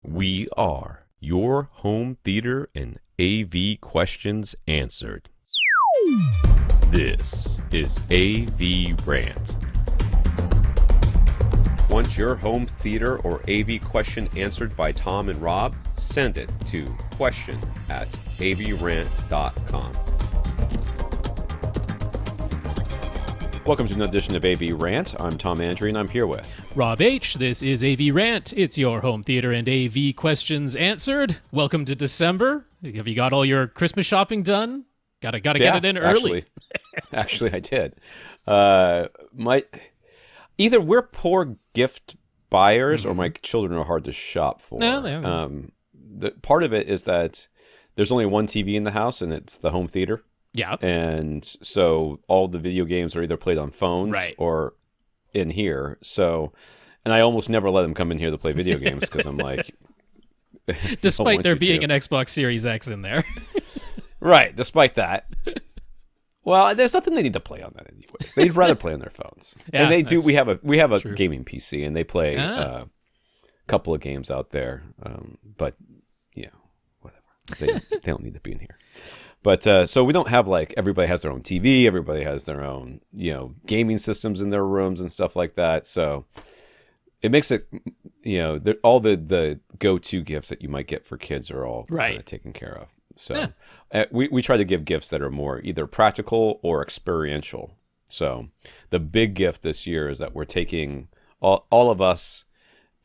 We are your home theater and AV questions answered. This is AVRant. Want your home theater or AV question answered by Tom and Rob? Send it to question@avrant.com. Welcome to another edition of AV Rant. I'm Tom Andrew, and I'm here with Rob H. This is AV Rant. It's your home theater and AV questions answered. Welcome to December. Have you got all your Christmas shopping done? Gotta get it in early. Actually, I did. Either we're poor gift buyers or my children are hard to shop for. The part of it is that there's only one TV in the house, and it's the home theater. Yeah. And so all the video games are either played on phones or in here. So, and I almost never let them come in here to play video games because I'm like... Despite there being an Xbox Series X in there. Right, despite that. Well, there's nothing they need to play on that anyways. They'd rather play on their phones. Yeah, and they do. We have a true. gaming PC, and they play a couple of games out there. But, yeah, whatever. They don't need to be in here. But so we don't have like everybody has their own TV, everybody has their own, gaming systems in their rooms and stuff like that. So it makes it, all the go-to gifts that you might get for kids are all kind of taken care of. So we try to give gifts that are more either practical or experiential. So the big gift this year is that we're taking all of us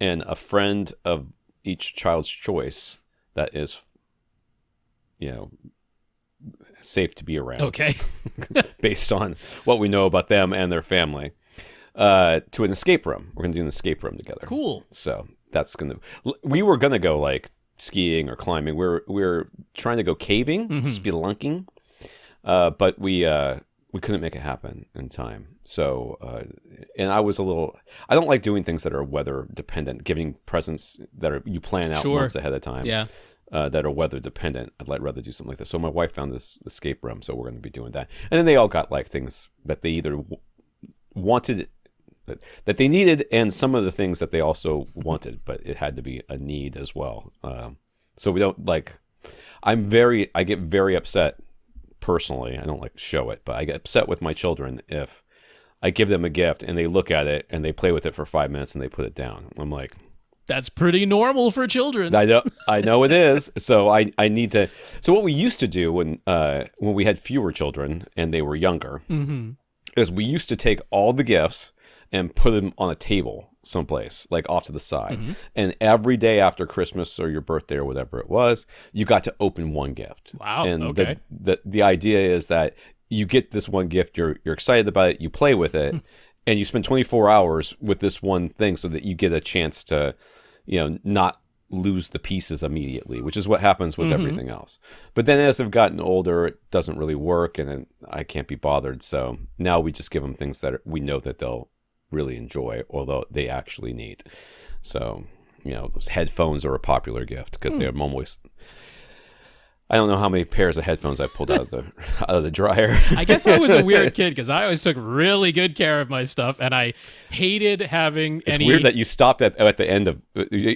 and a friend of each child's choice that is, safe to be around. Okay. Based on what we know about them and their family, to an escape room. We're going to do an escape room together. Cool. So that's we were going to go like skiing or climbing. We're trying to go caving, spelunking, but we couldn't make it happen in time. So, and I don't like doing things that are weather dependent, giving presents that you plan out months ahead of time. Yeah. That are weather dependent. I'd rather do something like this. So my wife found this escape room, so we're going to be doing that. And then they all got like things that they either wanted, that they needed, and some of the things that they also wanted, but it had to be a need as well. So we don't I get very upset personally. I don't show it, but I get upset with my children if I give them a gift and they look at it and they play with it for 5 minutes and they put it down. I'm like, that's pretty normal for children. I know it is. So I need to. So what we used to do when we had fewer children and they were younger, is we used to take all the gifts and put them on a table someplace, like off to the side. And every day after Christmas or your birthday or whatever it was, you got to open one gift. Wow. And okay. The idea is that you get this one gift, you're excited about it, you play with it, and you spend 24 hours with this one thing so that you get a chance to, not lose the pieces immediately, which is what happens with everything else. But then as they've gotten older, it doesn't really work, and I can't be bothered. So now we just give them things that we know that they'll really enjoy, although they actually need. So, those headphones are a popular gift because they're almost... I don't know how many pairs of headphones I pulled out of the dryer. I guess I was a weird kid because I always took really good care of my stuff, and I hated having It's weird that you stopped at the end of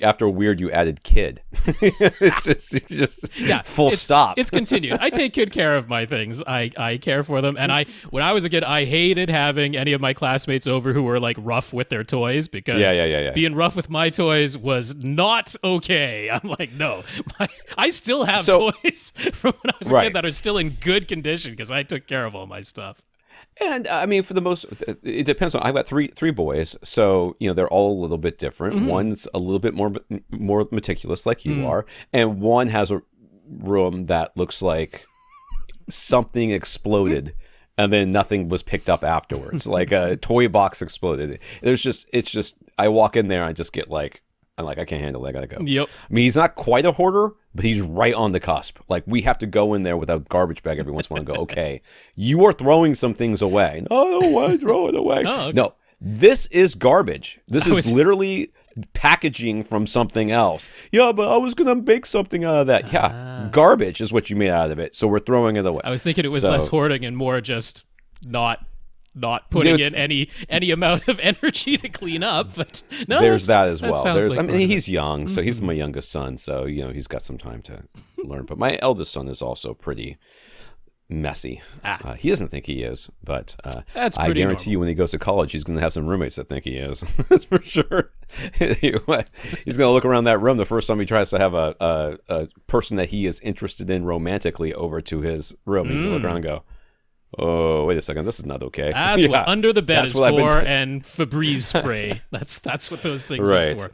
after weird you added kid. It's just full stop. It's continued. I take good care of my things. I care for them, and when I was a kid, I hated having any of my classmates over who were like rough with their toys because being rough with my toys was not okay. I'm like, no, I still have toys from when I was a kid that are still in good condition because I took care of all my stuff. And I mean, for the most, it depends on. I've got three boys, so they're all a little bit different. One's a little bit more meticulous, like you are, and one has a room that looks like something exploded, and then nothing was picked up afterwards, like a toy box exploded. It's just. I walk in there, and I just get I'm like, I can't handle it. I gotta go. Yep. I mean, he's not quite a hoarder, but he's right on the cusp. Like, we have to go in there with a garbage bag every once in a while and go, okay, you are throwing some things away. No, I don't want to throw it away. Oh, okay. No, this is garbage. This is literally packaging from something else. Yeah, but I was going to make something out of that. Yeah, garbage is what you made out of it, so we're throwing it away. I was thinking it was less hoarding and more just not not putting in any amount of energy to clean up. But no, there's that as well. Like I mean, he's young, so he's my youngest son, so he's got some time to learn. But my eldest son is also pretty messy. He doesn't think he is, but that's I guarantee you when he goes to college, he's going to have some roommates that think he is. That's for sure. He's going to look around that room the first time he tries to have a person that he is interested in romantically over to his room. He's going to look around and go, oh, wait a second, this is not okay. That's what under the bed is for, and Febreze spray. That's what those things are for.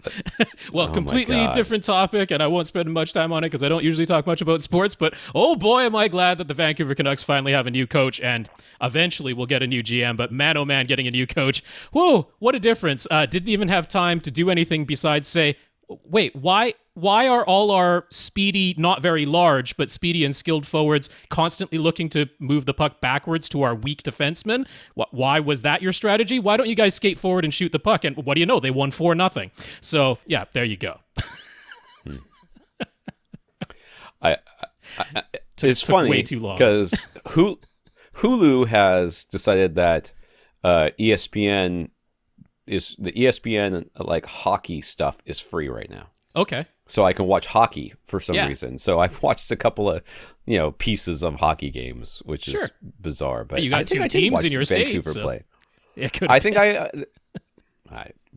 Well, completely different topic, and I won't spend much time on it because I don't usually talk much about sports, but oh boy, am I glad that the Vancouver Canucks finally have a new coach, and eventually we'll get a new GM, but man, oh man, getting a new coach. Whoa, what a difference. Didn't even have time to do anything besides say, wait, why are all our speedy, not very large, but speedy and skilled forwards constantly looking to move the puck backwards to our weak defensemen? Why was that your strategy? Why don't you guys skate forward and shoot the puck? And what do you know? They won 4-0. So, yeah, there you go. It's funny way too long because Hulu has decided that ESPN is the ESPN like hockey stuff is free right now. Okay. So I can watch hockey for some reason. So I've watched a couple of pieces of hockey games, which is bizarre. But you got two teams in your Vancouver state. play. So I think I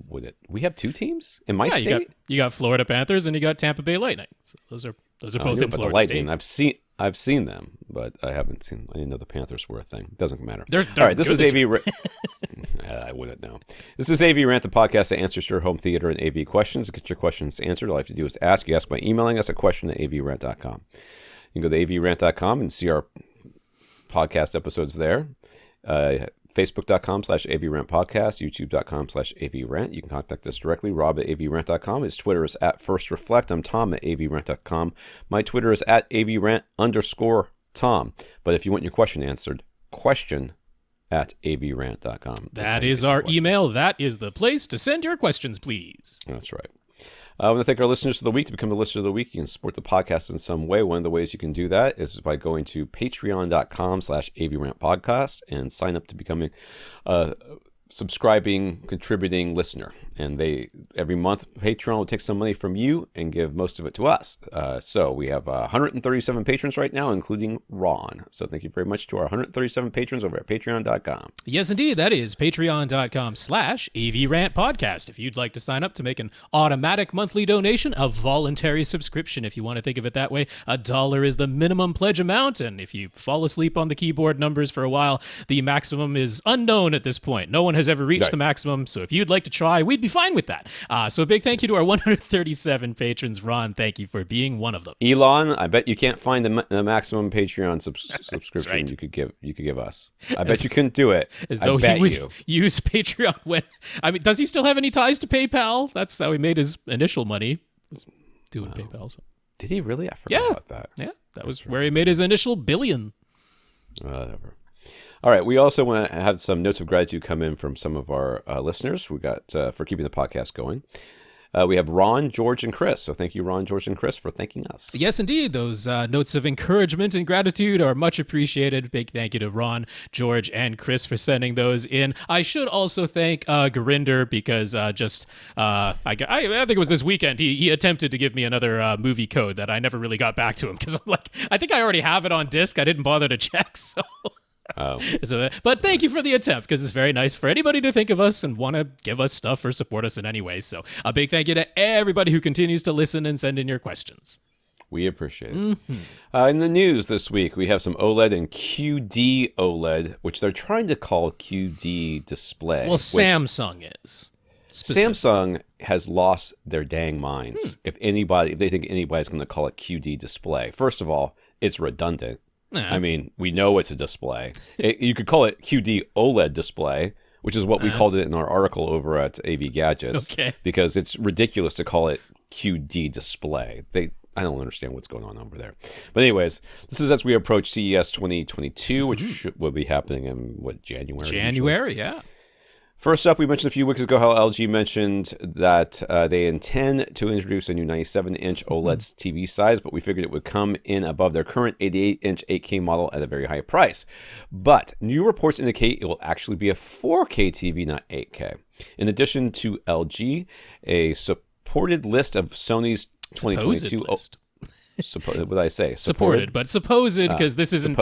would it. We have two teams in my state. You got Florida Panthers and you got Tampa Bay Lightning. So those are both in Florida Lightning. State. I've seen them, but I haven't seen. I didn't know the Panthers were a thing. Doesn't matter. They're all right, this is AV. I wouldn't know. This is AVRant, the podcast that answers your home theater and AV questions. To get your questions answered, all you have to do is ask. You ask by emailing us a question at avrant.com. You can go to avrant.com and see our podcast episodes there. Facebook.com/AVRant podcast, YouTube.com/AVRant. You can contact us directly. Rob at AVRant.com. His Twitter is at First Reflect. I'm Tom at AVRant.com. My Twitter is at AVRant_Tom. But if you want your question answered, question at avrant.com. That is our email. That is the place to send your questions, please. That's right. I want to thank our listeners of the week. To become a listener of the week, you can support the podcast in some way. One of the ways you can do that is by going to patreon.com/AVRantPodcast and sign up to becoming a subscribing, contributing listener. And every month, Patreon will take some money from you and give most of it to us. So we have 137 patrons right now, including Ron. So thank you very much to our 137 patrons over at patreon.com. Yes, indeed. That is patreon.com/AVRantPodcast. If you'd like to sign up to make an automatic monthly donation, a voluntary subscription, if you want to think of it that way, $1 is the minimum pledge amount. And if you fall asleep on the keyboard numbers for a while, the maximum is unknown at this point. No one has ever reached the maximum. So if you'd like to try, we'd be fine with that. So a big thank you to our 137 patrons. Ron, thank you for being one of them. Elon, I bet you can't find the maximum Patreon subscription right. you could give us. I bet you couldn't do it. As though he would use Patreon when... I mean, does he still have any ties to PayPal? That's how he made his initial money, was doing PayPal. So. Did he really? I forgot about that. Yeah, that was where he made his initial billion. Whatever. All right, we also want to have some notes of gratitude come in from some of our listeners. We got for keeping the podcast going. We have Ron, George, and Chris. So thank you, Ron, George, and Chris, for thanking us. Yes, indeed. Those notes of encouragement and gratitude are much appreciated. Big thank you to Ron, George, and Chris for sending those in. I should also thank Gurinder because I think it was this weekend, he attempted to give me another movie code that I never really got back to him because I'm like, I think I already have it on disc. I didn't bother to check, so... Oh. But thank you for the attempt because it's very nice for anybody to think of us and want to give us stuff or support us in any way. So a big thank you to everybody who continues to listen and send in your questions. We appreciate it. Mm-hmm. In the news this week, we have some OLED and QD-OLED, which they're trying to call QD display. Well, Samsung is. Samsung has lost their dang minds. If they think anybody's going to call it QD display. First of all, it's redundant. I mean, we know it's a display. You could call it QD-OLED display, which is what we called it in our article over at AV Gadgets. Okay. Because it's ridiculous to call it QD display. I don't understand what's going on over there. But anyways, this is as we approach CES 2022, which will be happening in, January? January, usually? Yeah. First up, we mentioned a few weeks ago how LG mentioned that they intend to introduce a new 97-inch OLED TV size, but we figured it would come in above their current 88-inch 8K model at a very high price. But new reports indicate it will actually be a 4K TV, not 8K. In addition to LG, a supported list of Sony's 2022... what did I say? Supported, but supposed, because this isn't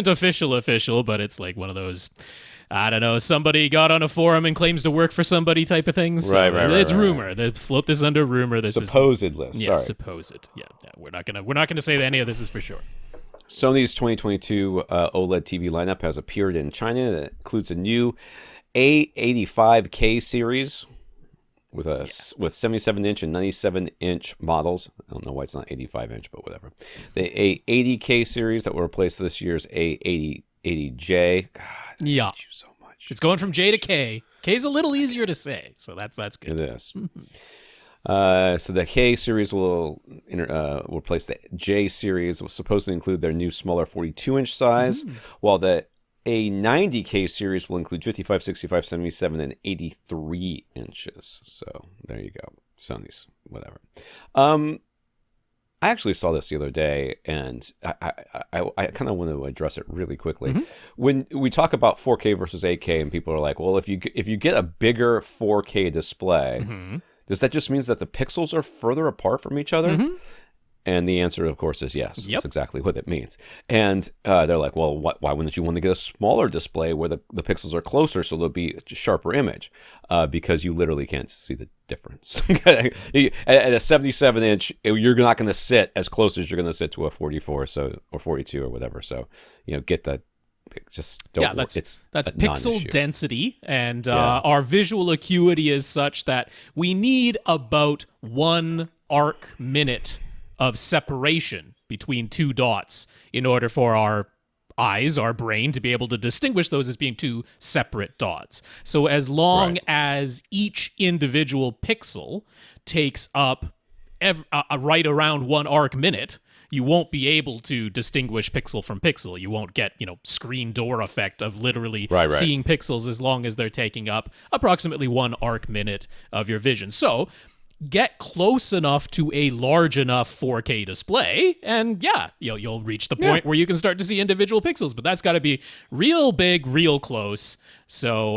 official, but it's like one of those... I don't know, somebody got on a forum and claims to work for somebody type of things. So right. It's rumor. Right. They float this under rumor. This supposed is, list. Yeah, sorry. Supposed. Yeah, we're not gonna say that any of this is for sure. Sony's 2022 OLED TV lineup has appeared in China. That includes a new A85K series with 77-inch and 97-inch models. I don't know why it's not 85-inch, but whatever. The A80K series that will replace this year's A80J. God, I hate you so much. It's going from J to K. K's a little easier to say, so that's good. It is. So the K series will replace the J series. Will supposedly include their new smaller 42-inch size, while the A90K series will include 55, 65, 77, and 83 inches. So there you go. Sony's, whatever. I actually saw this the other day, and I kind of want to address it really quickly. When we talk about 4K versus 8K, and people are like, well, if you get a bigger 4K display, does that just mean that the pixels are further apart from each other? And the answer, of course, is yes. That's exactly what it means. And they're like, well, why wouldn't you want to get a smaller display where the pixels are closer so there'll be a sharper image? Because you literally can't see the difference. At a 77-inch, you're not going to sit as close as you're going to sit to a 44 or 42 or whatever. So, get the... Just don't. That's pixel density, and our visual acuity is such that we need about 1 arc minute of separation between 2 dots in order for our eyes, our brain, to be able to distinguish those as being 2 separate dots. So as long as each individual pixel takes up right around 1 arc minute, you won't be able to distinguish pixel from pixel. You won't get, screen door effect of literally seeing pixels as long as they're taking up approximately 1 arc minute of your vision. So get close enough to a large enough 4K display, and you'll reach the point where you can start to see individual pixels, but that's got to be real big, real close. So,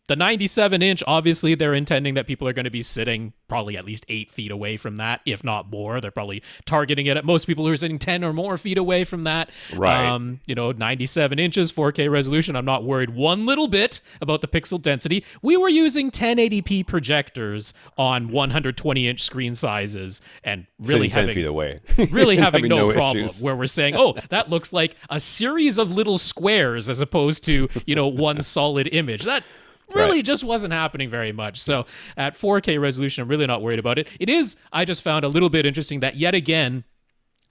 the 97-inch, obviously, they're intending that people are going to be sitting probably at least 8 feet away from that, if not more. They're probably targeting it at most people who are sitting 10 or more feet away from that. Right. 97 inches, 4K resolution. I'm not worried one little bit about the pixel density. We were using 1080p projectors on 120-inch screen sizes and really sitting 10 feet away. Really having no problem issues. Where we're saying, that looks like a series of little squares as opposed to, one solid image. That really just wasn't happening very much. So at 4K resolution, I'm really not worried about it. It is, I just found a little bit interesting that yet again,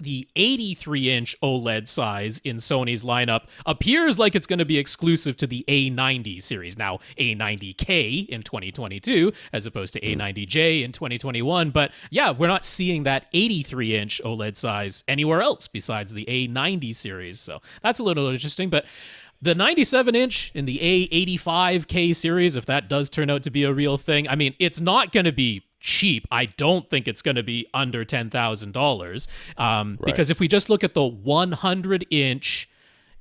the 83-inch OLED size in Sony's lineup appears like it's going to be exclusive to the A90 series. Now, A90K in 2022, as opposed to A90J in 2021. But we're not seeing that 83-inch OLED size anywhere else besides the A90 series. So that's a little interesting. But the 97-inch in the A85K series, if that does turn out to be a real thing, it's not going to be cheap. I don't think it's going to be under $10,000. Because if we just look at the 100-inch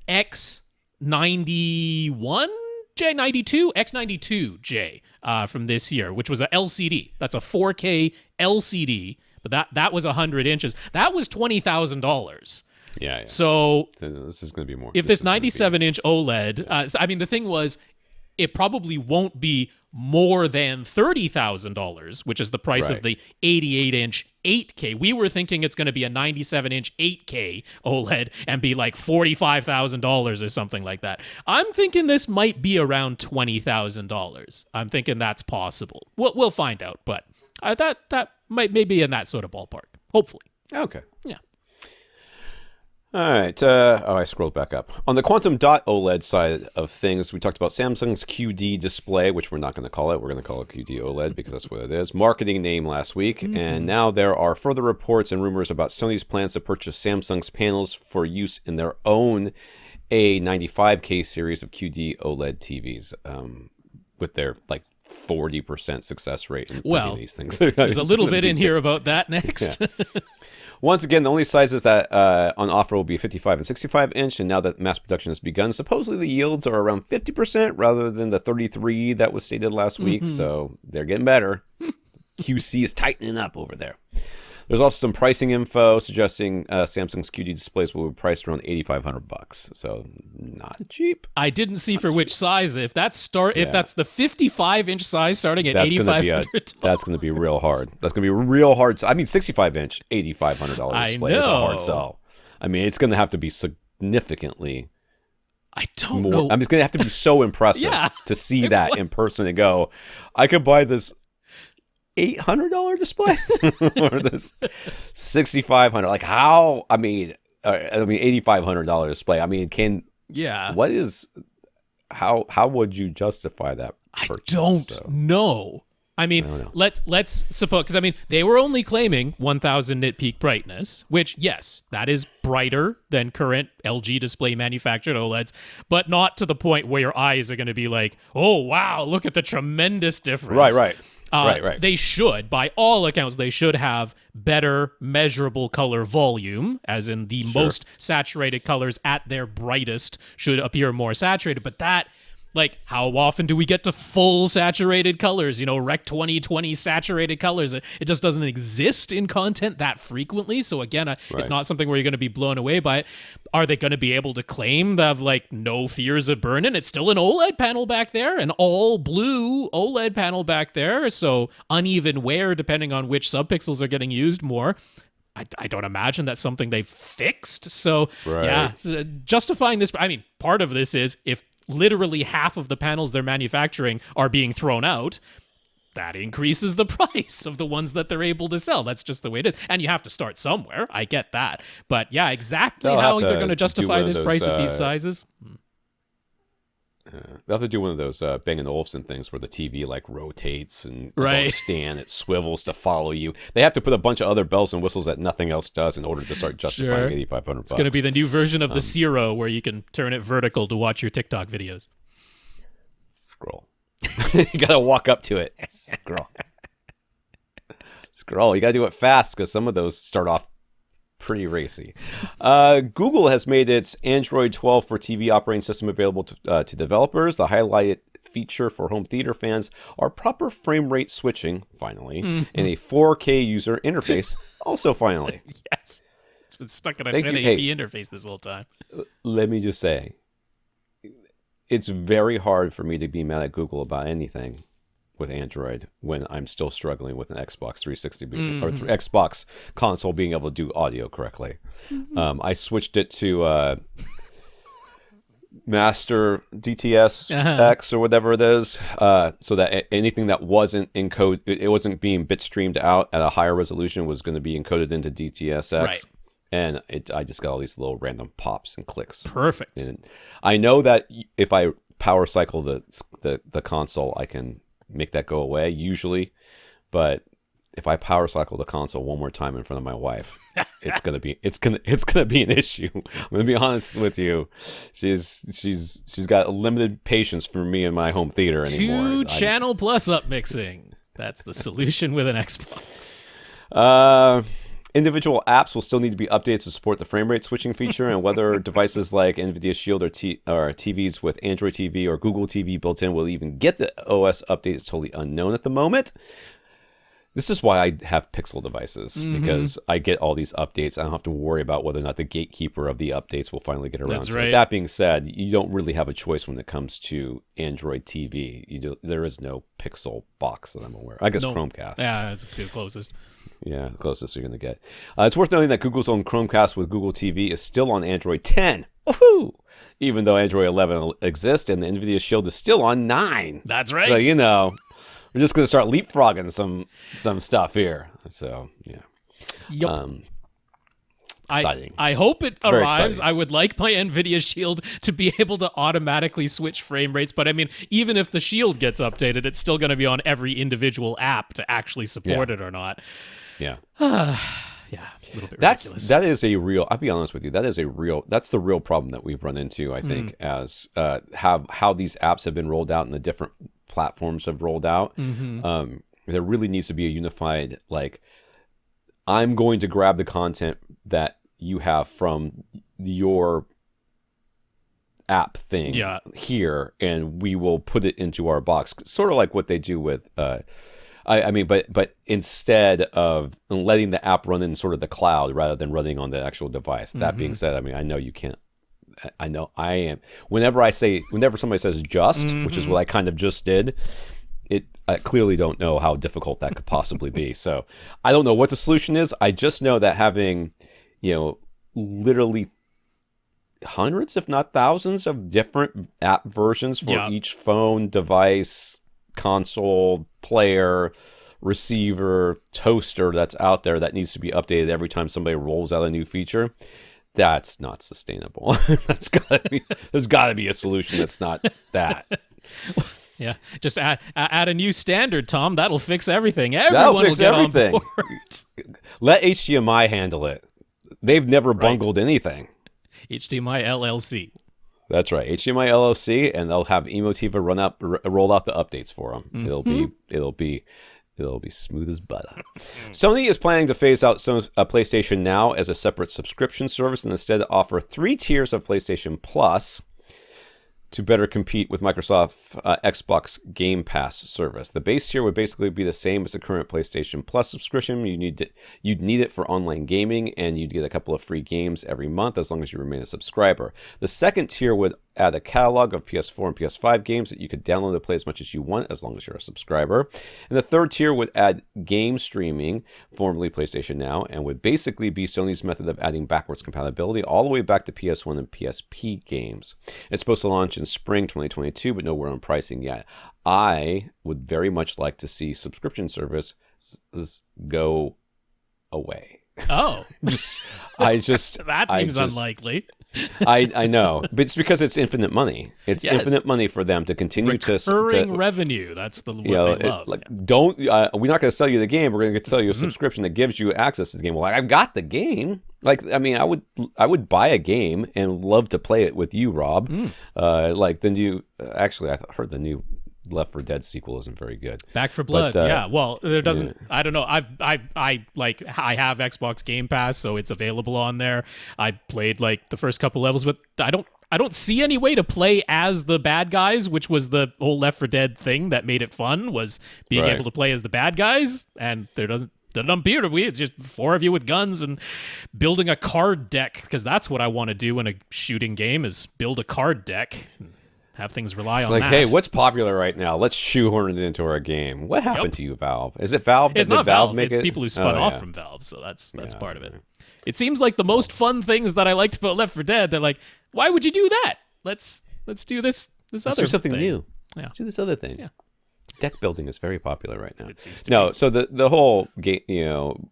X92J from this year, which was a LCD. That's a 4K LCD, but that was 100 inches. That was $20,000. Yeah. So this is going to be more. If this 97-inch OLED, the thing was, it probably won't be more than $30,000, which is the price of the 88-inch 8K. We were thinking it's going to be a 97-inch 8K OLED and be like $45,000 or something like that. I'm thinking this might be around $20,000. I'm thinking that's possible. We'll find out, but that might be in that sort of ballpark. Hopefully. Okay. Yeah. All right. I scrolled back up. On the quantum dot OLED side of things, we talked about Samsung's QD display, which we're not going to call it. We're going to call it QD-OLED because that's what it is. Marketing name last week. And now there are further reports and rumors about Sony's plans to purchase Samsung's panels for use in their own A95K series of QD-OLED TVs. with their like 40% success rate in putting these things. There's a little bit in here about that next. Yeah. Once again, the only sizes that on offer will be 55 and 65 inch, and now that mass production has begun, supposedly the yields are around 50% rather than the 33 that was stated last week, so they're getting better. QC is tightening up over there. There's also some pricing info suggesting Samsung's QD displays will be priced around $8,500, so not cheap. I didn't see for which size. If that's the 55-inch size starting at $8,500, that's going to be real hard. That's going to be real hard. I mean, 65-inch $8,500 display is a hard sell. I mean, it's going to have to be significantly. I don't know. I mean, it's going to have to be so impressive to see that in person and go, I could buy this $800 display or this $6,500. Like how? I mean, $8,500 display. I mean, what is? How would you justify that purchase? I don't know. I mean, let's suppose, because I mean, they were only claiming 1,000 nit peak brightness, which yes, that is brighter than current LG display manufactured OLEDs, but not to the point where your eyes are going to be like, oh wow, look at the tremendous difference. Right. They should, by all accounts, they should have better measurable color volume, as in the most saturated colors at their brightest should appear more saturated. But that, like, how often do we get to full saturated colors? You know, Rec 2020 saturated colors. It just doesn't exist in content that frequently. So again, it's not something where you're going to be blown away by it. Are they going to be able to claim they have like no fears of burn-in? It's still an OLED panel back there, an all blue OLED panel back there. So uneven wear depending on which subpixels are getting used more. I don't imagine that's something they've fixed. So justifying this, I mean, part of this is if literally half of the panels they're manufacturing are being thrown out, that increases the price of the ones that they're able to sell. That's just the way it is. And you have to start somewhere. I get that. But yeah, exactly how they're going to justify this price at these sizes. They'll have to do one of those Bang & Olufsen things where the TV like rotates and it's on a stand, it swivels to follow you. They have to put a bunch of other bells and whistles that nothing else does in order to start justifying $8,500. It's going to be the new version of the Zero where you can turn it vertical to watch your TikTok videos. Scroll. You got to walk up to it. Scroll. You got to do it fast because some of those start off pretty racy. Google has made its Android 12 for TV operating system available to developers. The highlighted feature for home theater fans are proper frame rate switching, finally, and a 4K user interface, also finally. Yes. It's been stuck in a 1080p interface this whole time. Let me just say, it's very hard for me to be mad at Google about anything with Android when I'm still struggling with an Xbox 360 or Xbox console being able to do audio correctly. I switched it to Master DTS X or whatever it is, so that anything that wasn't encoded, it wasn't being bit streamed out at a higher resolution, was going to be encoded into DTS X. Right. And I just got all these little random pops and clicks. Perfect. And I know that if I power cycle the console, I can make that go away usually, but if I power cycle the console one more time in front of my wife, it's gonna be an issue. I'm gonna be honest with you. She's got limited patience for me in my home theater anymore. 2-channel plus up mixing. That's the solution with an Xbox. Individual apps will still need to be updated to support the frame rate switching feature, and whether devices like NVIDIA Shield or TVs with Android TV or Google TV built in will even get the OS update is totally unknown at the moment. This is why I have Pixel devices, because I get all these updates. I don't have to worry about whether or not the gatekeeper of the updates will finally get around to it. That being said, you don't really have a choice when it comes to Android TV. There is no Pixel box that I'm aware of. I guess Chromecast. Yeah, that's the closest. Yeah, the closest you're going to get. It's worth noting that Google's own Chromecast with Google TV is still on Android 10. Woohoo! Even though Android 11 exists and the NVIDIA Shield is still on 9. That's right. So, we're just going to start leapfrogging some stuff here. So, yeah. Yep. Exciting. I hope it arrives. I would like my NVIDIA Shield to be able to automatically switch frame rates. But I mean, even if the Shield gets updated, it's still going to be on every individual app to actually support it or not. Yeah. Yeah, a little bit ridiculous. That is a real, I'll be honest with you, that's the real problem that we've run into, I think, as how these apps have been rolled out in the different platforms have rolled out. There really needs to be a unified, like, I'm going to grab the content that you have from your app thing here, and we will put it into our box, sort of like what they do with I mean, but instead of letting the app run in sort of the cloud rather than running on the actual device. That being said, I mean, I know you can't. I know I am. Whenever somebody says just, which is what I kind of just did, I clearly don't know how difficult that could possibly be. So I don't know what the solution is. I just know that having, literally hundreds, if not thousands, of different app versions for each phone, device, console, player, receiver, toaster that's out there that needs to be updated every time somebody rolls out a new feature, that's not sustainable. There's gotta be a solution that's not that. Yeah, just add a new standard, Tom. That'll fix everything. Everyone will get everything on board. Let HDMI handle it. They've never bungled anything. HDMI LLC. That's right, HDMI LLC, and they'll have Emotiva roll out the updates for them. It'll be smooth as butter. Sony is planning to phase out PlayStation Now as a separate subscription service and instead offer 3 tiers of PlayStation Plus to better compete with Microsoft Xbox Game Pass service. The base tier would basically be the same as the current PlayStation Plus subscription. You'd need it for online gaming, and you'd get a couple of free games every month as long as you remain a subscriber. The second tier would add a catalog of PS4 and PS5 games that you could download and play as much as you want as long as you're a subscriber. And the third tier would add game streaming, formerly PlayStation Now, and would basically be Sony's method of adding backwards compatibility all the way back to PS1 and PSP games. It's supposed to launch in spring 2022, but nowhere on pricing yet. I would very much like to see subscription service go away. Oh. That seems unlikely. I know, but it's because it's infinite money. It's infinite money for them to continue recurring revenue. That's the what they love. We're not going to sell you the game. We're going to sell you a subscription that gives you access to the game. Well, I've got the game. I would buy a game and love to play it with you, Rob. Actually, I heard the new Left 4 Dead sequel isn't very good. Back 4 Blood, yeah. Well, there doesn't. Yeah. I don't know. I have Xbox Game Pass, so it's available on there. I played the first couple levels, but I don't see any way to play as the bad guys, which was the whole Left 4 Dead thing that made it fun, was being able to play as the bad guys, and there doesn't. It's just 4 of you with guns and building a card deck, because that's what I want to do in a shooting game, is build a card deck. Have things rely on that. Hey, what's popular right now? Let's shoehorn it into our game. What happened to you, Valve? Is it Valve? It's not Valve. It's people who spun off from Valve, so that's part of it. It seems like the most fun things that I liked about Left 4 Dead, they're like, why would you do that? Let's do this Let's other do something thing. new. Yeah. Let's do this other thing. Yeah. Deck building is very popular right now. It seems to be. So the whole game,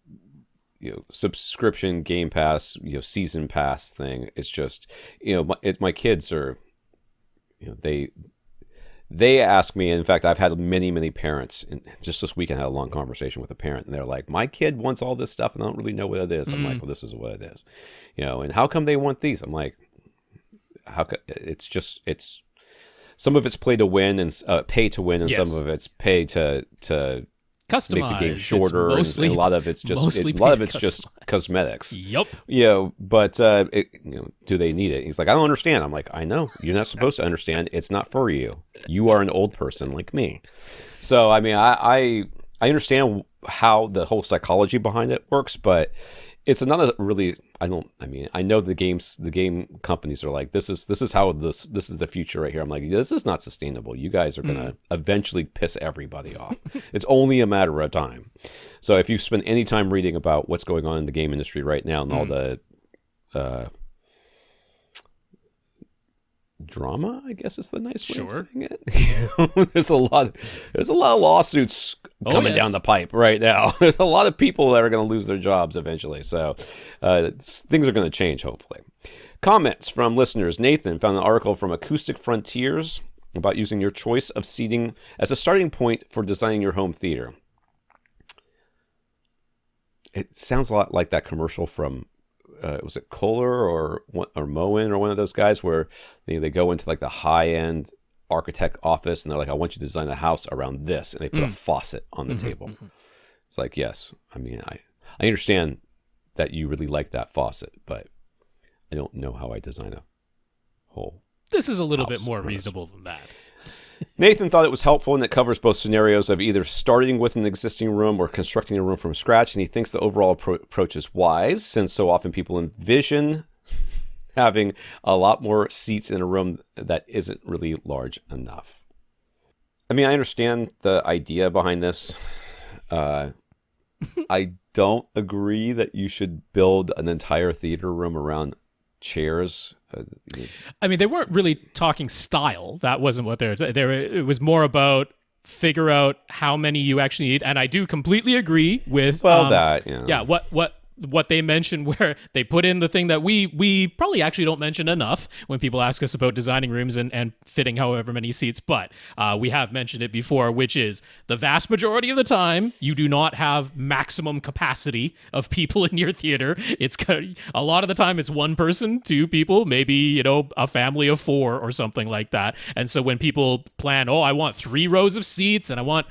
subscription, Game Pass, season pass thing, it's just, my kids are, they ask me, and in fact, I've had many parents, and just this weekend I had a long conversation with a parent, and they're like, my kid wants all this stuff, and I don't really know what it is. I'm like, well, this is what it is. And how come they want these? I'm like, it's some of it's play to win and pay to win, and some of it's pay to customize, make the game shorter, and a lot of it's just cosmetics. Yep. But do they need it? He's like, I don't understand. I'm like, I know. You're not supposed to understand. It's not for you. You are an old person like me. So I mean, I understand how the whole psychology behind it works, but it's another really. I know the game companies are like, this is how this is the future right here. I'm like, this is not sustainable. You guys are gonna eventually piss everybody off. It's only a matter of time. So if you spend any time reading about what's going on in the game industry right now and all the drama, I guess is the nice way of saying it. There's a lot of lawsuits coming down the pipe right now. There's a lot of people that are going to lose their jobs eventually. So things are going to change, hopefully. Comments from listeners. Nathan found an article from Acoustic Frontiers about using your choice of seating as a starting point for designing your home theater. It sounds a lot like that commercial from was it Kohler or Moen or one of those guys where they go into the high-end architect office, and they're like, I want you to design a house around this, and they put a faucet on the table. It's like, yes, I mean, I understand that you really like that faucet, but I don't know how I design a whole. This is a little bit more reasonable than that. Nathan thought it was helpful, and it covers both scenarios of either starting with an existing room or constructing a room from scratch, and he thinks the overall approach is wise, since so often people envision having a lot more seats in a room that isn't really large enough. I mean, I understand the idea behind this. I don't agree that you should build an entire theater room around chairs. I mean, they weren't really talking style. That wasn't what it was more about figure out how many you actually need. And I do completely agree with what they mentioned, where they put in the thing that we probably actually don't mention enough when people ask us about designing rooms and fitting however many seats, but we have mentioned it before, which is the vast majority of the time you do not have maximum capacity of people in your theater. It's a lot of the time it's one person, two people, maybe a family of four or something like that. And so when people plan, I want 3 rows of seats and I want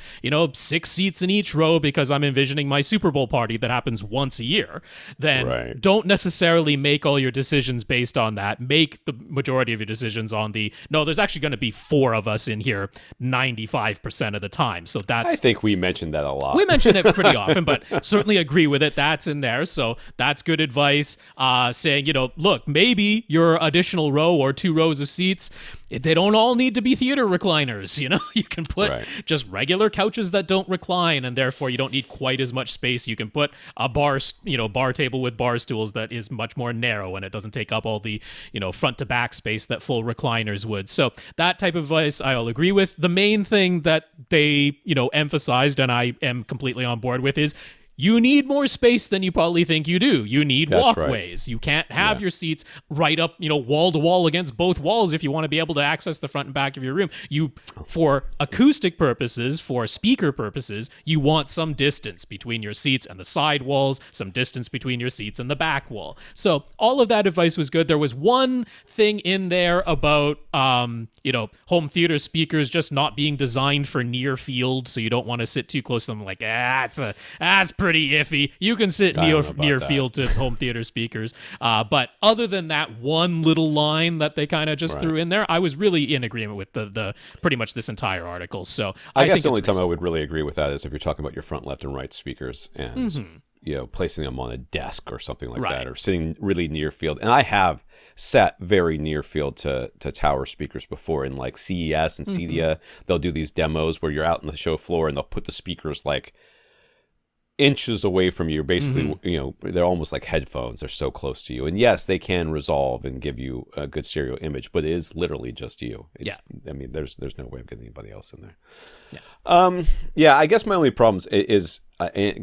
6 seats in each row because I'm envisioning my Super Bowl party that happens once a year, then don't necessarily make all your decisions based on that. Make the majority of your decisions on there's actually going to be 4 of us in here 95% of the time. So I think we mentioned that a lot. We mention it pretty often, but certainly agree with it. That's in there. So that's good advice. Saying, look, maybe your additional row or 2 rows of seats, they don't all need to be theater recliners. You can put just regular couches that don't recline, and therefore you don't need quite as much space. You can put a bar table with bar stools that is much more narrow, and it doesn't take up all the, front to back space that full recliners would. So that type of advice I'll agree with. The main thing that they, emphasized, and I am completely on board with, is you need more space than you probably think you do. You need walkways. You can't have your seats right up, wall to wall against both walls if you want to be able to access the front and back of your room. For acoustic purposes, for speaker purposes, you want some distance between your seats and the side walls, some distance between your seats and the back wall. So all of that advice was good. There was one thing in there about, home theater speakers just not being designed for near field, so you don't want to sit too close to them. Like, that's pretty iffy. You can sit near field to home theater speakers. But other than that one little line that they kind of just threw in there, I was really in agreement with the pretty much this entire article. So I guess the only time I would really agree with that is if you're talking about your front, left, and right speakers and placing them on a desk or something like that, or sitting really near field. And I have sat very near field to tower speakers before in like CES and CEDIA. They'll do these demos where you're out on the show floor and they'll put the speakers like inches away from you. Basically, they're almost like headphones. They're so close to you. And yes, they can resolve and give you a good stereo image, but it is literally just you. I mean, there's no way of getting anybody else in there. I guess my only problem is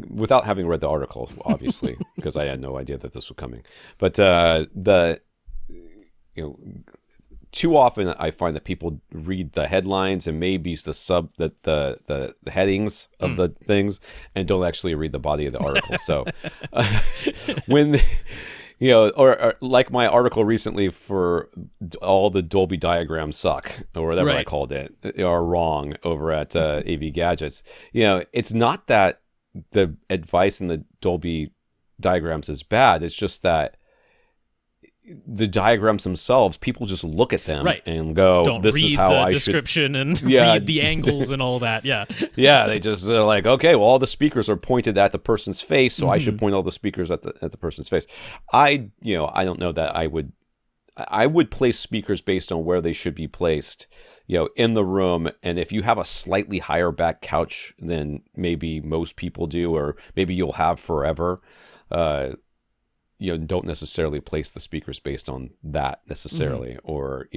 without having read the article, obviously, because I had no idea that this was coming. But too often I find that people read the headlines and maybe the headings of the things and don't actually read the body of the article. So when or like my article recently for all the Dolby diagrams suck, or whatever I called it, are wrong over at AV Gadgets. It's not that the advice in the Dolby diagrams is bad. It's just that the diagrams themselves, people just look at them and go, don't this is how I should... description and read the angles and all that. They just are like, okay, well, all the speakers are pointed at the person's face, so I should point all the speakers at the person's face. I don't know that I would place speakers based on where they should be placed, in the room. And if you have a slightly higher back couch than maybe most people do, or maybe you'll have forever, don't necessarily place the speakers based on that necessarily, or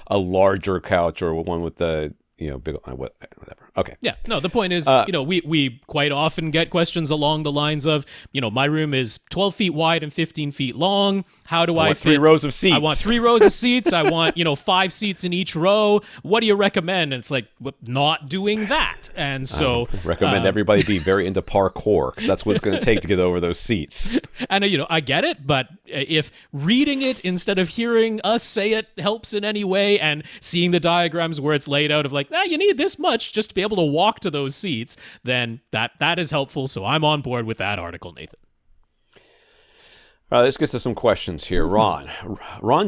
a larger couch or one with the big whatever. Okay. Yeah. No, the point is, we quite often get questions along the lines of, my room is 12 feet wide and 15 feet long. How do I fit 3 rows of seats? I want 3 rows of seats. I want, 5 seats in each row. What do you recommend? And it's like, not doing that. And so recommend everybody be very into parkour, because that's what it's going to take to get over those seats. And I get it, but if reading it instead of hearing us say it helps in any way, and seeing the diagrams where it's laid out of like, you need this much just to be able to walk to those seats, then that is helpful. So I'm on board with that article, Nathan. All right, let's get to some questions here. Ron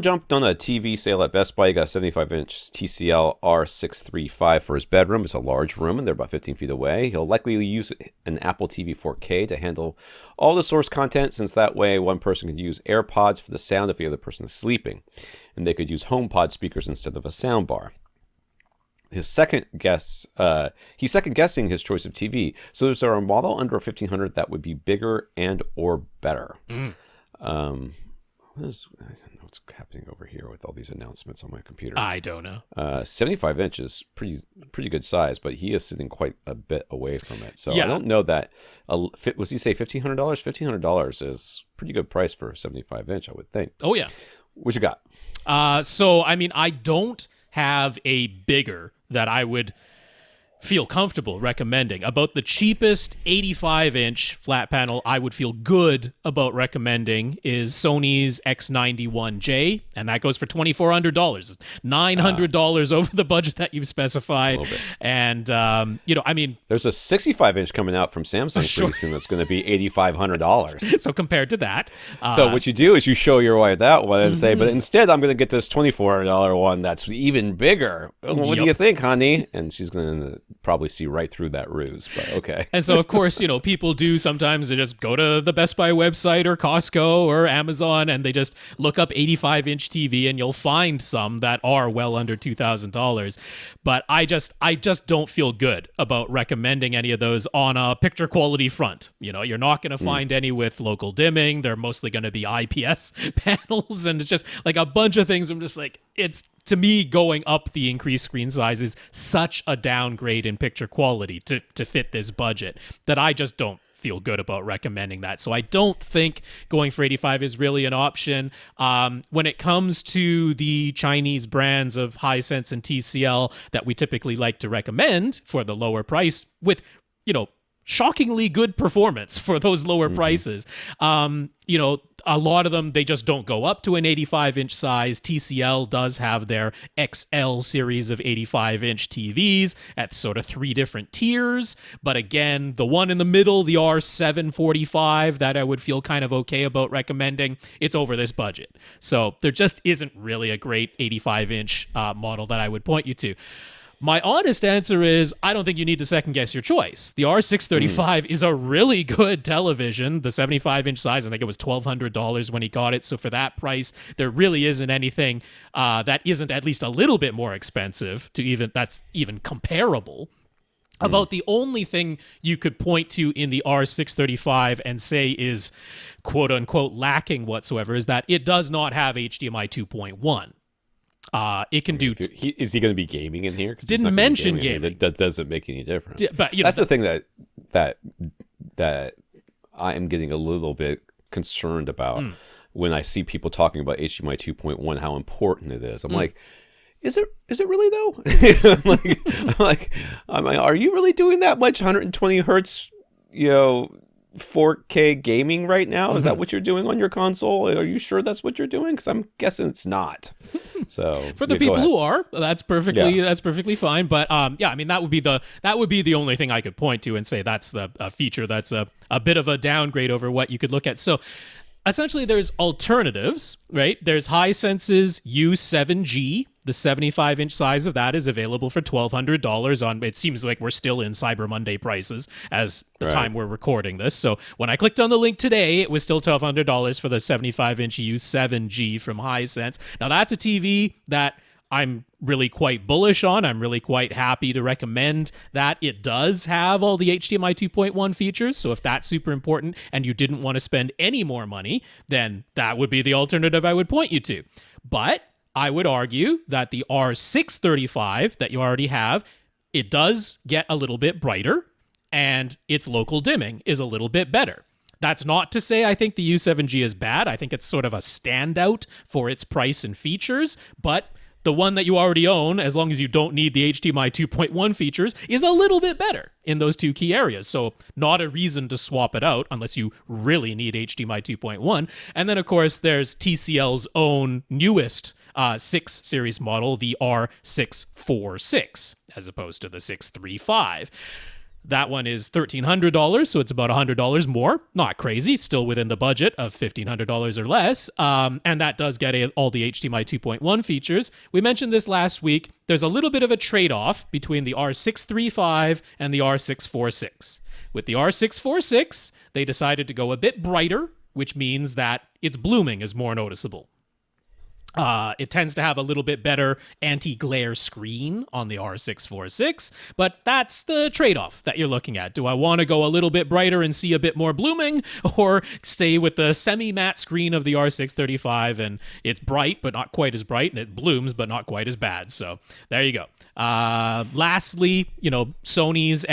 jumped on a TV sale at Best Buy. He got a 75-inch TCL R635 for his bedroom. It's a large room, and they're about 15 feet away. He'll likely use an Apple TV 4K to handle all the source content, since that way one person could use AirPods for the sound if the other person is sleeping, and they could use HomePod speakers instead of a soundbar. He's second guessing his choice of TV. So is there a model under $1,500 that would be bigger and or better? What's happening over here with all these announcements on my computer? I don't know. 75 inch is pretty good size, but he is sitting quite a bit away from it. So I don't know that. Was he say $1,500? $1,500 is pretty good price for a 75 inch, I would think. Oh yeah. What you got? So I mean, I don't have a bigger that I would feel comfortable recommending. About the cheapest 85-inch flat panel I would feel good about recommending is Sony's X91J, and that goes for $2,400. $900 over the budget that you've specified. And, I mean... There's a 65-inch coming out from Samsung pretty soon that's going to be $8,500. So compared to that... so what you do is you show your wife that one and say, but instead I'm going to get this $2,400 one that's even bigger. What do you think, honey? And she's going to probably see right through that ruse, but okay. And so, of course, people do sometimes, they just go to the Best Buy website or Costco or Amazon and they just look up 85-inch TV, and you'll find some that are well under $2,000. But I just don't feel good about recommending any of those on a picture quality front. You're not going to find any with local dimming. They're mostly going to be IPS panels, and it's just like a bunch of things. I'm just like, it's, to me, going up the increased screen size is such a downgrade in picture quality to fit this budget that I just don't feel good about recommending that. So I don't think going for 85 is really an option. When it comes to the Chinese brands of Hisense and TCL that we typically like to recommend for the lower price with, shockingly good performance for those lower prices. A lot of them, they just don't go up to an 85-inch size. TCL does have their XL series of 85-inch TVs at sort of 3 different tiers. But again, the one in the middle, the R745, that I would feel kind of okay about recommending, it's over this budget. So there just isn't really a great 85-inch model that I would point you to. My honest answer is I don't think you need to second guess your choice. The R635 is a really good television. The 75-inch size, I think it was $1,200 when he got it. So for that price, there really isn't anything that isn't at least a little bit more expensive that's even comparable. About the only thing you could point to in the R635 and say is quote unquote lacking whatsoever is that it does not have HDMI 2.1. It can do. Is he going to be gaming in here? Didn't mention gaming. That doesn't make any difference. But that's the thing that I am getting a little bit concerned about when I see people talking about HDMI 2.1, how important it is. I'm like, is it really though? I'm like, are you really doing that much 120 hertz? 4K gaming right now? Is that what you're doing on your console? Are you sure that's what you're doing? Because I'm guessing it's not. So for the people who are, that's perfectly fine. But I mean, that would be the only thing I could point to and say that's the feature that's a bit of a downgrade over what you could look at. So essentially, there's alternatives, right? There's Hisense's U7G. The 75-inch size of that is available for $1,200 on, it seems like we're still in Cyber Monday prices as the time we're recording this. So when I clicked on the link today, it was still $1,200 for the 75-inch U7G from Hisense. Now that's a TV that I'm really quite bullish on. I'm really quite happy to recommend that. It does have all the HDMI 2.1 features, so if that's super important and you didn't want to spend any more money, then that would be the alternative I would point you to. But I would argue that the R635 that you already have, it does get a little bit brighter, and its local dimming is a little bit better. That's not to say I think the U7G is bad. I think it's sort of a standout for its price and features, but the one that you already own, as long as you don't need the HDMI 2.1 features, is a little bit better in those two key areas. So not a reason to swap it out unless you really need HDMI 2.1. And then, of course, there's TCL's own newest 6 series model, the R646, as opposed to the 635. That one is $1,300, so it's about $100 more. Not crazy, still within the budget of $1,500 or less. And that does get all the HDMI 2.1 features. We mentioned this last week. There's a little bit of a trade-off between the R635 and the R646. With the R646, they decided to go a bit brighter, which means that its blooming is more noticeable. It tends to have a little bit better anti-glare screen on the R646, but that's the trade-off that you're looking at. Do I want to go a little bit brighter and see a bit more blooming, or stay with the semi-matte screen of the R635 and it's bright but not quite as bright, and it blooms but not quite as bad? So there you go. Lastly, Sony's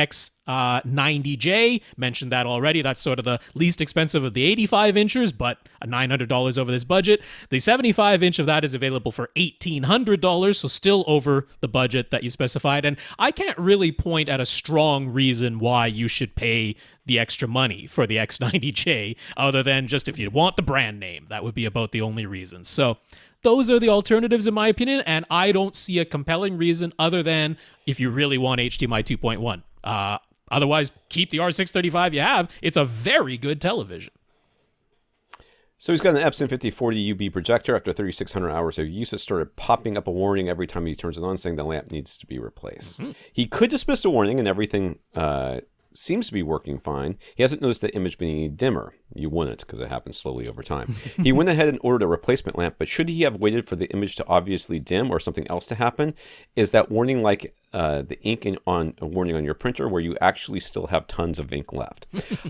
X90J, mentioned that already. That's sort of the least expensive of the 85 inchers, but $900 over this budget. The 75 inch of that is available for $1,800, so still over the budget that you specified. And I can't really point at a strong reason why you should pay the extra money for the X90J, other than just if you want the brand name. That would be about the only reason. So those are the alternatives, in my opinion, and I don't see a compelling reason other than if you really want HDMI 2.1. Otherwise, keep the R635 you have. It's a very good television. So he's got an Epson 5040 UV projector. After 3,600 hours of use, it started popping up a warning every time he turns it on, saying the lamp needs to be replaced. Mm-hmm. He could dismiss the warning, and everything seems to be working fine. He hasn't noticed the image being dimmer. You wouldn't, because it happens slowly over time. He went ahead and ordered a replacement lamp, but should he have waited for the image to obviously dim or something else to happen? Is that warning like the ink on a warning on your printer, where you actually still have tons of ink left?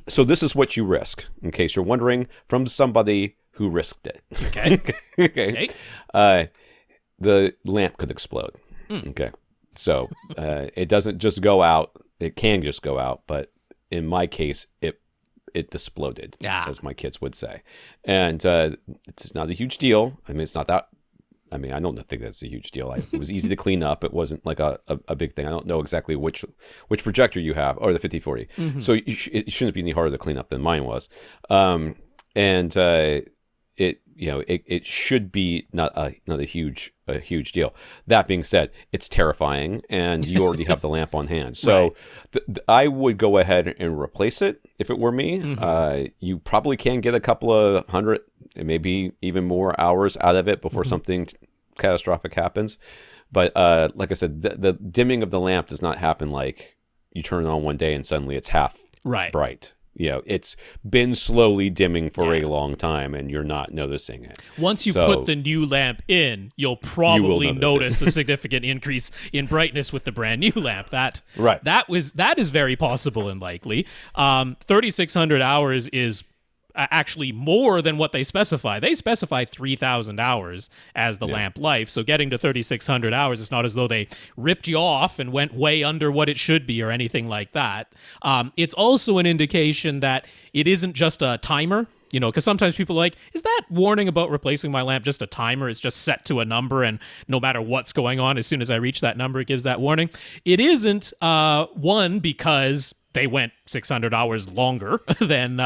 So this is what you risk, in case you're wondering, from somebody who risked it. Okay. Okay. The lamp could explode. Okay. So it doesn't just go out. It can just go out, but in my case, it exploded, as my kids would say. And it's not a huge deal. I mean, it's not that. I mean, I don't think that's a huge deal. It was easy to clean up. It wasn't like a big thing. I don't know exactly which projector you have, or the 5040. Mm-hmm. So it shouldn't be any harder to clean up than mine was. It should be not a huge deal. That being said, it's terrifying, and you already have the lamp on hand. So right. I would go ahead and replace it if it were me. Mm-hmm. You probably can get a couple of hundred, maybe even more hours out of it before something catastrophic happens. But like I said, the dimming of the lamp does not happen like you turn it on one day and suddenly it's half bright. It's been slowly dimming for a long time, and you're not noticing it. Once you put the new lamp in, you'll probably notice a significant increase in brightness with the brand new lamp. That is very possible and likely. 3,600 hours is actually more than what they specify. They specify 3,000 hours as the lamp life. So getting to 3,600 hours, it's not as though they ripped you off and went way under what it should be or anything like that. It's also an indication that it isn't just a timer. Because sometimes people are like, is that warning about replacing my lamp just a timer? It's just set to a number, and no matter what's going on, as soon as I reach that number, it gives that warning. It isn't, one, because they went 600 hours longer than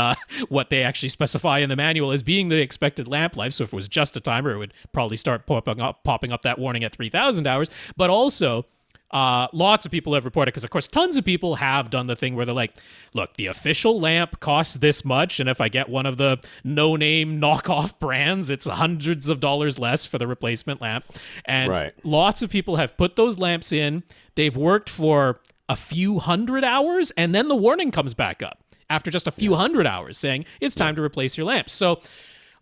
what they actually specify in the manual as being the expected lamp life. So if it was just a timer, it would probably start popping up that warning at 3,000 hours. But also, lots of people have reported, because of course tons of people have done the thing where they're like, look, the official lamp costs this much, and if I get one of the no-name knockoff brands, it's hundreds of dollars less for the replacement lamp. And lots of people have put those lamps in. They've worked for a few hundred hours, and then the warning comes back up after just a few hundred hours saying it's time to replace your lamp. So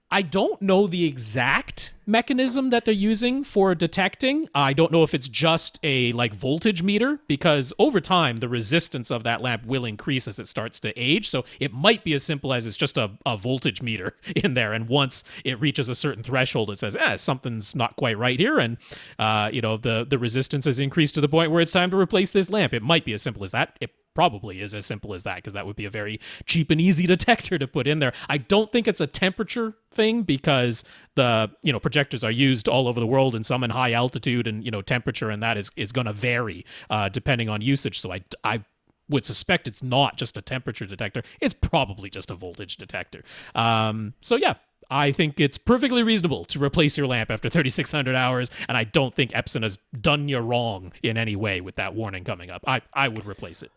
I don't know the exact mechanism that they're using for detecting. I don't know if it's just a voltage meter, because over time the resistance of that lamp will increase as it starts to age. So it might be as simple as it's just a voltage meter in there, and once it reaches a certain threshold, it says, something's not quite right here, and the resistance has increased to the point where it's time to replace this lamp. It might be as simple as that. It probably is as simple as that, because that would be a very cheap and easy detector to put in there. I don't think it's a temperature thing, because the projectors are used all over the world, and some in high altitude, and temperature and that is going to vary depending on usage. So I would suspect it's not just a temperature detector. It's probably just a voltage detector. So yeah, I think it's perfectly reasonable to replace your lamp after 3,600 hours, and I don't think Epson has done you wrong in any way with that warning coming up. I would replace it.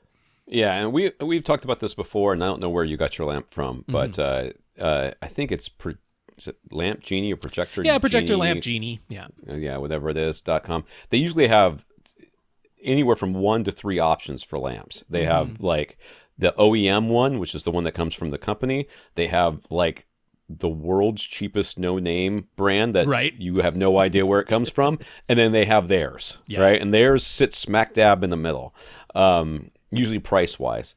Yeah, and we've talked about this before, and I don't know where you got your lamp from, but I think is it Lamp Genie or Projector? Yeah, Projector Genie? Lamp Genie. Yeah. Yeah, whatever it is, .com. They usually have anywhere from 1 to 3 options for lamps. They have like the OEM one, which is the one that comes from the company. They have like the world's cheapest no-name brand that you have no idea where it comes from, and then they have theirs, right? And theirs sits smack dab in the middle, usually price-wise,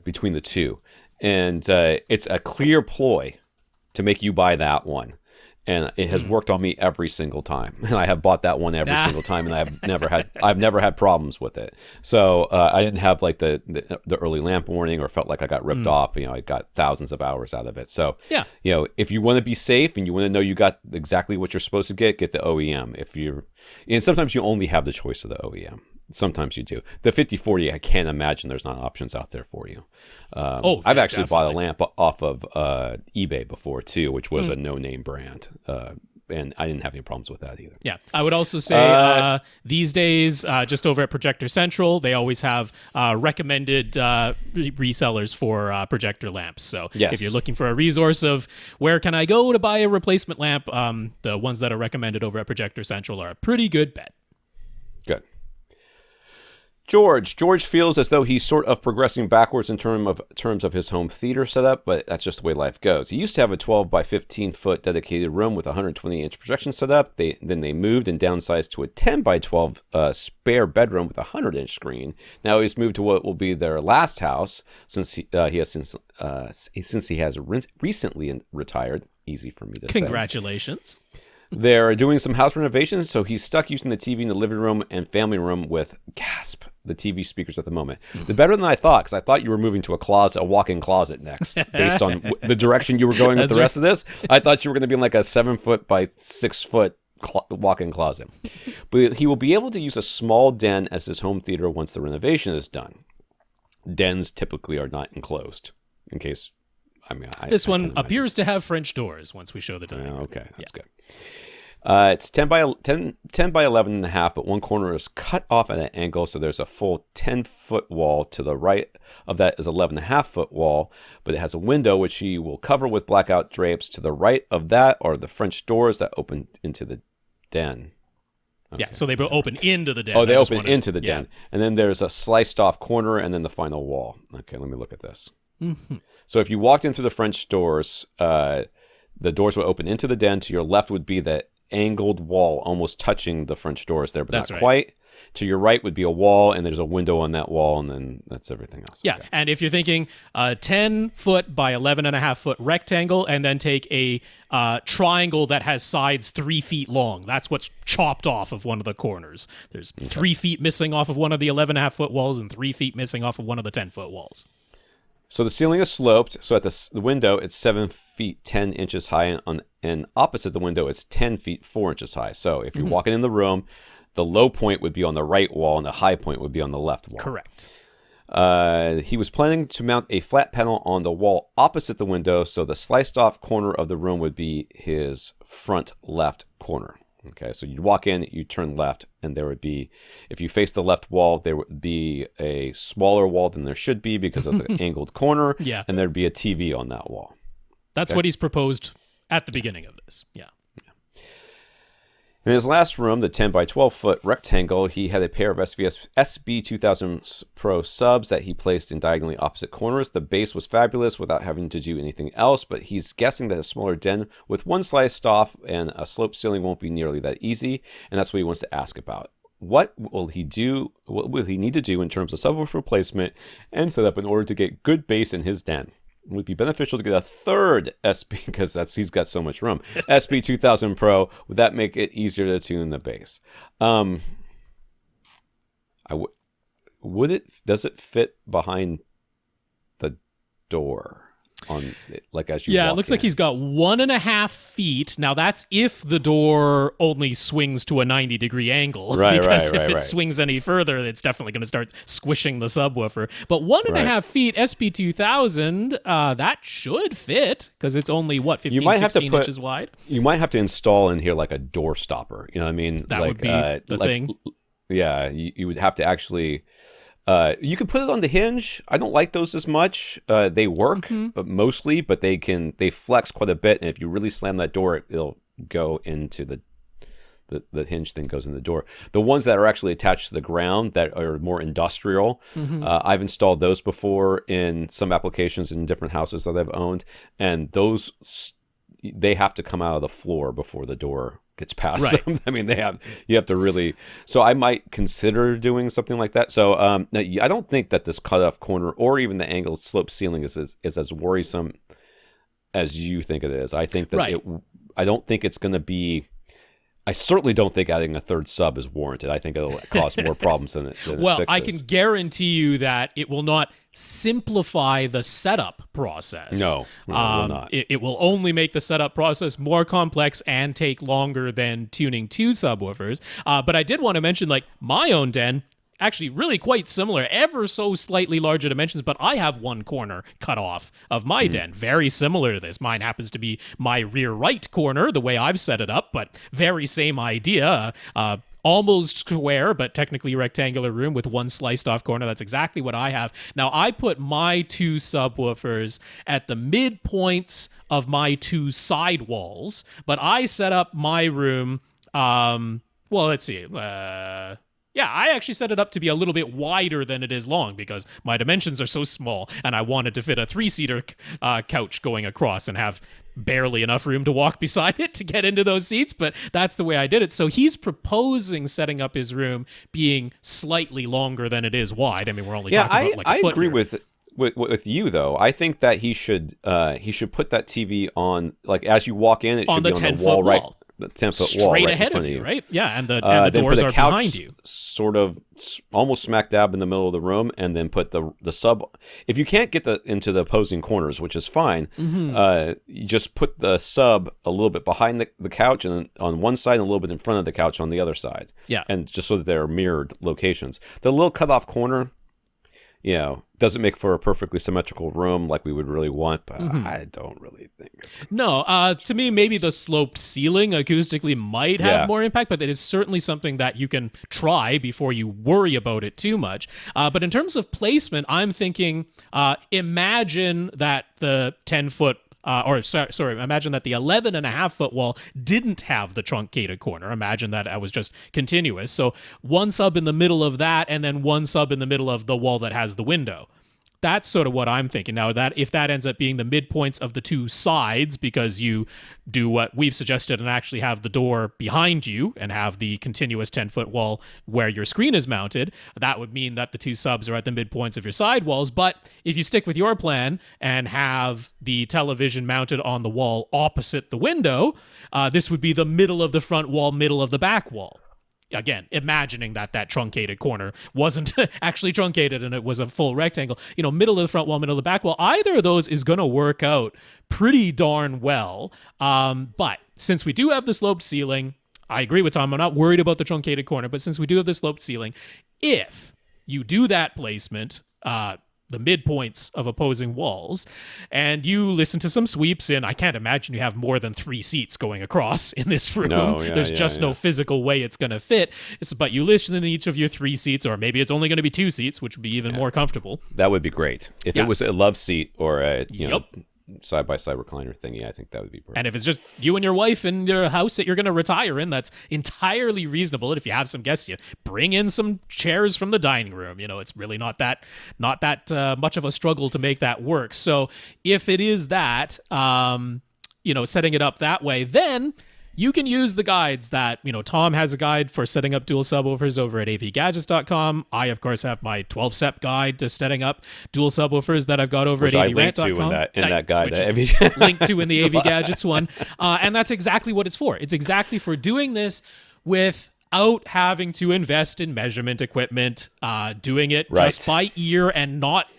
between the two. And it's a clear ploy to make you buy that one. And it has worked on me every single time. And I have bought that one every single time, and I've never had problems with it. So I didn't have like the early lamp warning or felt like I got ripped off. I got thousands of hours out of it. So if you want to be safe and you want to know you got exactly what you're supposed to get the OEM. And sometimes you only have the choice of the OEM. Sometimes you do. The 5040, I can't imagine there's not options out there for you. I've actually bought a lamp off of eBay before too, which was a no-name brand, and I didn't have any problems with that either. Yeah, I would also say these days, just over at Projector Central, they always have recommended resellers for projector lamps. So if you're looking for a resource of where can I go to buy a replacement lamp, the ones that are recommended over at Projector Central are a pretty good bet. Good. George feels as though he's sort of progressing backwards in terms of his home theater setup, but that's just the way life goes. He used to have a 12 by 15 foot dedicated room with a 120-inch projection setup. Then they moved and downsized to a 10 by 12 spare bedroom with a 100-inch screen. Now he's moved to what will be their last house since he has recently retired. Easy for me to say. Congratulations. They're doing some house renovations, so he's stuck using the TV in the living room and family room with, the TV speakers at the moment. They're better than I thought, because I thought you were moving to a walk-in closet next, based on the direction you were going with the rest of this. I thought you were going to be in like a 7 foot by 6 foot walk-in closet. But he will be able to use a small den as his home theater once the renovation is done. Dens typically are not enclosed, in case... This one appears to have French doors once we show the diagram. Okay, that's good. It's 10 by 11 and a half, but one corner is cut off at an angle, so there's a full 10-foot wall. To the right of that is 11.5-foot wall, but it has a window which he will cover with blackout drapes. To the right of that are the French doors that open into the den. Okay. Yeah, so they open into the den. Oh, they open into the den. And then there's a sliced off corner and then the final wall. Okay, let me look at this. Mm-hmm. So if you walked in through the French doors, the doors would open into the den. To your left would be the angled wall, almost touching the French doors there, but not quite. To your right would be a wall, and there's a window on that wall, and then that's everything else. Yeah, okay. And if you're thinking a 10-foot by 11.5-foot rectangle, and then take a triangle that has sides 3 feet long, that's what's chopped off of one of the corners. There's 3 feet missing off of one of the 11.5-foot walls and 3 feet missing off of one of the 10-foot walls. So the ceiling is sloped. So at the window, it's 7 feet 10 inches high, and opposite the window, it's 10 feet 4 inches high. So if you're walking in the room, the low point would be on the right wall, and the high point would be on the left wall. Correct. He was planning to mount a flat panel on the wall opposite the window, so the sliced off corner of the room would be his front left corner. Okay, so you'd walk in, you turn left, and there would be, if you face the left wall, there would be a smaller wall than there should be because of the angled corner, and there'd be a TV on that wall. That's what he's proposed at the beginning of this. Yeah. In his last room, the 10 by 12 foot rectangle, he had a pair of SVS SB2000 Pro subs that he placed in diagonally opposite corners. The base was fabulous without having to do anything else, but he's guessing that a smaller den with one sliced off and a sloped ceiling won't be nearly that easy, and that's what he wants to ask about. What will he do? What will he need to do in terms of subwoofer replacement and setup in order to get good bass in his den? It would be beneficial to get a third SB, because he's got so much room. SB2000 Pro, would that make it easier to tune the bass? does it fit behind the door on like as you walk it looks in? like he's got 1.5 feet. Now that's if the door only swings to a 90-degree angle. Because if it swings any further, it's definitely going to start squishing the subwoofer. But 1.5 feet SP2000, that should fit because it's only 15, 16 inches wide. You might have to install in here like a door stopper. You know what I mean? That would be the thing. Yeah, you would have to actually. You could put it on the hinge. I don't like those as much. They work mostly, but they flex quite a bit. And if you really slam that door, it'll go into the hinge thing goes in the door. The ones that are actually attached to the ground that are more industrial, I've installed those before in some applications in different houses that I've owned, and those they have to come out of the floor before the door gets past them. I mean, you have to really. So I might consider doing something like that. So now, I don't think that this cutoff corner or even the angled slope ceiling is as worrisome as you think it is. I think that I don't think it's going to be. I certainly don't think adding a third sub is warranted. I think it'll cause more problems than it fixes. I can guarantee you that it will not simplify the setup process. No, it will not. It will only make the setup process more complex and take longer than tuning 2 subwoofers. But I did want to mention, like, my own den, actually really quite similar, ever so slightly larger dimensions, but I have one corner cut off of my den, very similar to this. Mine happens to be my rear right corner, the way I've set it up, but very same idea. Almost square, but technically rectangular room with one sliced off corner. That's exactly what I have. Now, I put my 2 subwoofers at the midpoints of my 2 side walls, but I set up my room, let's see, I actually set it up to be a little bit wider than it is long because my dimensions are so small and I wanted to fit a 3-seater couch going across and have barely enough room to walk beside it to get into those seats, but that's the way I did it. So he's proposing setting up his room being slightly longer than it is wide. I mean, we're only talking about like a foot. I agree here. with you though. I think that he should put that TV on, like, as you walk in, it should be on the wall, right? The 10-foot wall straight right ahead of you, right? Yeah, and the doors are behind you, sort of almost smack dab in the middle of the room, and then put the sub. If you can't get into the opposing corners, which is fine, you just put the sub a little bit behind the couch, and on one side, and a little bit in front of the couch on the other side. Yeah, and just so that they're mirrored locations. The little cutoff corner, doesn't make for a perfectly symmetrical room like we would really want, but I don't really think it's good. No, to me, maybe the sloped ceiling acoustically might have more impact, but it is certainly something that you can try before you worry about it too much. But in terms of placement, I'm thinking, imagine that the 10-foot imagine that the 11.5-foot wall didn't have the truncated corner. Imagine that it was just continuous. So one sub in the middle of that, and then one sub in the middle of the wall that has the window. That's sort of what I'm thinking. Now, that if that ends up being the midpoints of the 2 sides, because you do what we've suggested and actually have the door behind you and have the continuous 10-foot wall where your screen is mounted, that would mean that the 2 subs are at the midpoints of your side walls. But if you stick with your plan and have the television mounted on the wall opposite the window, this would be the middle of the front wall, middle of the back wall. Again, imagining that truncated corner wasn't actually truncated and it was a full rectangle, middle of the front wall, middle of the back wall. Either of those is going to work out pretty darn well. But since we do have the sloped ceiling, I agree with Tom. I'm not worried about the truncated corner, but since we do have the sloped ceiling, if you do that placement, the midpoints of opposing walls, and you listen to some sweeps in, I can't imagine you have more than 3 seats going across in this room. There's just no physical way it's going to fit. But you listen in each of your 3 seats, or maybe it's only going to be 2 seats, which would be even more comfortable. That would be great. If it was a love seat or a side-by-side recliner thingy, I think that would be perfect. And if it's just you and your wife in your house that you're going to retire in, that's entirely reasonable. And if you have some guests, you bring in some chairs from the dining room. It's really not that much of a struggle to make that work. So if it is that, setting it up that way, then you can use the guides that, Tom has a guide for setting up dual subwoofers over at avgadgets.com. I, of course, have my 12-step guide to setting up dual subwoofers that I've got over at AVRant.com. In that guide. Linked to in the AV Gadgets one. And that's exactly what it's for. It's exactly for doing this with without having to invest in measurement equipment, doing it just by ear and not...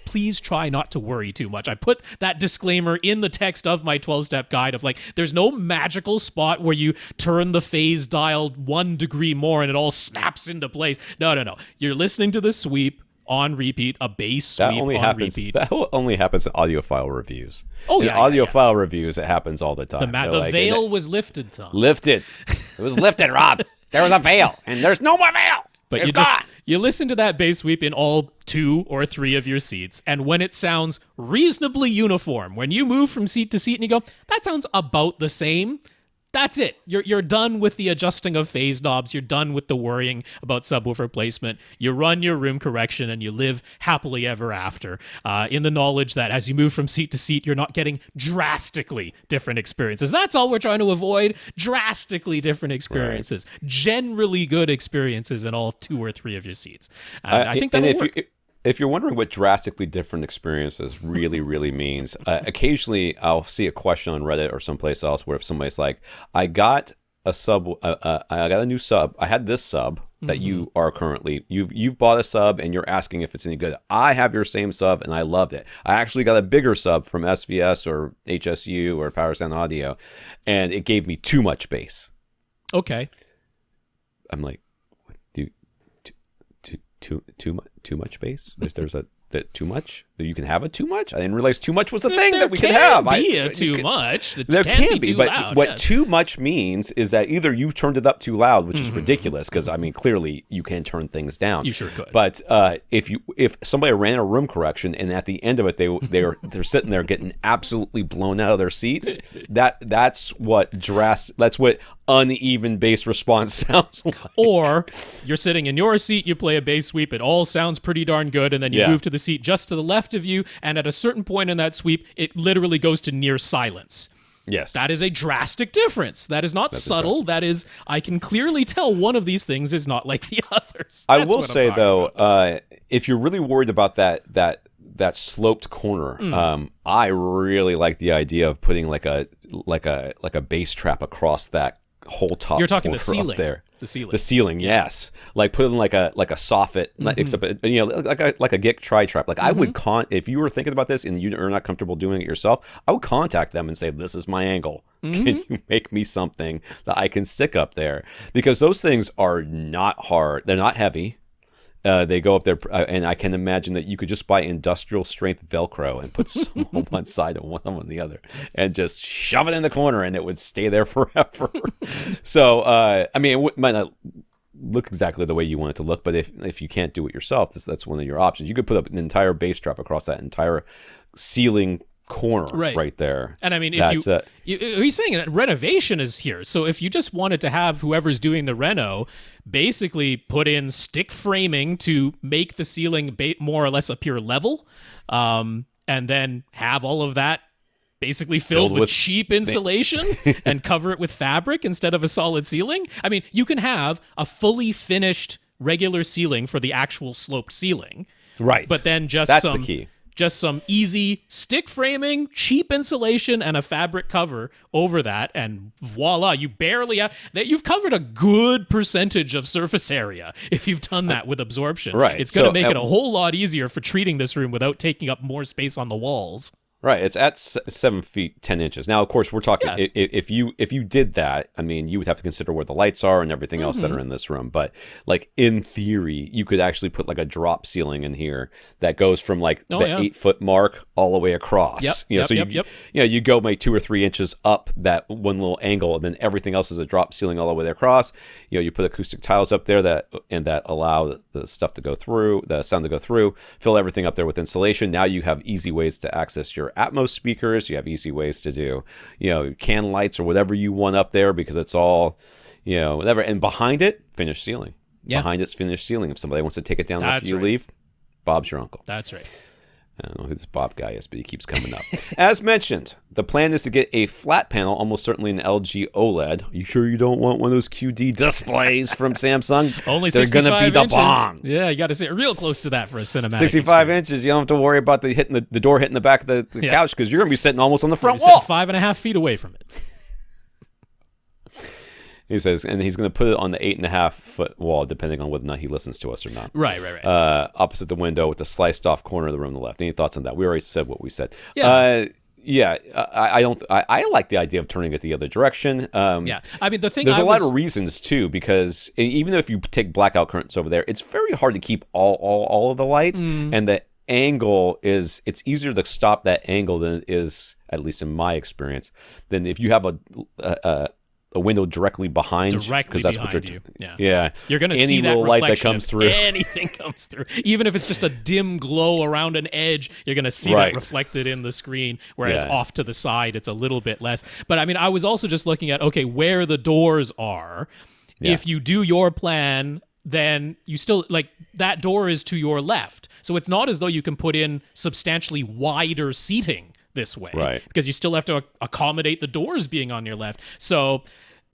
Please try not to worry too much. I put that disclaimer in the text of my 12-step guide of like, there's no magical spot where you turn the phase dial 1 degree more and it all snaps into place. No. You're listening to the sweep on repeat, a bass sweep repeat. That only happens in audiophile reviews. Oh, yeah. In audiophile reviews, it happens all the time. The veil was lifted, Tom. Lifted. It was lifted, Rob. There was a veil, and there's no more veil. But you listen to that bass sweep in all 2 or 3 of your seats, and when it sounds reasonably uniform, when you move from seat to seat and you go, that sounds about the same, that's it. You're done with the adjusting of phase knobs. You're done with the worrying about subwoofer placement. You run your room correction and you live happily ever after, in the knowledge that as you move from seat to seat, you're not getting drastically different experiences. That's all we're trying to avoid, drastically different experiences. Right. Generally good experiences in all 2 or 3 of your seats. I think that'll work. If you're wondering what drastically different experiences really, really means, occasionally I'll see a question on Reddit or someplace else where somebody's like, I got a new sub. I had this sub that you are currently, you've bought a sub and you're asking if it's any good. I have your same sub and I loved it. I actually got a bigger sub from SVS or HSU or Power Sound Audio, and it gave me too much bass. Okay. I'm like, too much bass? There's too much? You can have a too much? I didn't realize too much was a thing that we could have. There can be a too much. There can be, but loud, what too much means is that either you turned it up too loud, which is ridiculous, because I mean, clearly you can turn things down. You sure could. But if somebody ran a room correction and at the end of it they're sitting there getting absolutely blown out of their seats, that's what uneven bass response sounds like. Or you're sitting in your seat, you play a bass sweep, it all sounds pretty darn good, and then you move to the seat just to the left of you, and at a certain point in that sweep, it literally goes to near silence. Yes. That is a drastic difference. That is not subtle. That is, I can clearly tell one of these things is not like the others. I will say, though, if you're really worried about that sloped corner, I really like the idea of putting like a bass trap across that whole top. You're talking the ceiling up there. The ceiling, yes. Like putting like a soffit, except like a Gick tri-trap. Like I would if you were thinking about this and you're not comfortable doing it yourself, I would contact them and say, this is my angle. Can you make me something that I can stick up there? Because those things are not hard. They're not heavy. They go up there, and I can imagine that you could just buy industrial strength Velcro and put some on one side and one on the other, and just shove it in the corner, and it would stay there forever. So, I mean, it might not look exactly the way you want it to look, but if you can't do it yourself, that's one of your options. You could put up an entire bass trap across that entire ceiling corner right there. And I mean, if he's saying that renovation is here. So if you just wanted to have whoever's doing the reno basically put in stick framing to make the ceiling more or less appear level, and then have all of that basically filled with cheap insulation and cover it with fabric instead of a solid ceiling. I mean, you can have a fully finished regular ceiling for the actual sloped ceiling. Right. But then that's the key. Just some easy stick framing, cheap insulation, and a fabric cover over that, and voila, you barely have that. You've covered a good percentage of surface area if you've done that with absorption. Right. It's going to make it a whole lot easier for treating this room without taking up more space on the walls. Right, it's at 7 feet 10 inches. Now, of course, we're talking if you did that, I mean, you would have to consider where the lights are and everything else that are in this room. But like in theory, you could actually put like a drop ceiling in here that goes from like 8 foot mark all the way across. You go maybe 2 or 3 inches up that one little angle, and then everything else is a drop ceiling all the way across. You put acoustic tiles up there that allow the stuff to go through, the sound to go through. Fill everything up there with insulation. Now you have easy ways to access your Atmos speakers. You have easy ways to do, can lights or whatever you want up there, because it's all, whatever. And behind it, finished ceiling. Yeah. Behind it's finished ceiling. If somebody wants to take it down after you leave, Bob's your uncle. That's right. I don't know who this Bob guy is, but he keeps coming up. As mentioned, the plan is to get a flat panel, almost certainly an LG OLED. Are you sure you don't want one of those QD displays from Samsung? Only They're 65 going to be the inches. bomb. Yeah, you got to sit real close to that for a cinematic 65 inches. You don't have to worry about the door hitting the back of the couch, because you're going to be sitting almost on the front wall. 5.5 feet away from it. He says, and he's going to put it on the 8.5-foot wall, depending on whether or not he listens to us or not. Right. Opposite the window with the sliced off corner of the room on the left. Any thoughts on that? We already said what we said. Yeah. I like the idea of turning it the other direction. Yeah, I mean, there's a lot of reasons too, because even if you take blackout curtains over there, it's very hard to keep all of the light, and the angle it's easier to stop that angle than it is, at least in my experience, than if you have a window directly behind, because that's what you're. Yeah, you're going to see that little light that comes through. Anything comes through, even if it's just a dim glow around an edge, you're going to see that reflected in the screen. Whereas off to the side, it's a little bit less. But I mean, I was also just looking at where the doors are. Yeah. If you do your plan, then you still that door is to your left, so it's not as though you can put in substantially wider seating this way, right? Because you still have to accommodate the doors being on your left. So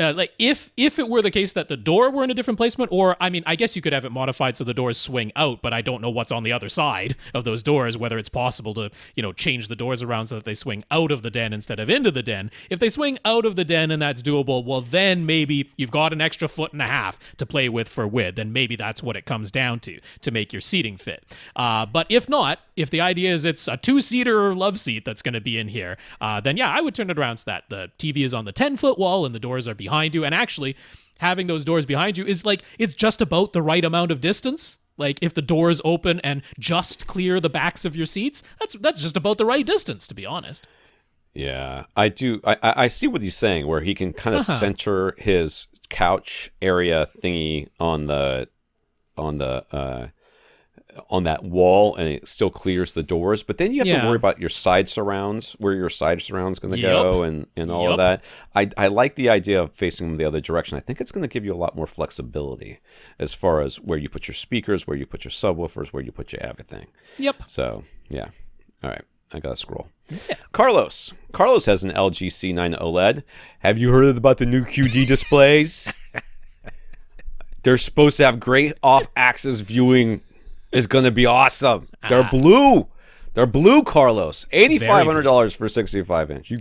if it were the case that the door were in a different placement, or I mean, I guess you could have it modified so the doors swing out, but I don't know what's on the other side of those doors, whether it's possible to, change the doors around so that they swing out of the den instead of into the den. If they swing out of the den and that's doable, well, then maybe you've got an extra 1.5 feet to play with for width, and maybe that's what it comes down to make your seating fit. But if not, if the idea is it's a 2-seater love seat that's going to be in here, then yeah, I would turn it around so that the TV is on the 10-foot wall and the doors are behind you. And actually, having those doors behind you is it's just about the right amount of distance. Like if the doors open and just clear the backs of your seats, that's just about the right distance, to be honest. Yeah, I do. I see what he's saying, where he can kind of center his couch area thingy on that wall, and it still clears the doors. But then you have to worry about your side surrounds, where your side surround's going to go, and all of that. I like the idea of facing them the other direction. I think it's going to give you a lot more flexibility as far as where you put your speakers, where you put your subwoofers, where you put your everything. Yep. So yeah. All right. I gotta scroll. Yeah. Carlos has an LG C9 OLED. Have you heard about the new QD displays? They're supposed to have great off-axis viewing. Is going to be awesome. They're blue. They're blue, Carlos. $8,500 for 65-inch. You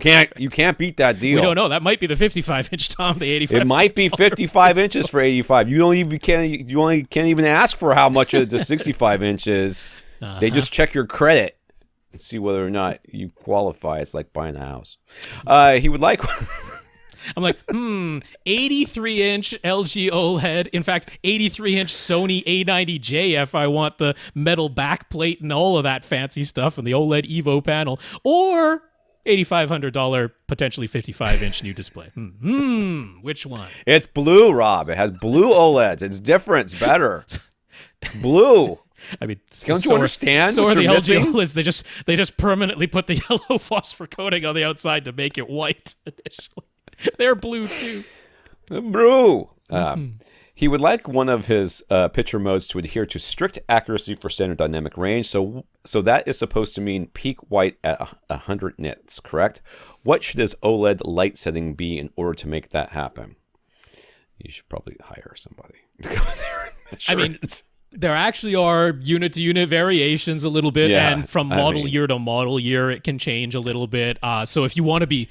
can't beat that deal. We don't know. That might be the 55-inch, Tom. The 85. It might be 55 inches for 85. You only can't even ask for how much the 65 inch is. They just check your credit and see whether or not you qualify. It's like buying a house. He would like. I'm like, 83-inch LG OLED. In fact, 83-inch Sony A90J if I want the metal backplate and all of that fancy stuff and the OLED Evo panel. Or $8,500 potentially 55-inch new display. Which one? It's blue, Rob. It has blue OLEDs. It's different. It's better. It's blue. I mean, don't you understand? So what are the you're LG missing? OLEDs. They just permanently put the yellow phosphor coating on the outside to make it white initially. They're blue too. Blue. He would like one of his picture modes to adhere to strict accuracy for standard dynamic range. So that is supposed to mean peak white at 100 nits, correct? What should his OLED light setting be in order to make that happen? You should probably hire somebody to go there and measure. I mean, there actually are unit-to-unit variations a little bit, and from model year to model year, it can change a little bit. So if you want to be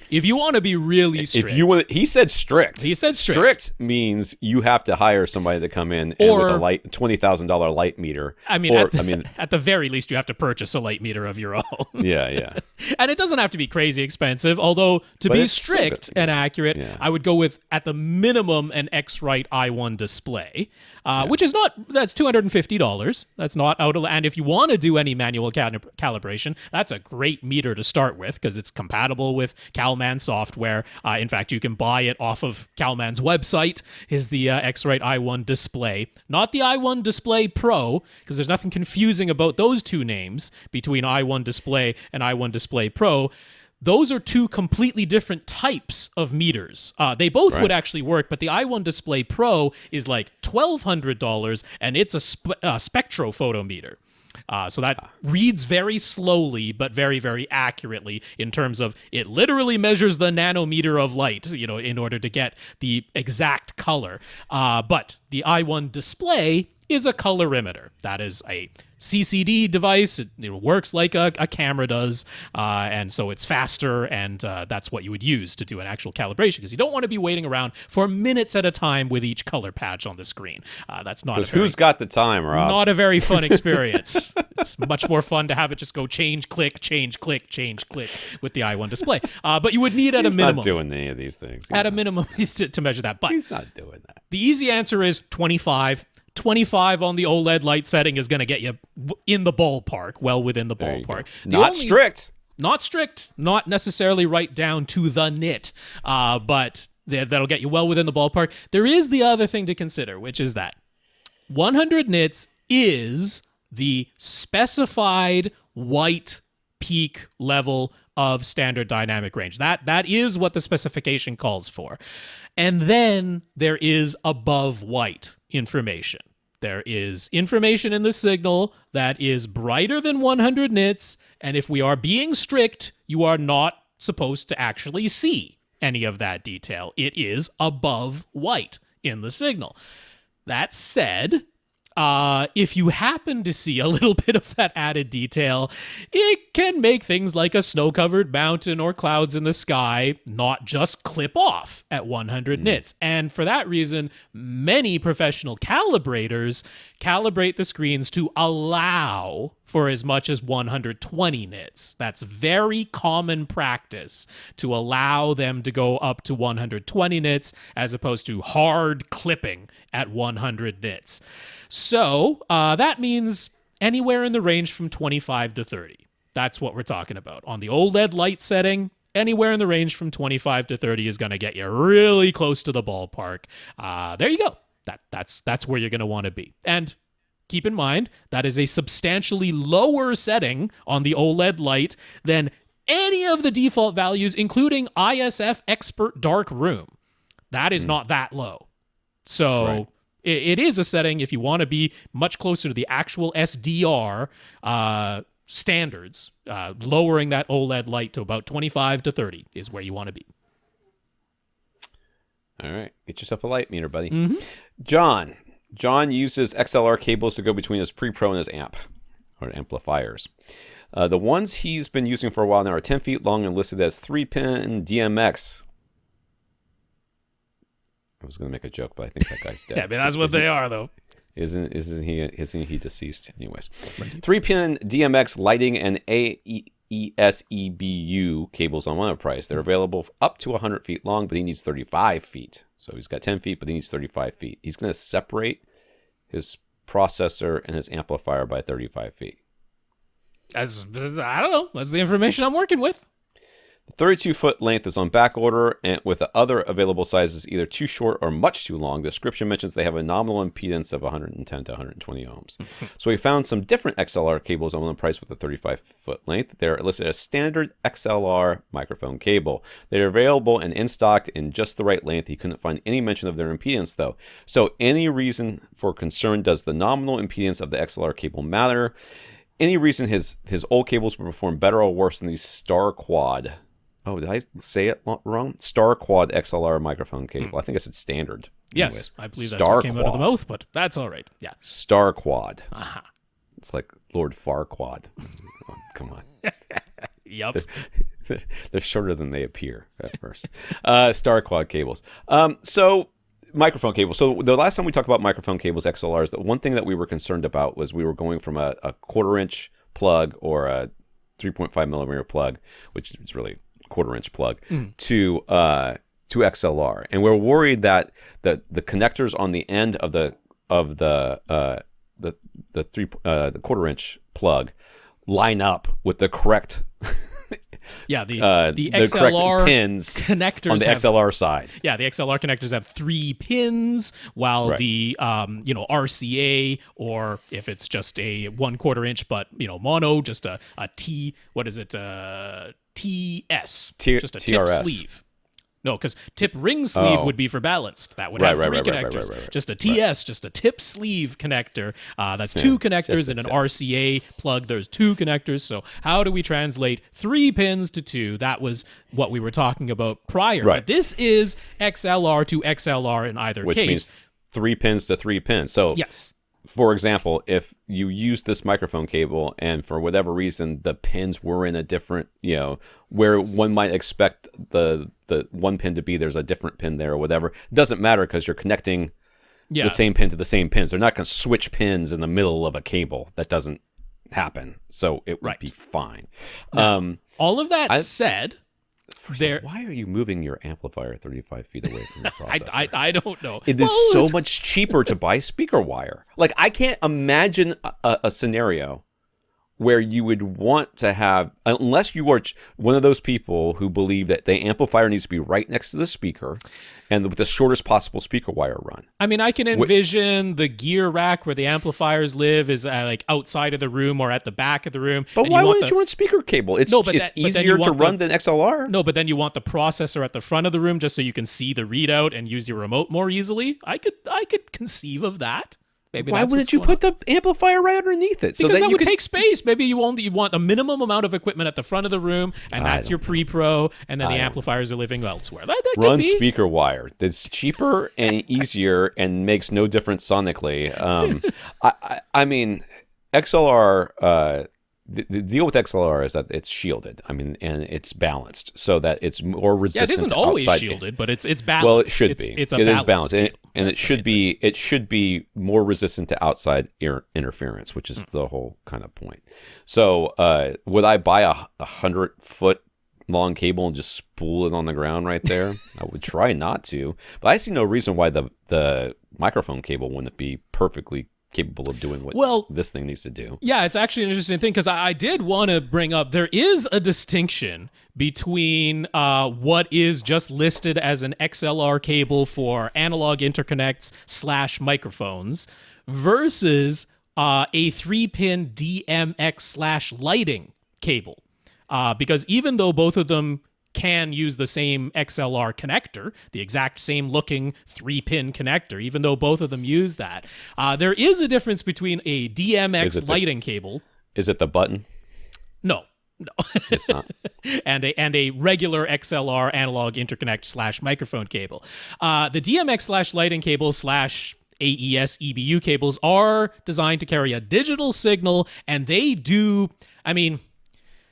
really strict, he said strict. He said strict. Strict means you have to hire somebody to come in and with a light $20,000 light meter. I mean, at the very least, you have to purchase a light meter of your own. Yeah. And it doesn't have to be crazy expensive. Although to be strict and accurate, I would go with at the minimum an X-Rite i1 display, which is that's $250. That's not out of, and if you want to do any manual calibration, that's a great meter to start with because it's compatible with Calman software. In fact, you can buy it off of Calman's website. Is the X-Rite i1 display, not the i1 Display Pro, because there's nothing confusing about those two names between i1 Display and i1 Display Pro. Those are two completely different types of meters. They both would actually work, but the i1 Display Pro is like $1,200, and it's a spectrophotometer. So that reads very slowly, but very, very accurately in terms of it literally measures the nanometer of light, in order to get the exact color. But the i1 Display is a colorimeter. That is a CCD device. It works like a camera does, and so it's faster, and that's what you would use to do an actual calibration, because you don't want to be waiting around for minutes at a time with each color patch on the screen. That's not. Because who's got the time, Rob? Not a very fun experience. It's much more fun to have it just go change, click with the I1 display. But you would need at a minimum. He's not doing any of these things. At a minimum to measure that. But he's not doing that. The easy answer is 25. 25 on the OLED light setting is going to get you in the ballpark, well within the ballpark. Not strict. Not strict, not necessarily right down to the nit, but that'll get you well within the ballpark. There is the other thing to consider, which is that 100 nits is the specified white peak level of standard dynamic range. That is what the specification calls for. And then there is above white information. There is information in the signal that is brighter than 100 nits, and if we are being strict, you are not supposed to actually see any of that detail. It is above white in the signal. That said, if you happen to see a little bit of that added detail, it can make things like a snow-covered mountain or clouds in the sky not just clip off at 100 nits. And for that reason, many professional calibrators calibrate the screens to allow for as much as 120 nits. That's very common practice, to allow them to go up to 120 nits as opposed to hard clipping at 100 nits. So that means anywhere in the range from 25 to 30. That's what we're talking about. On the OLED light setting, anywhere in the range from 25 to 30 is going to get you really close to the ballpark. There you go. That's where you're going to want to be. And keep in mind, that is a substantially lower setting on the OLED light than any of the default values, including ISF Expert Dark Room. That is not that low. So it is a setting, if you want to be much closer to the actual SDR standards, lowering that OLED light to about 25 to 30 is where you want to be. All right. Get yourself a light meter, buddy. John uses XLR cables to go between his pre-pro and his amp, or amplifiers. The ones he's been using for a while now are 10 feet long and listed as 3-pin DMX. I was going to make a joke, but I think that guy's dead. Yeah, but that's what they are, though. Isn't he deceased? Anyways, 3-pin DMX lighting and AESEBU cables on one price. They're available up to 100 feet long, but he needs 35 feet. So he's got 10 feet, but he needs 35 feet. He's going to separate his processor and his amplifier by 35 feet. I don't know. That's the information I'm working with. The 32-foot length is on back order, and with the other available sizes either too short or much too long. The description mentions they have a nominal impedance of 110 to 120 ohms. So we found some different XLR cables on one price with a 35-foot length. They're listed as standard XLR microphone cable. They're available and in stock in just the right length. He couldn't find any mention of their impedance, though. So any reason for concern? Does the nominal impedance of the XLR cable matter? Any reason his old cables will perform better or worse than these Star Quad? Oh, did I say it wrong? Star Quad XLR microphone cable. I think I said standard. Yes, anyways. I believe that's what came out of the mouth, but that's all right. Yeah. Star Quad. Uh-huh. It's like Lord Farquaad. Oh, come on. Yep. They're shorter than they appear at first. Star Quad cables. So microphone cables. So the last time we talked about microphone cables, XLRs, the one thing that we were concerned about was we were going from a 1/4-inch plug or a 3.5 millimeter plug, which is really quarter-inch plug, to XLR, and we're worried that the connectors on the end of the 1/4-inch plug line up with the correct the XLR pins connectors on the XLR side. Yeah, the XLR connectors have 3 pins, while the RCA, or if it's just a 1/4-inch but mono, just a T. What is it? TS, just a tip TRS. Sleeve. No, because tip ring sleeve would be for balanced. That would have 3 connectors. Just a TS, just a tip sleeve connector. That's 2 connectors and an RCA plug. There's 2 connectors. So how do we translate 3 pins to 2? That was what we were talking about prior. Right. But this is XLR to XLR in either Which case. means 3 pins to 3 pins. So yes. for example, if you use this microphone cable and for whatever reason the pins were in a different, where one might expect the one pin to be, there's a different pin there or whatever, it doesn't matter because you're connecting the same pin to the same pins. They're not going to switch pins in the middle of a cable. That doesn't happen. So it would be fine. Now, all of that said, why are you moving your amplifier 35 feet away from your processor? I don't know. It is so much cheaper to buy speaker wire. Like, I can't imagine a scenario where you would want to have, unless you are one of those people who believe that the amplifier needs to be right next to the speaker and with the shortest possible speaker wire run. I mean, I can envision the gear rack where the amplifiers live is like outside of the room or at the back of the room. But why wouldn't you want speaker cable? It's easier to run than XLR. No, but then you want the processor at the front of the room just so you can see the readout and use your remote more easily. I could conceive of that. Maybe why wouldn't you put the amplifier right underneath it? Because that would take space. Maybe you want a minimum amount of equipment at the front of the room, and that's your pre-pro, and then the amplifiers are living elsewhere. That Run speaker wire. That's cheaper and easier and makes no difference sonically. I mean, XLR... The deal with XLR is that it's shielded. I mean, and it's balanced so that it's more resistant. Yeah, it isn't always shielded, but it's balanced. Well, it should be. It is balanced, and it should be. It should be more resistant to outside interference, which is the whole kind of point. So, would I buy a 100-foot long cable and just spool it on the ground right there? I would try not to, but I see no reason why the microphone cable wouldn't be perfectly capable of doing what this thing needs to do. Yeah, it's actually an interesting thing because I did want to bring up there is a distinction between what is just listed as an XLR cable for analog interconnects / microphones versus a 3-pin DMX / lighting cable. Because even though both of them can use the same XLR connector, the exact same looking 3-pin connector, even though both of them use that. There is a difference between a DMX lighting cable. Is it the button? No. It's not. and a regular XLR analog interconnect / microphone cable. The DMX / lighting cable / AES EBU cables are designed to carry a digital signal, and they do,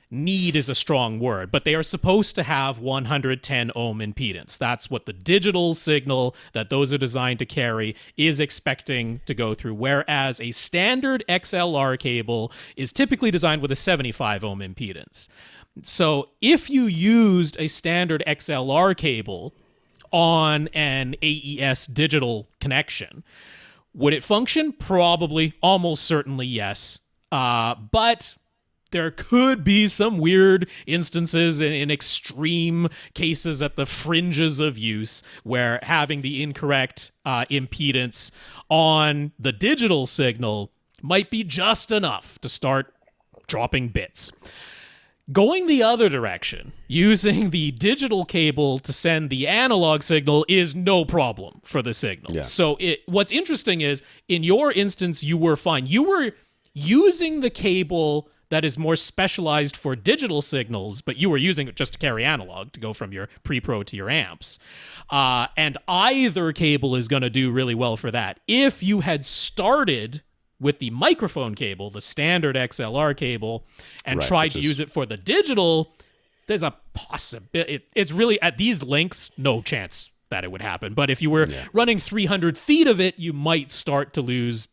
need is a strong word, but they are supposed to have 110 ohm impedance. That's what the digital signal that those are designed to carry is expecting to go through, whereas a standard XLR cable is typically designed with a 75 ohm impedance. So if you used a standard XLR cable on an AES digital connection, would it function? Probably, almost certainly yes. But there could be some weird instances in extreme cases at the fringes of use where having the incorrect impedance on the digital signal might be just enough to start dropping bits. Going the other direction, using the digital cable to send the analog signal is no problem for the signal. Yeah. So what's interesting is, in your instance, you were fine. You were using the cable that is more specialized for digital signals, but you were using it just to carry analog, to go from your pre-pro to your amps. And either cable is going to do really well for that. If you had started with the microphone cable, the standard XLR cable, and tried to use it for the digital, there's a possibility. It's really, at these lengths, no chance that it would happen. But if you were running 300 feet of it, you might start to lose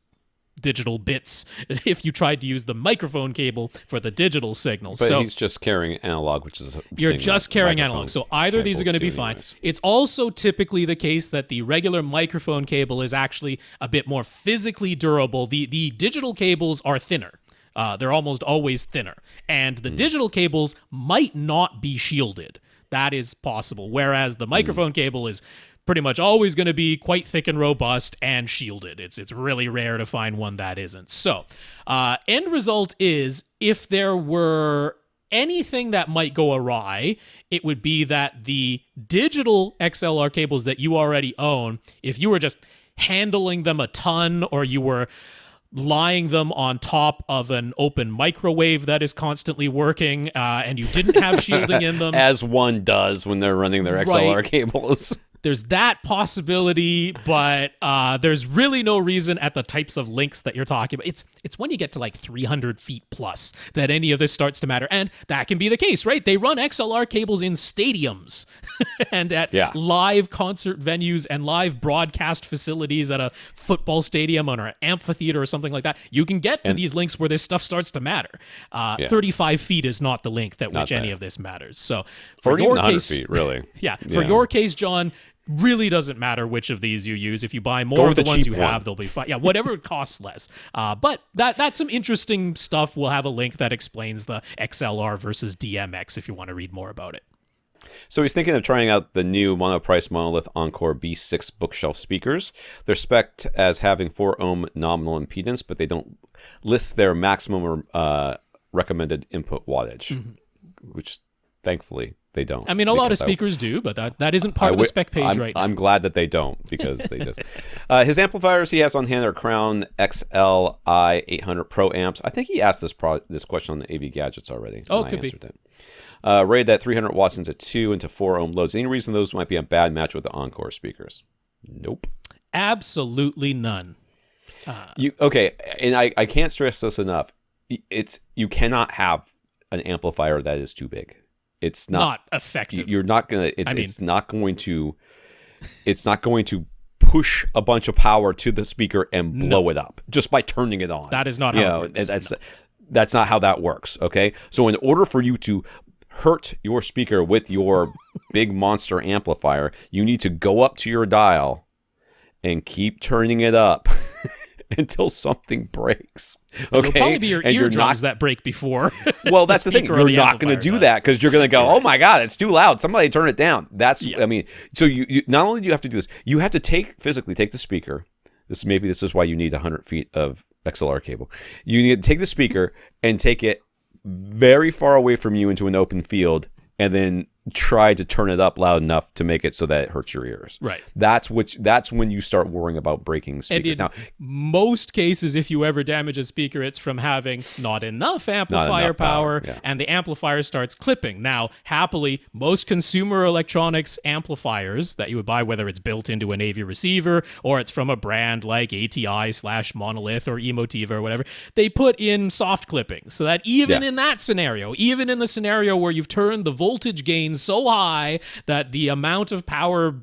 digital bits if you tried to use the microphone cable for the digital signal. But he's just carrying analog, which is you're just carrying analog. So either of these are going to be fine. It's also typically the case that the regular microphone cable is actually a bit more physically durable. The digital cables are thinner. They're almost always thinner. And the digital cables might not be shielded. That is possible. Whereas the microphone cable is pretty much always going to be quite thick and robust and shielded. It's really rare to find one that isn't. So, end result is, if there were anything that might go awry, it would be that the digital XLR cables that you already own, if you were just handling them a ton, or you were lying them on top of an open microwave that is constantly working, and you didn't have shielding in them. As one does when they're running their XLR cables. there's that possibility, but there's really no reason at the types of links that you're talking about. It's when you get to like 300 feet plus that any of this starts to matter. And that can be the case, right? They run XLR cables in stadiums and at live concert venues and live broadcast facilities at a football stadium or an amphitheater or something like that. You can get to these links where this stuff starts to matter. 35 feet is not the link that which any of this matters. So for your case, feet, really. For your case, John, really doesn't matter which of these you use. If you buy more of the ones you have, they'll be fine. Yeah, whatever it costs less. But that's some interesting stuff. We'll have a link that explains the XLR versus DMX if you want to read more about it. So he's thinking of trying out the new monoprice monolith Encore B6 bookshelf speakers. They're spec'd as having 4 ohm nominal impedance, but they don't list their maximum recommended input wattage, which thankfully they don't. I mean, a lot of speakers do, but that isn't part of the spec page right now. I'm glad that they don't, because they just... his amplifiers he has on hand are Crown XLI 800 Pro amps. I think he asked this question on the AV Gadgets already. Oh, could be. It. Rated at 300 watts into 2 into 4 ohm loads. Any reason those might be a bad match with the Encore speakers? Nope. Absolutely none. Okay, and I can't stress this enough. You cannot have an amplifier that is too big. It's not effective. You're not gonna. It's not going to push a bunch of power to the speaker and blow it up just by turning it on. That is not how it works. That's not how that works. Okay, so in order for you to hurt your speaker with your big monster amplifier, you need to go up to your dial and keep turning it up until something breaks. Okay, it'll probably be your eardrums that break before. Well, that's the thing. You're not going to do that because you're going to go, oh my God, it's too loud. Somebody turn it down. I mean, so you not only do you have to do this, you have to physically take the speaker. This is why you need 100 feet of XLR cable. You need to take the speaker and take it very far away from you into an open field, and then try to turn it up loud enough to make it so that it hurts your ears. Right. That's when you start worrying about breaking speakers. And in most cases, if you ever damage a speaker, it's from having not enough amplifier power, and the amplifier starts clipping. Now, happily, most consumer electronics amplifiers that you would buy, whether it's built into an AV receiver or it's from a brand like ATI/Monolith or Emotiva or whatever, they put in soft clipping so that even in that scenario, even in the scenario where you've turned the voltage gain so high that the amount of power,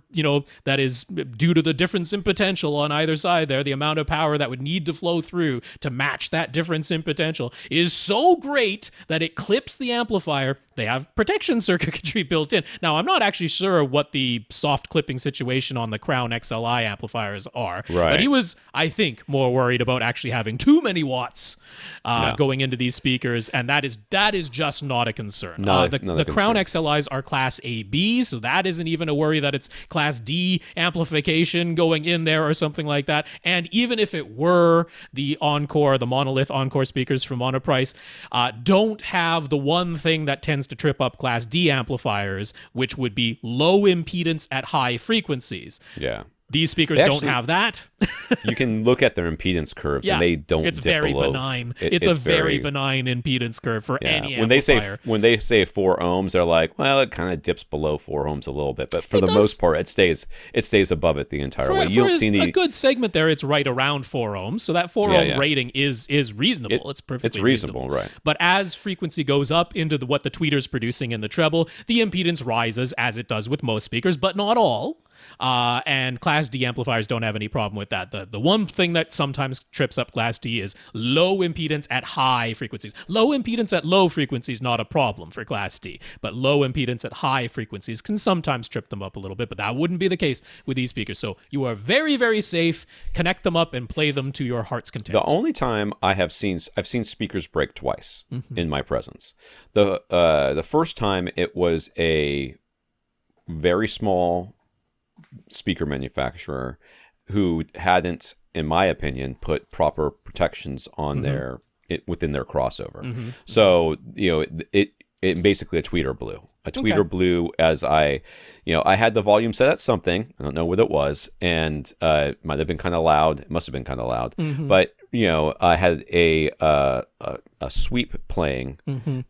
that is due to the difference in potential on either side there, the amount of power that would need to flow through to match that difference in potential is so great that it clips the amplifier. They have protection circuitry built in. Now, I'm not actually sure what the soft clipping situation on the Crown XLI amplifiers are, but he was, I think, more worried about actually having too many watts going into these speakers, and that is just not a concern. The Crown XLIs are Class AB, so that isn't even a worry that it's Class D amplification going in there or something like that. And even if it were, the Monolith Encore speakers from Monoprice don't have the one thing that tends to trip up Class D amplifiers, which would be low impedance at high frequencies. Yeah. These speakers don't have that. You can look at their impedance curves, and they don't. It's very benign. It's a very benign impedance curve for any amplifier. When they say 4 ohms, they're like, well, it kind of dips below 4 ohms a little bit, but for the most part, it stays above it the entire way. You don't see a good segment there. It's right around 4 ohms, so that 4 ohm rating is reasonable. It's perfectly reasonable, right? But as frequency goes up into what the tweeter's producing in the treble, the impedance rises as it does with most speakers, but not all. And Class D amplifiers don't have any problem with that. The one thing that sometimes trips up Class D is low impedance at high frequencies. Low impedance at low frequencies, not a problem for Class D, but low impedance at high frequencies can sometimes trip them up a little bit, but that wouldn't be the case with these speakers. So you are very, very safe. Connect them up and play them to your heart's content. The only time I've seen speakers break twice in my presence. The first time it was a very small speaker manufacturer who hadn't, in my opinion, put proper protections on within their crossover. So it basically a tweeter blew. A tweeter blew as I had the volume set at something. I don't know what it was, and it might have been kind of loud. It must have been kind of loud, but I had a sweep playing,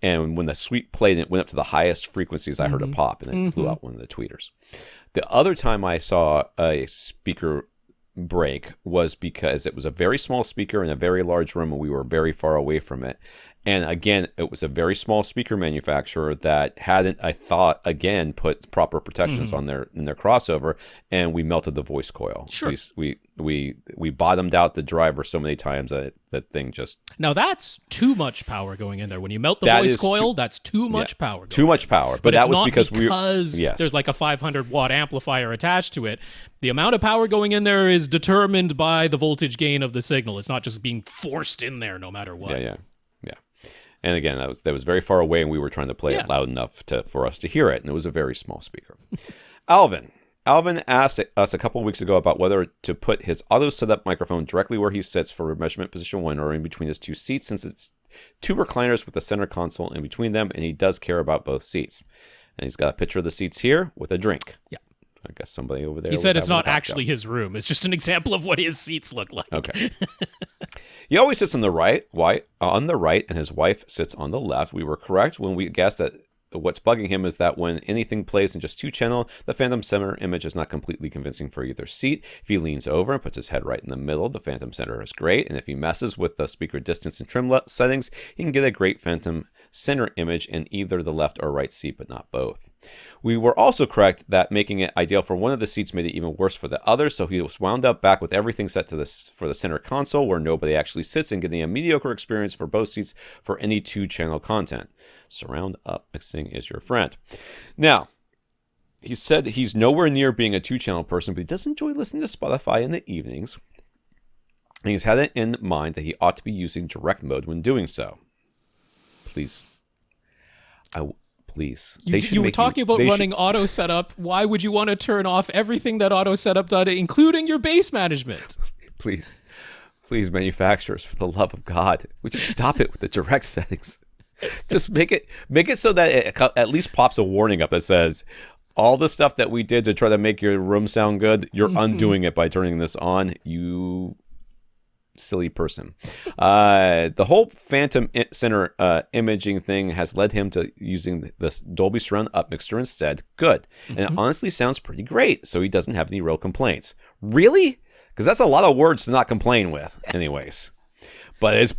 and when the sweep played, it went up to the highest frequencies. I heard a pop, and it blew out one of the tweeters. The other time I saw a speaker break was because it was a very small speaker in a very large room and we were very far away from it. And again, it was a very small speaker manufacturer that hadn't, I thought, again, put proper protections on in their crossover, and we melted the voice coil. Sure. We bottomed out the driver so many times that that thing just... Now that's too much power going in there. When you melt the voice coil, that's too much power. Too much power. But that was because there's like a 500 watt amplifier attached to it. The amount of power going in there is determined by the voltage gain of the signal. It's not just being forced in there no matter what. Yeah. And again, that was very far away, and we were trying to play it loud enough for us to hear it, and it was a very small speaker. Alvin asked us a couple of weeks ago about whether to put his auto setup microphone directly where he sits for measurement position 1 or in between his two seats, since it's two recliners with a center console in between them, and he does care about both seats. And he's got a picture of the seats here with a drink. Yeah. I guess somebody over there. He said it's not actually his room. It's just an example of what his seats look like. Okay. He always sits on the right, and his wife sits on the left. We were correct when we guessed that what's bugging him is that when anything plays in just two channel, the phantom center image is not completely convincing for either seat. If he leans over and puts his head right in the middle, the phantom center is great. And if he messes with the speaker distance and trim settings, he can get a great phantom center image in either the left or right seat, but not both. We were also correct that making it ideal for one of the seats made it even worse for the other, so he was wound up back with everything set to for the center console where nobody actually sits, and getting a mediocre experience for both seats for any two-channel content. Surround up mixing is your friend. Now, he said that he's nowhere near being a two-channel person, but he does enjoy listening to Spotify in the evenings, and he's had it in mind that he ought to be using direct mode when doing so. Please. You were talking about running auto setup. Why would you want to turn off everything that auto setup does, including your bass management? Please, manufacturers, for the love of God, would you stop it with the direct settings? Just make it so that it at least pops a warning up that says, all the stuff that we did to try to make your room sound good, you're undoing it by turning this on, you silly person. The whole phantom center imaging thing has led him to using this Dolby Surround Up mixer instead. Good. And it honestly sounds pretty great, so he doesn't have any real complaints. Really? Because that's a lot of words to not complain with anyways. But it's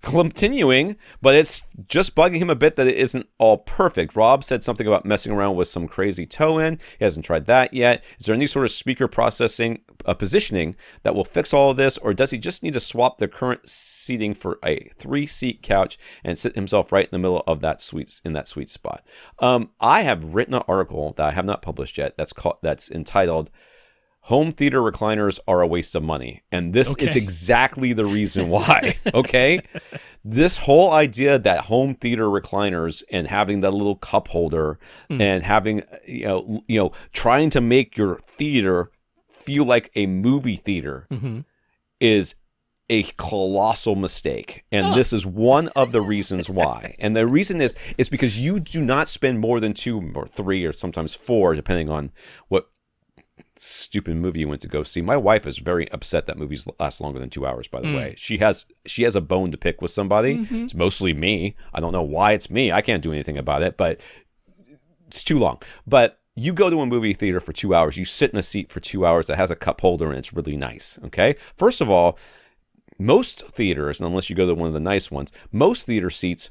continuing, but it's just bugging him a bit that it isn't all perfect. Rob said something about messing around with some crazy toe in. He hasn't tried that yet. Is there any sort of speaker positioning that will fix all of this, or does he just need to swap the current seating for a 3-seat couch and sit himself right in the middle of that sweet spot? I have written an article that I have not published yet that's entitled "Home Theater Recliners Are a Waste of Money." And this is exactly the reason why, okay? This whole idea that home theater recliners and having that little cup holder and having, trying to make your theater feel like a movie theater is a colossal mistake. And this is one of the reasons why. And the reason is because you do not spend more than 2 or 3 or sometimes 4, depending on what stupid movie you went to go see. My wife is very upset that movies last longer than 2 hours, by the way. She has a bone to pick with somebody. It's mostly me. I don't know why it's me. I can't do anything about it, but it's too long. But you go to a movie theater for 2 hours, you sit in a seat for 2 hours that has a cup holder and it's really nice, okay? First of all, most theaters, unless you go to one of the nice ones, most theater seats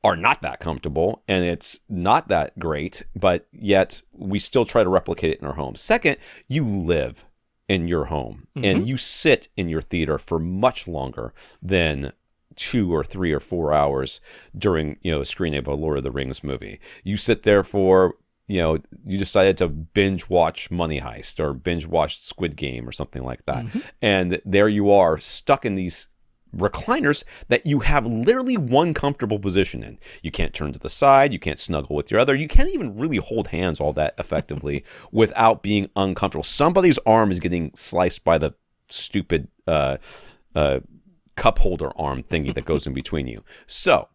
are not that comfortable and it's not that great, but yet we still try to replicate it in our homes. Second, you live in your home and you sit in your theater for much longer than 2 or 3 or 4 hours during, a screening of a Lord of the Rings movie. You sit there for, you decided to binge watch Money Heist or binge watch Squid Game or something like that. And there you are stuck in these recliners that you have literally one comfortable position in. You can't turn to the side, you can't snuggle with your other, you can't even really hold hands all that effectively without being uncomfortable. Somebody's arm is getting sliced by the stupid cup holder arm thingy that goes in between you. So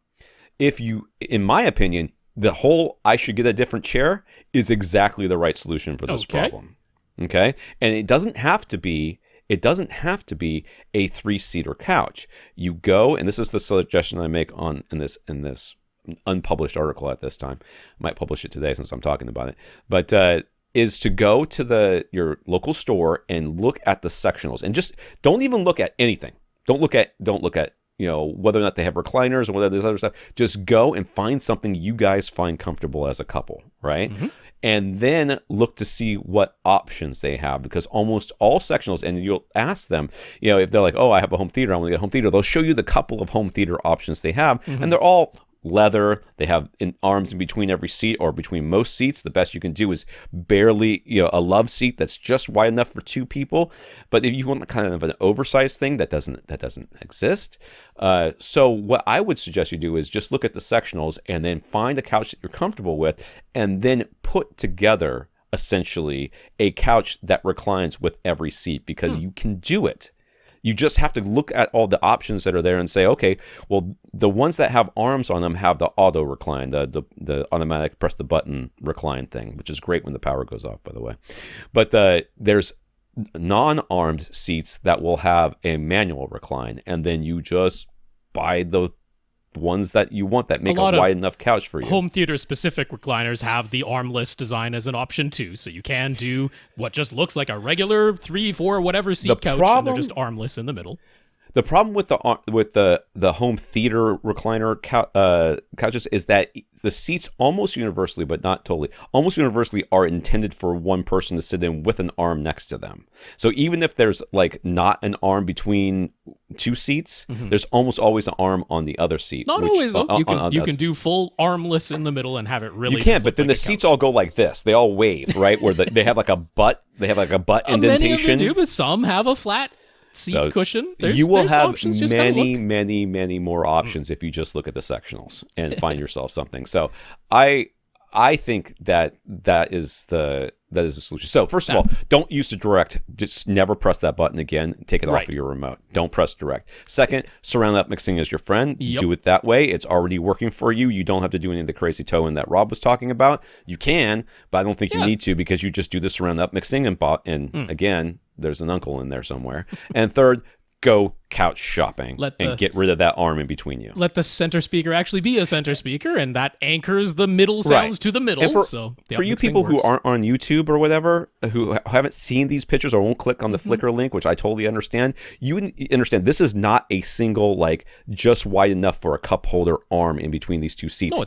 if you, in my opinion, the whole I should get a different chair is exactly the right solution for this problem. Okay? And it doesn't have to be a 3-seater couch. You go, and this is the suggestion I make in this unpublished article at this time. I might publish it today since I'm talking about it. But is to go to your local store and look at the sectionals, and just don't even look at anything. Don't look at whether or not they have recliners or whether there's other stuff. Just go and find something you guys find comfortable as a couple, right? Mm-hmm. And then look to see what options they have, because almost all sectionals, and you'll ask them, if they're like, oh, I have a home theater, I want to get a home theater, they'll show you the couple of home theater options they have, mm-hmm. and they're all leather. They have arms in between every seat, or between most seats. The best you can do is barely, a love seat that's just wide enough for 2 people. But if you want kind of an oversized thing, that doesn't exist. So what I would suggest you do is just look at the sectionals and then find a couch that you're comfortable with, and then put together essentially a couch that reclines with every seat, because you can do it. You just have to look at all the options that are there and say, okay, well, the ones that have arms on them have the auto recline, the automatic press the button recline thing, which is great when the power goes off, by the way. But there's non-armed seats that will have a manual recline, and then you just buy the ones that you want that make a wide enough couch for you. Home theater specific recliners have the armless design as an option too, so you can do what just looks like a regular 3, 4, whatever seat couch, and they're just armless in the middle. The problem with the home theater recliner couches is that the seats almost universally, but not totally, almost universally are intended for one person to sit in with an arm next to them. So even if there's like not an arm between 2 seats, mm-hmm. there's almost always an arm on the other seat. Not always, though. You can do full armless in the middle and have it really. You can, but then the seats all go like this. They all wave, right? Where they have like a butt. They have like a butt indentation. Many of them do, but some have a flat seat cushion. You will have many more options if you just look at the sectionals and find yourself something. So I think that is the solution. So first of all, don't use the direct. Just never press that button again. Take it off of your remote. Don't press direct. Second, surround up mixing is your friend. Yep. Do it that way. It's already working for you. You don't have to do any of the crazy toe-in that Rob was talking about. You can, but I don't think you need to, because you just do the surround up mixing and again, there's an uncle in there somewhere. And third, go couch shopping and get rid of that arm in between you. Let the center speaker actually be a center speaker, and that anchors the middul sounds to the middle. For you people who aren't on YouTube or whatever, who haven't seen these pictures or won't click on the Flickr link, which I totally understand, you understand this is not a single, just wide enough for a cup holder arm in between these 2 seats. No,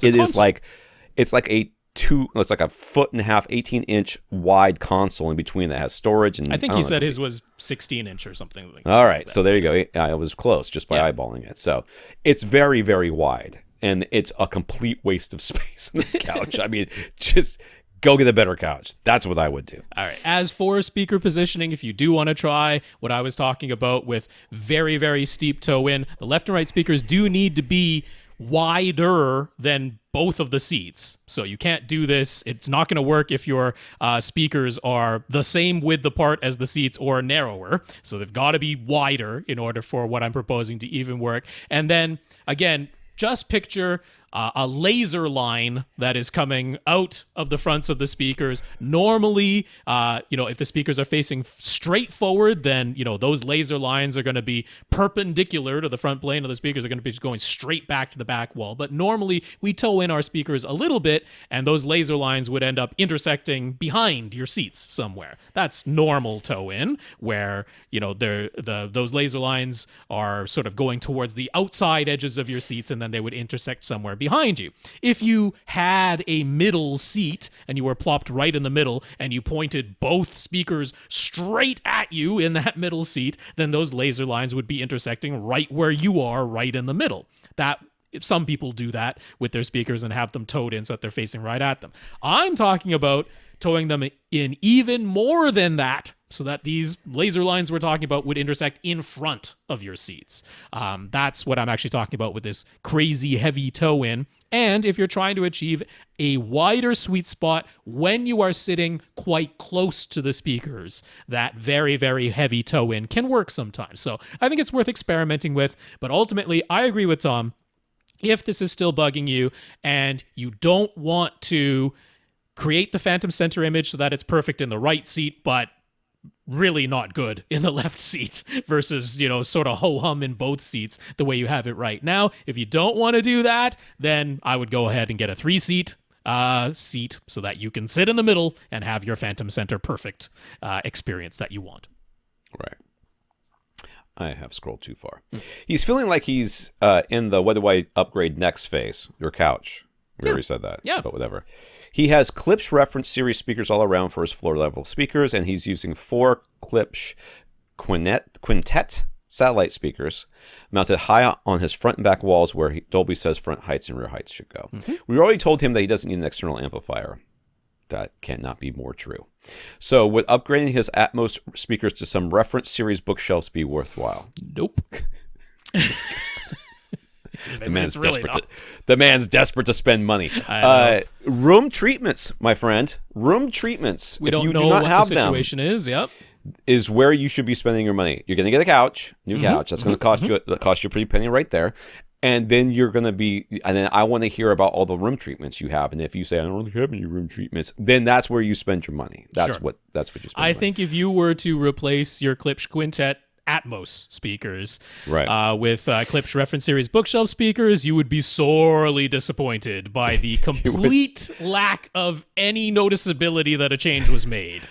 it's like a 1.5 feet, 18-inch wide console in between that has storage. And I think he said his was 16-inch or something like that. All right, so there you go. I was close just by eyeballing it. So it's very, very wide, and it's a complete waste of space in this couch. I mean, just go get a better couch. That's what I would do. All right. As for speaker positioning, if you do want to try what I was talking about with very, very steep toe in, the left and right speakers do need to be wider than both of the seats. So you can't do this. It's not going to work if your speakers are the same width apart as the seats or narrower. So they've got to be wider in order for what I'm proposing to even work. And then, again, just picture a laser line that is coming out of the fronts of the speakers. Normally, if the speakers are facing straight forward, then, those laser lines are going to be perpendicular to the front plane of the speakers. Are going to be going straight back to the back wall. But normally, we toe in our speakers a little bit, and those laser lines would end up intersecting behind your seats somewhere. That's normal toe in, where, those laser lines are sort of going towards the outside edges of your seats, and then they would intersect somewhere behind you. If you had a middle seat and you were plopped right in the middle and you pointed both speakers straight at you in that middle seat, then those laser lines would be intersecting right where you are, right in the middle. Some people do that with their speakers and have them towed in so that they're facing right at them. I'm talking about towing them in even more than that, so that these laser lines we're talking about would intersect in front of your seats. That's what I'm actually talking about with this crazy heavy toe in. And if you're trying to achieve a wider sweet spot when you are sitting quite close to the speakers, that very, very heavy toe in can work sometimes. So I think it's worth experimenting with. But ultimately, I agree with Tom. If this is still bugging you and you don't want to create the phantom center image so that it's perfect in the right seat, but really not good in the left seat versus, sort of ho-hum in both seats the way you have it right now. If you don't want to do that, then I would go ahead and get a 3-seat seat so that you can sit in the middle and have your Phantom Center perfect experience that you want. Right. I have scrolled too far. He's feeling like he's in the what do I upgrade next phase, your couch. We already said that, but whatever. He has Klipsch reference series speakers all around for his floor level speakers, and he's using 4 Klipsch Quintet satellite speakers mounted high on his front and back walls where Dolby says front heights and rear heights should go. We already told him that he doesn't need an external amplifier. That cannot be more true. So would upgrading his Atmos speakers to some reference series bookshelves be worthwhile? Nope. The man's desperate to spend money. Room treatments, my friend. Room treatments. We don't know what the situation is. Yep. Is where you should be spending your money. You're going to get a couch, new couch. That's going to cost you a pretty penny right there. And then you're going to be, and then I want to hear about all the room treatments you have. And if you say, I don't really have any room treatments, then that's where you spend your money. That's what you spend. I think if you were to replace your Klipsch Quintet Atmos speakers with Klipsch reference series bookshelf speakers, you would be sorely disappointed by the complete lack of any noticeability that a change was made.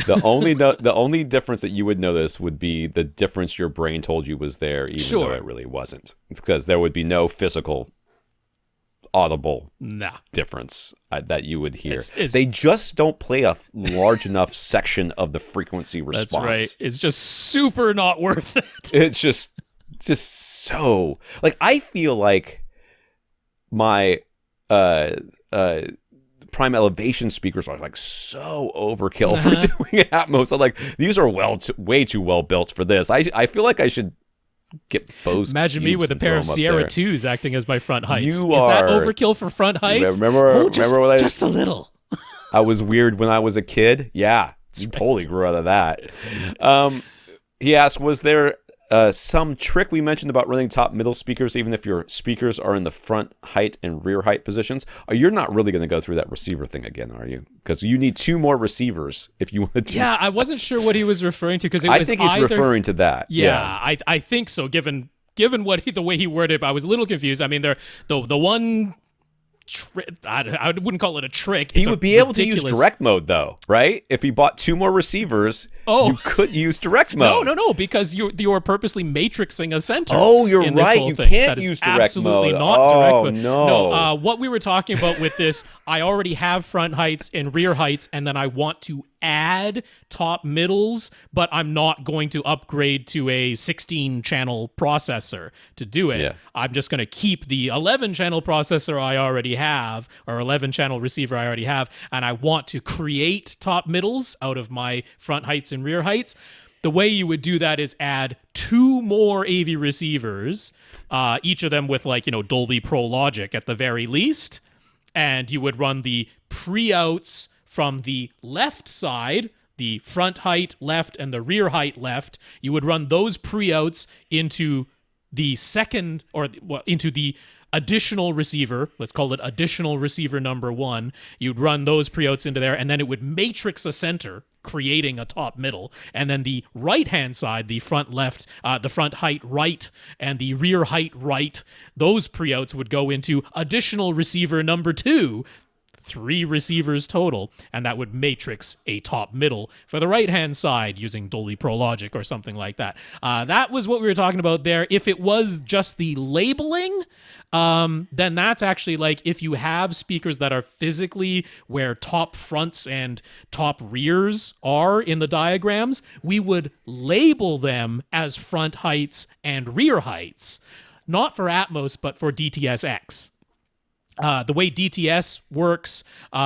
The only difference that you would notice would be the difference your brain told you was there, even though it really wasn't. It's because there would be no physical audible difference that you would hear. They just don't play a large enough section of the frequency response. That's right. It's just super not worth it. It's just so like I feel like my prime elevation speakers are like so overkill for doing Atmos. I'm like, these are way too well built for this. I feel like I should get Bose. Imagine me with a pair of Sierra 2s acting as my front heights. Is that overkill for front heights? Remember just a little. I was weird when I was a kid. Yeah, you totally grew out of that. He asked, was there some trick we mentioned about running top middle speakers even if your speakers are in the front height and rear height positions? You're not really going to go through that receiver thing again, are you? Because you need 2 more receivers if you want to. Yeah, I wasn't sure what he was referring to because I think he's referring to that. Yeah. I think so. Given the way he worded it, I was a little confused. I mean, the one. I wouldn't call it a trick. He would be able to use direct mode, though, right? If he bought 2 more receivers, you could use direct mode. No, because you're purposely matrixing a center. Oh, you're right. You can't use direct mode. Absolutely not direct mode. No. What we were talking about with this, I already have front heights and rear heights, and then I want to add top middles, but I'm not going to upgrade to a 16-channel processor to do it. Yeah. I'm just going to keep the 11-channel processor I already have, or 11-channel receiver I already have, and I want to create top middles out of my front heights and rear heights. The way you would do that is add 2 more AV receivers, each of them with Dolby Pro logic at the very least, and you would run the pre-outs from the left side, the front height left and the rear height left. You would run those pre-outs into the into the additional receiver. Let's call it additional receiver number 1. You'd run those pre-outs into there, and then it would matrix a center, creating a top middle. And then the right-hand side, the front left, the front height right, and the rear height right, those pre-outs would go into additional receiver number 2, 3 receivers total, and that would matrix a top middle for the right-hand side using Dolby Pro Logic or something like that. That was what we were talking about there. If it was just the labeling, then that's actually like if you have speakers that are physically where top fronts and top rears are in the diagrams, we would label them as front heights and rear heights, not for Atmos, but for DTS-X. The way DTS works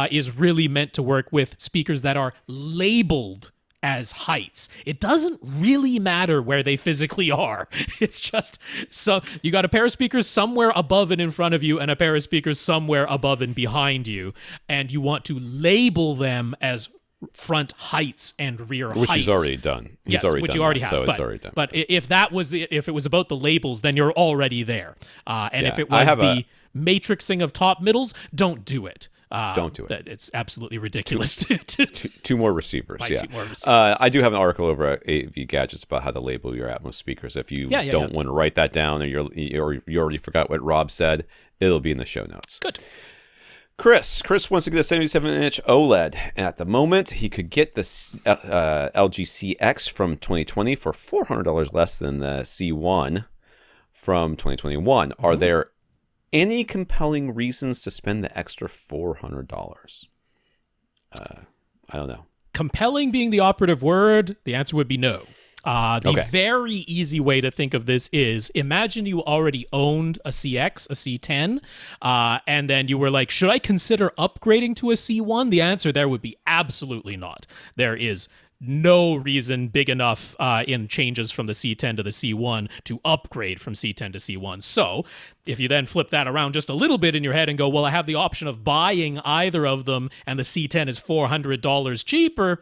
is really meant to work with speakers that are labeled as heights. It doesn't really matter where they physically are. It's just so you got a pair of speakers somewhere above and in front of you and a pair of speakers somewhere above and behind you, and you want to label them as front heights and rear heights. Which he's already done. Which you already have. So it's already done. But if it was about the labels, then you're already there. If it was the matrixing of top middles, don't do it. Don't do it. It's absolutely ridiculous. 2 more receivers. Yeah. 2 more receivers. I do have an article over at AV Gadgets about how to label your Atmos speakers. If you don't want to write that down, or you already forgot what Rob said, it'll be in the show notes. Good. Chris wants to get a 77-inch OLED. And at the moment, he could get the LG CX from 2020 for $400 less than the C1 from 2021. Mm-hmm. Are there any compelling reasons to spend the extra $400? I don't know. Compelling being the operative word, the answer would be no. The very easy way to think of this is, imagine you already owned a CX, a C10, and then you were like, should I consider upgrading to a C1? The answer there would be absolutely not. There is no reason big enough in changes from the C10 to the C1 to upgrade from C10 to C1. So if you then flip that around just a little bit in your head and go, well, I have the option of buying either of them and the C10 is $400 cheaper,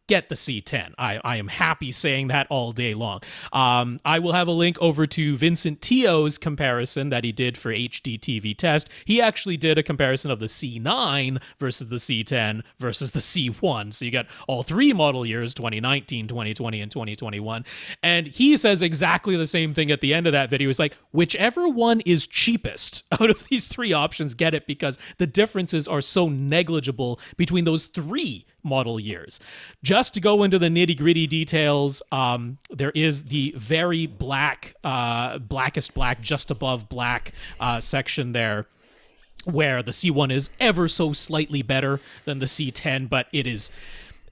get the C10. I am happy saying that all day long. I will have a link over to Vincent Tio's comparison that he did for HD TV Test. He actually did a comparison of the C9 versus the C10 versus the C1. So you got all three model years, 2019, 2020, and 2021. And he says exactly the same thing at the end of that video. He's like, whichever one is cheapest out of these three options, get it, because the differences are so negligible between those three model years. Just to go into the nitty-gritty details, there is the very black, blackest black, just above black section there, where the C1 is ever so slightly better than the C10, but it is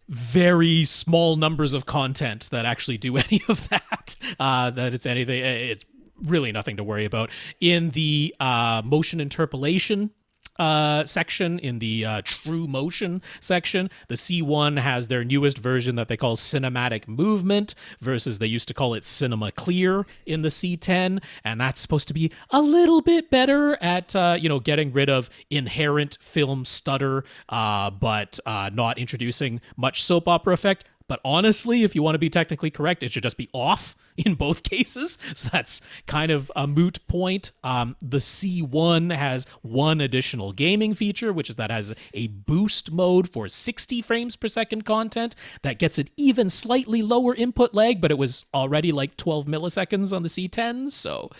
very small numbers of content that actually do any of that. That it's anything, it's really nothing to worry about. In the motion interpolation section, in the true motion section, the C1 has their newest version that they call cinematic movement versus they used to call it cinema clear in the C10, and that's supposed to be a little bit better at getting rid of inherent film stutter, but not introducing much soap opera effect. But honestly, if you want to be technically correct, it should just be off in both cases. So that's kind of a moot point. The C1 has one additional gaming feature, which is that it has a boost mode for 60 frames per second content that gets an even slightly lower input lag, but it was already like 12 milliseconds on the C10. So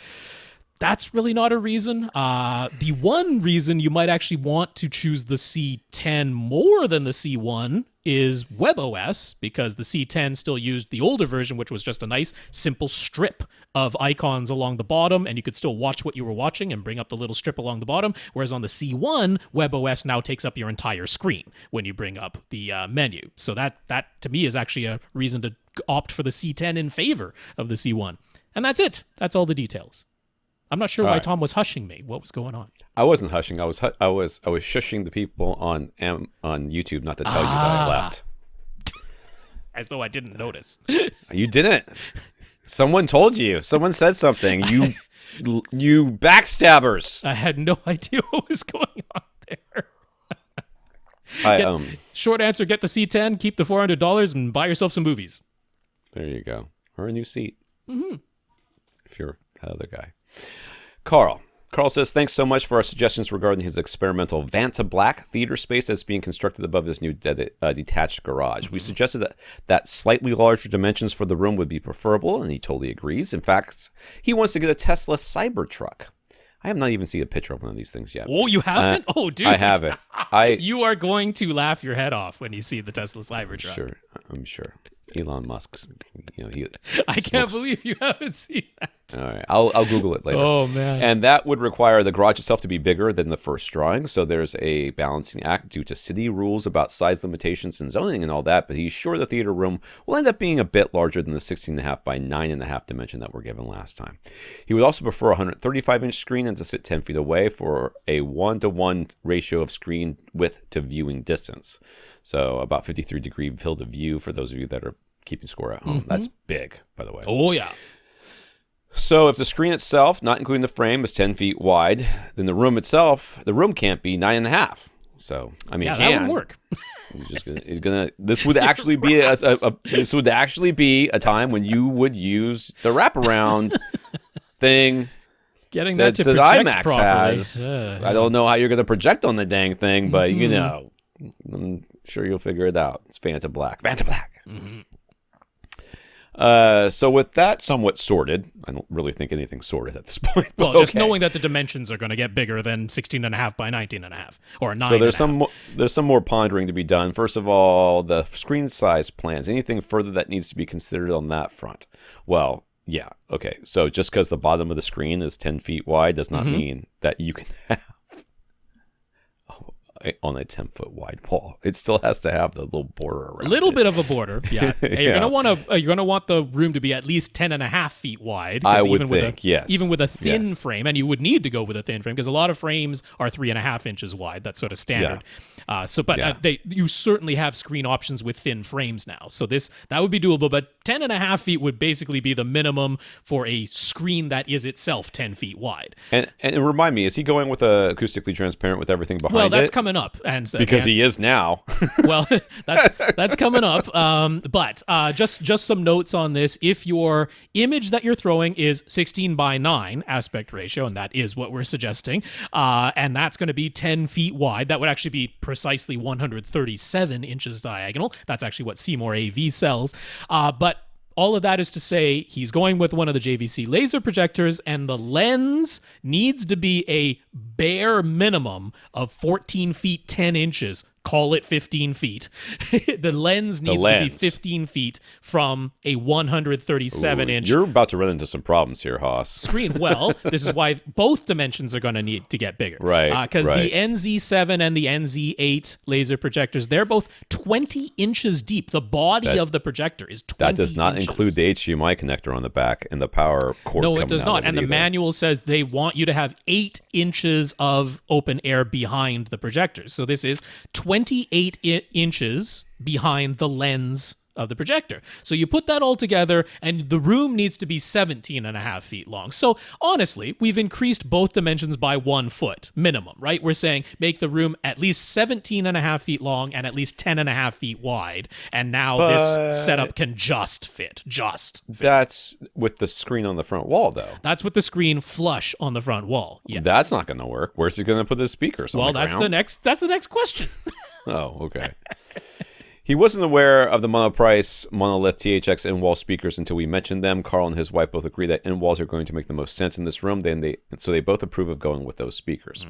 that's really not a reason. The one reason you might actually want to choose the C10 more than the C1 is WebOS, because the C10 still used the older version, which was just a nice, simple strip of icons along the bottom, and you could still watch what you were watching and bring up the little strip along the bottom, whereas on the C1, WebOS now takes up your entire screen when you bring up the menu. So that to me, is actually a reason to opt for the C10 in favor of the C1. And that's it. That's all the details. I'm not sure why Tom was hushing me. What was going on? I wasn't hushing. I was shushing the people on YouTube not to tell you that I left. As though I didn't notice. You didn't. Someone told you. Someone said something. You backstabbers. I had no idea what was going on there. Short answer: get the C10, keep the $400, and buy yourself some movies. There you go, or a new seat. Mm-hmm. If you're that other guy. Karl says, thanks so much for our suggestions regarding his experimental Vanta Black theater space that's being constructed above his new detached garage. We suggested that slightly larger dimensions for the room would be preferable, and he totally agrees. In fact, he wants to get a Tesla Cybertruck. I have not even seen a picture of one of these things yet. Oh, you haven't? Oh, dude. I haven't. You are going to laugh your head off when you see the Tesla Cybertruck. I'm sure. Elon Musk. I can't believe you haven't seen that. All right, I'll Google it later. Oh, man. And that would require the garage itself to be bigger than the first drawing, so there's a balancing act due to city rules about size limitations and zoning and all that, but he's sure the theater room will end up being a bit larger than the 16.5 by 9.5 dimension that were given last time. He would also prefer a 135-inch screen and to sit 10 feet away for a 1-to-1 ratio of screen width to viewing distance. So about 53-degree field of view for those of you that are keeping score at home. Mm-hmm. That's big, by the way. Oh, yeah. So if the screen itself, not including the frame, is 10 feet wide, then the room can't be 9.5. So, I mean, it can. That would work. This would actually be this would actually be a time when you would use the wraparound thing. Getting that to project IMAX properly. has. I don't know how you're going to project on the dang thing, but I'm sure you'll figure it out. It's Vanta Black. Vanta Black. Mm-hmm. So with that somewhat sorted, I don't really think anything's sorted at this point. Well, just knowing that the dimensions are going to get bigger than 16.5 by 19.5 or 9. So there's some more pondering to be done. First of all, the screen size plans. Anything further that needs to be considered on that front? Well, yeah, okay. So just because the bottom of the screen is 10 feet wide does not mean that you can have on a 10-foot wide wall. It still has to have the little border around a little it. bit of a border, yeah. You're gonna want the room to be at least 10.5 feet wide. I would think, yes. Even with a thin frame, and you would need to go with a thin frame because a lot of frames are 3.5 inches wide. That's sort of standard. You certainly have screen options with thin frames now. So that would be doable, but 10.5 feet would basically be the minimum for a screen that is itself 10 feet wide. And remind me, is he going with a acoustically transparent with everything behind it? Well, that's coming up, because he is now. Well, that's coming up. But just some notes on this. If your image that you're throwing is 16 by 9 aspect ratio, and that is what we're suggesting, and that's going to be 10 feet wide, that would actually be precisely 137 inches diagonal. That's actually what Seymour AV sells. But all of that is to say he's going with one of the JVC laser projectors, and the lens needs to be a bare minimum of 14 feet 10 inches. Call it 15 feet. The lens needs to be 15 feet from a 137-inch. You're about to run into some problems here, Haas. Screen. Well, this is why both dimensions are going to need to get bigger. Right. Because the NZ7 and the NZ8 laser projectors, they're both 20 inches deep. The body of the projector is 20 inches. That does not include the HDMI connector on the back and the power cord. No, it does not. And the manual says they want you to have 8 inches of open air behind the projectors. So this is 28 inches behind the lens of the projector. So you put that all together, and the room needs to be 17.5 feet long. So honestly, we've increased both dimensions by 1 foot minimum, right? We're saying make the room at least 17.5 feet long and at least 10.5 feet wide. And now this setup can just fit. That's with the screen on the front wall, though. That's with the screen flush on the front wall. Yes. That's not going to work. Where's he going to put his speakers? Well, that's the next question. Oh, okay. He wasn't aware of the monoprice monolith THX in-wall speakers until we mentioned them. Karl and his wife both agree that in-walls are going to make the most sense in this room, so they both approve of going with those speakers.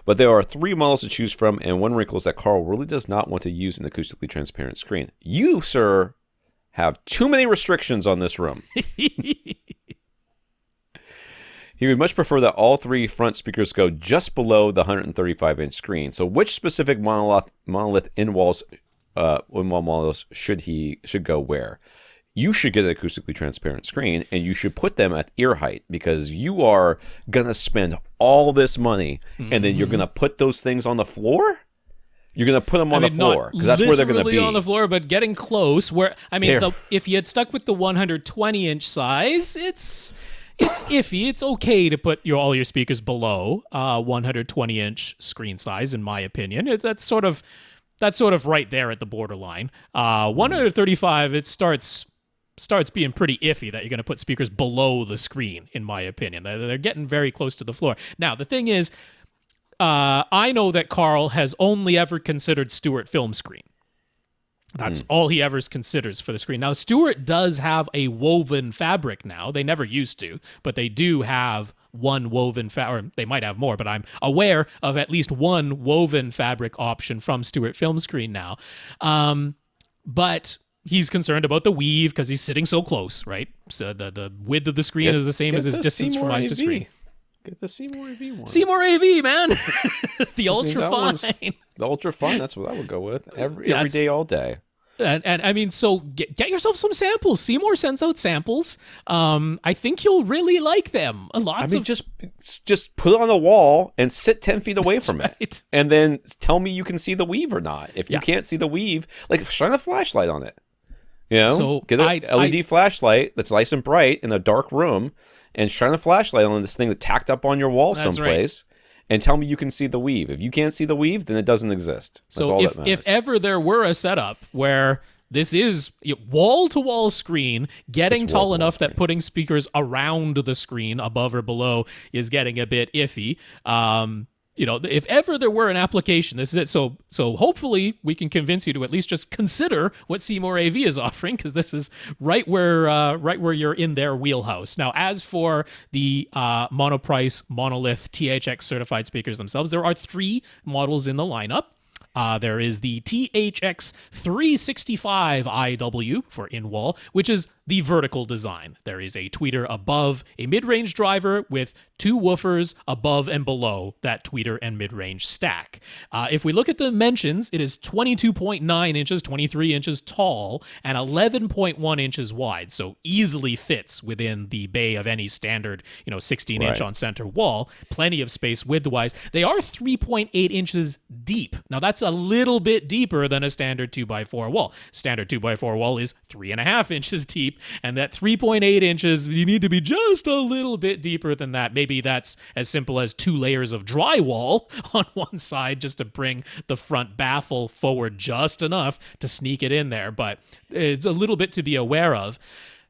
But there are 3 models to choose from, and one wrinkle is that Karl really does not want to use an acoustically transparent screen. You, sir, have too many restrictions on this room. He would much prefer that all 3 front speakers go just below the 135-inch screen. So which specific monolith in-walls models should go where? You should get an acoustically transparent screen, and you should put them at ear height, because you are going to spend all this money, and then you're going to put those things on the floor? You're going to put them on the floor, because that's where they're going to be. On the floor, but getting close. If you had stuck with the 120-inch size, it's iffy. It's okay to put all your speakers below 120-inch screen size, in my opinion. That's sort of right there at the borderline. 135, it starts being pretty iffy that you're going to put speakers below the screen, in my opinion. They're getting very close to the floor. Now, the thing is, I know that Karl has only ever considered Stuart film screen. That's all he ever considers for the screen. Now, Stuart does have a woven fabric now. They never used to, but they do have one woven or they might have more, but I'm aware of at least one woven fabric option from Stuart film screen now. But he's concerned about the weave because he's sitting so close, right? So the width of the screen is the same as his distance from eyes to screen. Get the Seymour AV one. Seymour AV, man. The ultra fine. The ultra fine, that's what I would go with. Every day, all day. And I mean, so get yourself some samples. Seymour sends out samples. I think you'll really like them. Just put it on the wall and sit 10 feet away from right. it. And then tell me you can see the weave or not. If you can't see the weave, shine a flashlight on it. Get an LED flashlight that's nice and bright in a dark room, and shine a flashlight on this thing that's tacked up on your wall someplace. Right. And tell me you can see the weave. If you can't see the weave, then it doesn't exist. That's all that matters. If ever there were a setup where this is wall-to-wall screen, getting tall enough that putting speakers around the screen, above or below, is getting a bit iffy, if ever there were an application, this is it. So hopefully we can convince you to at least just consider what Seymour AV is offering, because this is right where you're in their wheelhouse. Now, as for the monoprice monolith THX certified speakers themselves, there are 3 models in the lineup. There is the THX 365 IW for in-wall, which is the vertical design. There is a tweeter above a mid-range driver with 2 woofers above and below that tweeter and mid-range stack. If we look at the dimensions, it is 22.9 inches, 23 inches tall, and 11.1 inches wide, so easily fits within the bay of any standard 16-inch on center wall. Plenty of space width-wise. They are 3.8 inches deep. Now, that's a little bit deeper than a standard 2x4 wall. Standard 2x4 wall is 3.5 inches deep, and that 3.8 inches, you need to be just a little bit deeper than that. Maybe that's as simple as 2 layers of drywall on one side just to bring the front baffle forward just enough to sneak it in there, but it's a little bit to be aware of.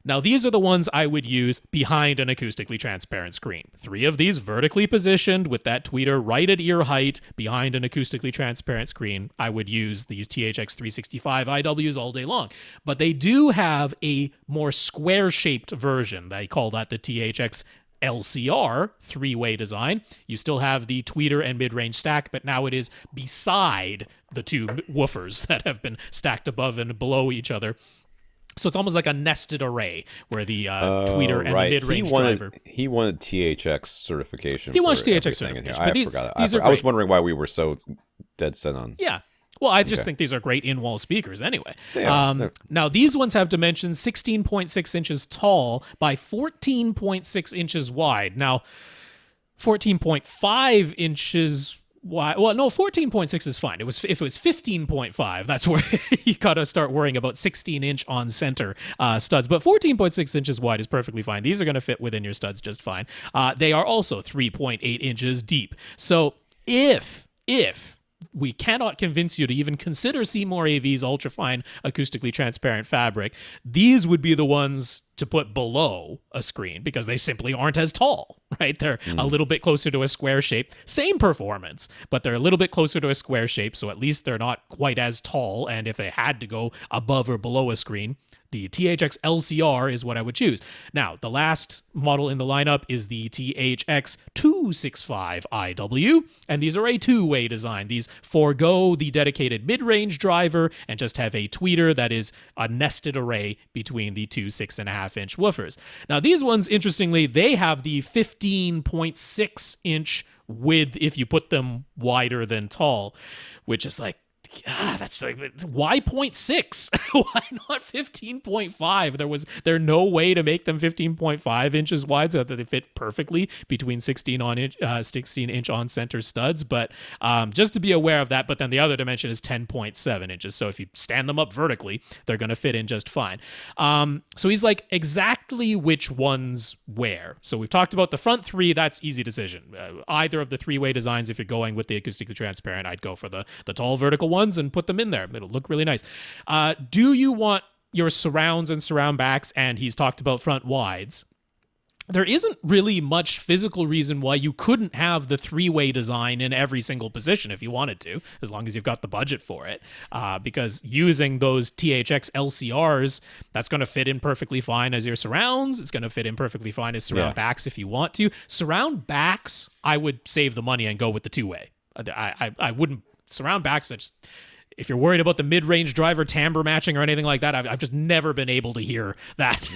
Now, these are the ones I would use behind an acoustically transparent screen. 3 of these vertically positioned with that tweeter right at ear height behind an acoustically transparent screen. I would use these THX 365 IWs all day long. But they do have a more square-shaped version. They call that the THX LCR 3-way design. You still have the tweeter and mid-range stack, but now it is beside the 2 woofers that have been stacked above and below each other. So it's almost like a nested array where the tweeter and the mid-range driver. He wanted THX certification. He wants THX certification. I forgot it. I was wondering why we were so dead set on. Yeah. Well, I just think these are great in-wall speakers anyway. Now, these ones have dimensions 16.6 inches tall by 14.6 inches wide. Now, 14.5 inches wide. Well, no, 14.6 is fine. If it was 15.5, that's where you got to start worrying about 16-inch on-center studs. But 14.6 inches wide is perfectly fine. These are going to fit within your studs just fine. They are also 3.8 inches deep. So if we cannot convince you to even consider Seymour AV's ultrafine acoustically transparent fabric, these would be the ones to put below a screen because they simply aren't as tall, right? They're a little bit closer to a square shape. Same performance, but they're a little bit closer to a square shape, so at least they're not quite as tall, and if they had to go above or below a screen, the THX LCR is what I would choose. Now, the last model in the lineup is the THX 265 IW, and these are a 2-way design. These forego the dedicated mid-range driver and just have a tweeter that is a nested array between the 2 6.5-inch woofers. Now, these ones, interestingly, they have the 15.6-inch width if you put them wider than tall, which is like, that's like, why 0.6? Why not 15.5? There no way to make them 15.5 inches wide so that they fit perfectly between 16-inch on-center studs. But just to be aware of that. But then the other dimension is 10.7 inches. So if you stand them up vertically, they're going to fit in just fine. So he's like, exactly which ones where. So we've talked about the front 3. That's easy decision. Either of the 3-way designs, if you're going with the acoustically transparent, I'd go for the tall vertical one and put them in there. It'll look really nice. Do you want your surrounds and surround backs? And he's talked about front wides. There isn't really much physical reason why you couldn't have the 3-way design in every single position if you wanted to, as long as you've got the budget for it. Because using those THX LCRs, that's going to fit in perfectly fine as your surrounds. It's going to fit in perfectly fine as surround backs if you want to. Surround backs, I would save the money and go with the 2-way. I wouldn't. Surround backs, if you're worried about the mid-range driver timbre matching or anything like that, I've just never been able to hear that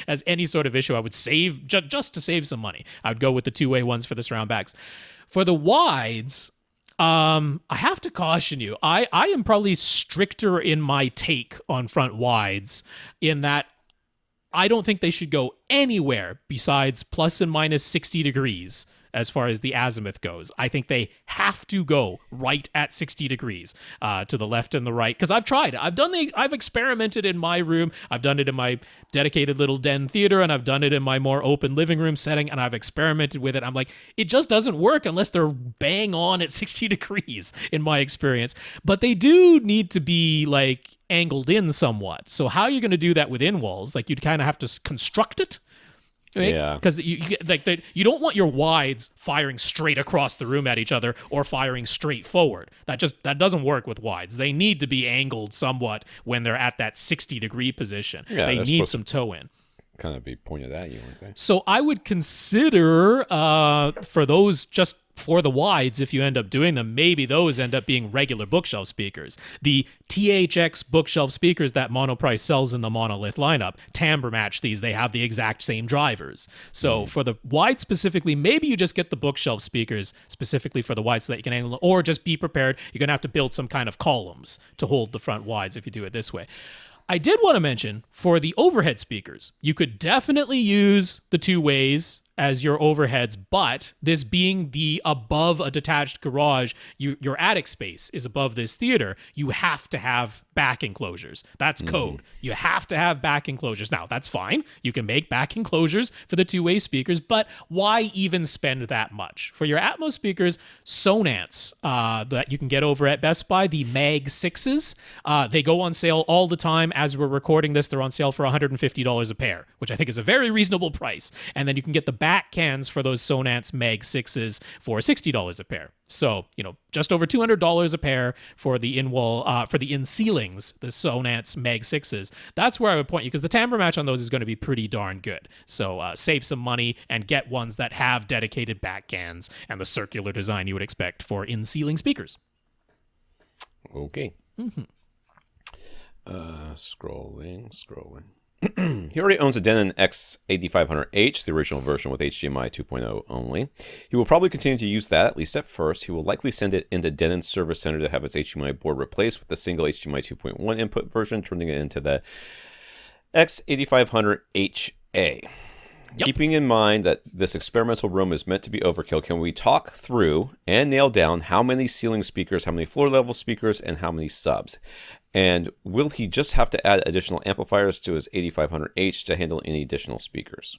as any sort of issue. I would save, just to save some money, I would go with the 2-way ones for the surround backs. For the wides, I have to caution you. I am probably stricter in my take on front wides in that I don't think they should go anywhere besides plus and minus 60 degrees. As far as the azimuth goes, I think they have to go right at 60 degrees to the left and the right. Because I've tried. I've experimented in my room. I've done it in my dedicated little den theater, and I've done it in my more open living room setting, and I've experimented with it. I'm like, it just doesn't work unless they're bang on at 60 degrees, in my experience. But they do need to be like angled in somewhat. So how are you going to do that within walls? Like you'd kind of have to construct it. Right? Yeah. Because you don't want your wides firing straight across the room at each other or firing straight forward. That doesn't work with wides. They need to be angled somewhat when they're at that 60-degree position. Yeah, they need some toe in. Kind of be pointed at you, aren't they? So I would consider for those just for the wides, if you end up doing them, maybe those end up being regular bookshelf speakers. The THX bookshelf speakers that Monoprice sells in the monolith lineup timbre match these. They have the exact same drivers. So for the wide specifically, maybe you just get the bookshelf speakers specifically for the wide so that you can angle, or just be prepared. You're going to have to build some kind of columns to hold the front wides if you do it this way. I did want to mention for the overhead speakers, you could definitely use the two ways as your overheads, but this being the above a detached garage, your attic space is above this theater, you have to have back enclosures. That's code. You have to have back enclosures. Now, that's fine. You can make back enclosures for the two-way speakers, but why even spend that much? For your Atmos speakers, Sonance that you can get over at Best Buy, the Mag 6s, they go on sale all the time. As we're recording this, they're on sale for $150 a pair, which I think is a very reasonable price. And then you can get the back cans for those Sonance Mag 6s for $60 a pair. So, just over $200 a pair for the in-wall, for the in-ceilings, the Sonance Mag 6s. That's where I would point you, because the timbre match on those is going to be pretty darn good. So save some money and get ones that have dedicated back cans and the circular design you would expect for in-ceiling speakers. Okay. Scrolling. He already owns a Denon X8500H, the original version with HDMI 2.0 only. He will probably continue to use that, at least at first. He will likely send it into Denon's service center to have its HDMI board replaced with a single HDMI 2.1 input version, turning it into the X8500HA. Yep. Keeping in mind that this experimental room is meant to be overkill, can we talk through and nail down how many ceiling speakers, how many floor-level speakers, and how many subs? And will he just have to add additional amplifiers to his 8500H to handle any additional speakers?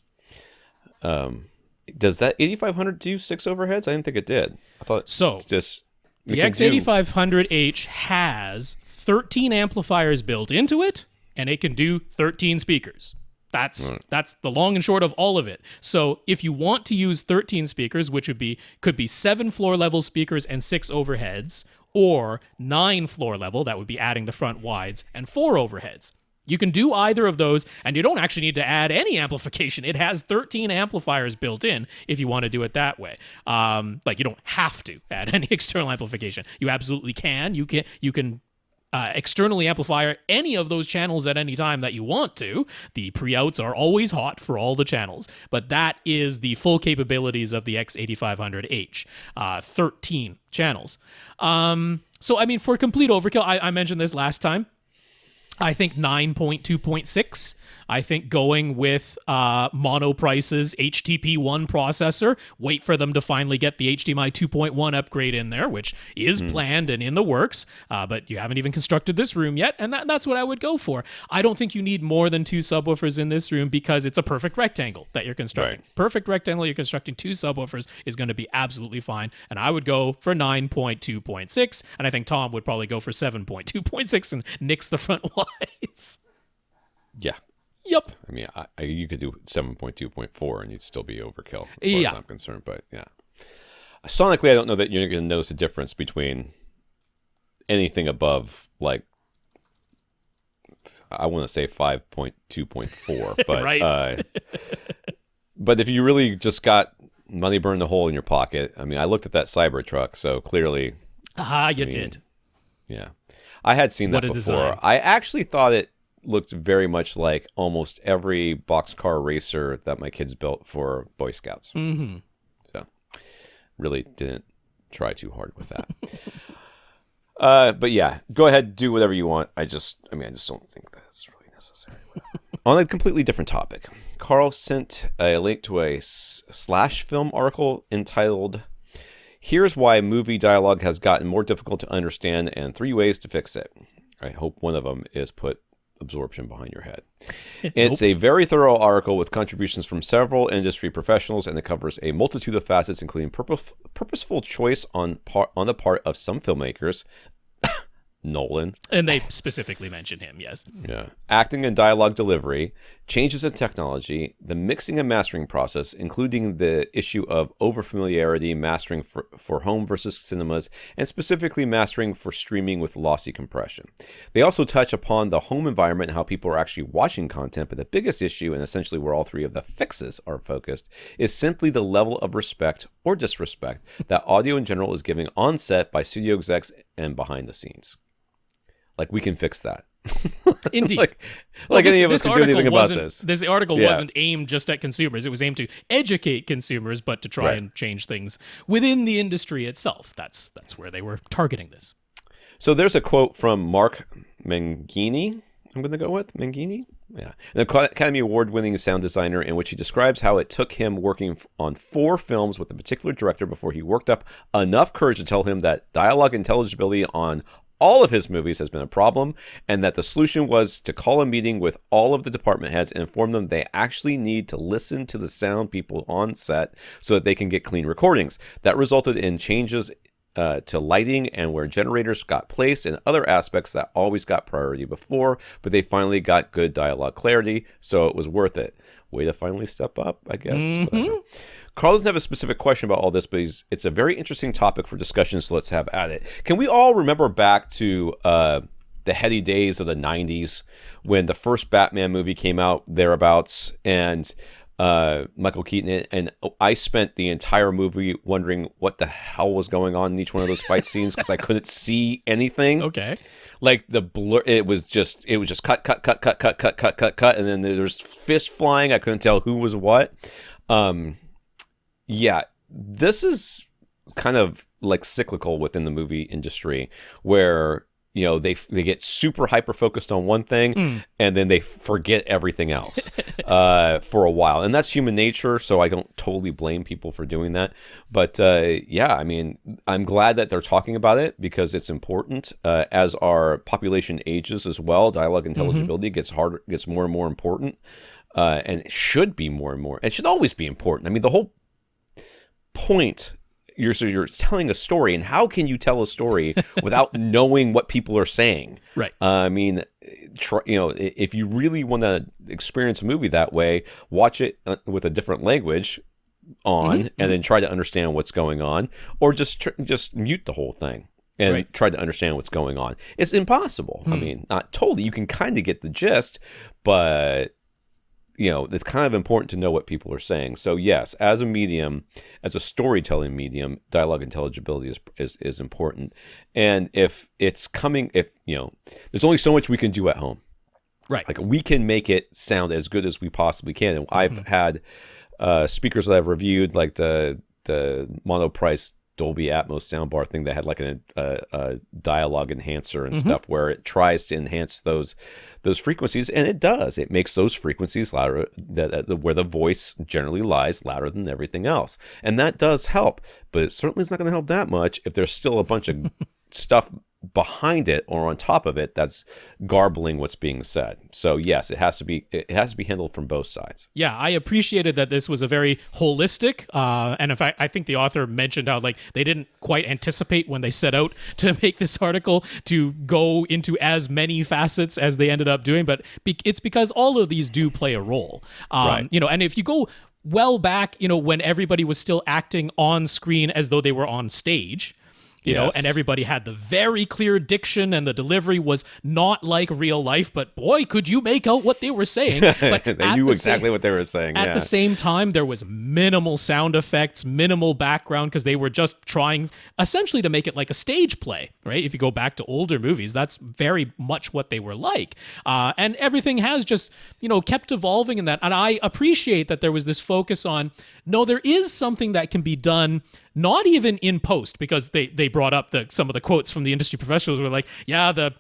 Does that 8500 do 6 overheads? I didn't think it did. I thought just the X8500H has 13 amplifiers built into it, and it can do 13 speakers. That's the long and short of all of it. So if you want to use 13 speakers, which could be 7 floor-level speakers and 6 overheads, or 9 floor level, that would be adding the front wides, and 4 overheads. You can do either of those, and you don't actually need to add any amplification. It has 13 amplifiers built in if you want to do it that way. You don't have to add any external amplification. You absolutely can. You can externally amplify any of those channels at any time that you want to. The pre-outs are always hot for all the channels, but that is the full capabilities of the X8500H. 13 channels. For complete overkill, I mentioned this last time. I think 9.2.6. I think going with Monoprice's HTP1 processor, wait for them to finally get the HDMI 2.1 upgrade in there, which is planned and in the works, but you haven't even constructed this room yet, and that's what I would go for. I don't think you need more than 2 subwoofers in this room because it's a perfect rectangle that you're constructing. Right. Perfect rectangle, you're constructing 2 subwoofers is going to be absolutely fine, and I would go for 9.2.6, and I think Tom would probably go for 7.2.6 and nix the front wides. Yeah. Yep. I mean, you could do 7.2.4 and you'd still be overkill as far as I'm concerned. But yeah, sonically, I don't know that you're going to notice a difference between anything above, like, I want to say 5.2.4, but right. But if you really just got money burned a hole in your pocket, I mean, I looked at that Cybertruck, so clearly, you did. Yeah, I had seen that before. Design. I actually thought it looked very much like almost every boxcar racer that my kids built for Boy Scouts. Mm-hmm. So really didn't try too hard with that. But yeah, go ahead, do whatever you want. I just don't think that's really necessary. On a completely different topic, Karl sent a link to a Slash Film article entitled "Here's Why Movie Dialogue Has Gotten More Difficult to Understand and 3 Ways to Fix It." I hope one of them is put absorption behind your head. It's a very thorough article with contributions from several industry professionals, and it covers a multitude of facets, including purposeful choice on the part of some filmmakers, Nolan. And they specifically mention him, yes. Yeah. Acting and dialogue delivery, changes in technology, the mixing and mastering process, including the issue of overfamiliarity, mastering for home versus cinemas, and specifically mastering for streaming with lossy compression. They also touch upon the home environment and how people are actually watching content, but the biggest issue, and essentially where all three of the fixes are focused, is simply the level of respect or disrespect that audio in general is giving on set by studio execs and behind the scenes. Like, we can fix that. Indeed. like any of us can do anything about this. This article wasn't aimed just at consumers. It was aimed to educate consumers, but to try and change things within the industry itself. That's where they were targeting this. So there's a quote from Mark Mangini, I'm going to go with. Mangini? Yeah. An Academy Award-winning sound designer, in which he describes how it took him working on 4 films with a particular director before he worked up enough courage to tell him that dialogue intelligibility on all of his movies has been a problem, and that the solution was to call a meeting with all of the department heads and inform them they actually need to listen to the sound people on set so that they can get clean recordings. That resulted in changes to lighting and where generators got placed and other aspects that always got priority before, but they finally got good dialogue clarity, so it was worth it. Way to finally step up, I guess. Mm-hmm. Karl doesn't have a specific question about all this, but it's a very interesting topic for discussion, so let's have at it. Can we all remember back to the heady days of the 90s when the first Batman movie came out thereabouts, and Michael Keaton, and I spent the entire movie wondering what the hell was going on in each one of those fight scenes because I couldn't see anything. Okay. Like the blur, it was just cut, and then there was fist flying. I couldn't tell who was what. Yeah, this is kind of like cyclical within the movie industry where, you know, they get super hyper focused on one thing and then they forget everything else for a while, and that's human nature. So I don't totally blame people for doing that. But yeah, I mean, I'm glad that they're talking about it because it's important. As our population ages as well, dialogue intelligibility gets more and more important, and it should be more and more. It should always be important. I mean, the whole point. You're telling a story, and how can you tell a story without knowing what people are saying? Right. I mean, if you really want to experience a movie that way, watch it with a different language on, and then try to understand what's going on, or just mute the whole thing and try to understand what's going on. It's impossible. I mean, not totally. You can kind of get the gist, but you know, it's kind of important to know what people are saying. So yes, as a medium, as a storytelling medium, dialogue intelligibility is important. And if you know, there's only so much we can do at home. Right. Like, we can make it sound as good as we possibly can. And I've had speakers that I've reviewed, like the mono-price Dolby Atmos soundbar thing that had like a dialogue enhancer and stuff, where it tries to enhance those frequencies, and it does. It makes those frequencies louder, where the voice generally lies, louder than everything else, and that does help. But it certainly is not going to help that much if there's still a bunch of stuff behind it or on top of it that's garbling what's being said. So yes, it has to be handled from both sides. Yeah, I appreciated that this was a very holistic, and in fact, I think the author mentioned how like they didn't quite anticipate when they set out to make this article to go into as many facets as they ended up doing, but it's because all of these do play a role. Right. You know, and if you go well back, you know, when everybody was still acting on screen as though they were on stage, you know, and everybody had the very clear diction and the delivery was not like real life, but boy, could you make out what they were saying. But they knew exactly what they were saying. At the same time, there was minimal sound effects, minimal background, because they were just trying essentially to make it like a stage play, right? If you go back to older movies, that's very much what they were like. And everything has just, you know, kept evolving in that. And I appreciate that there was this focus on, no, there is something that can be done, not even in post, because they brought up some of the quotes from the industry professionals were like, yeah,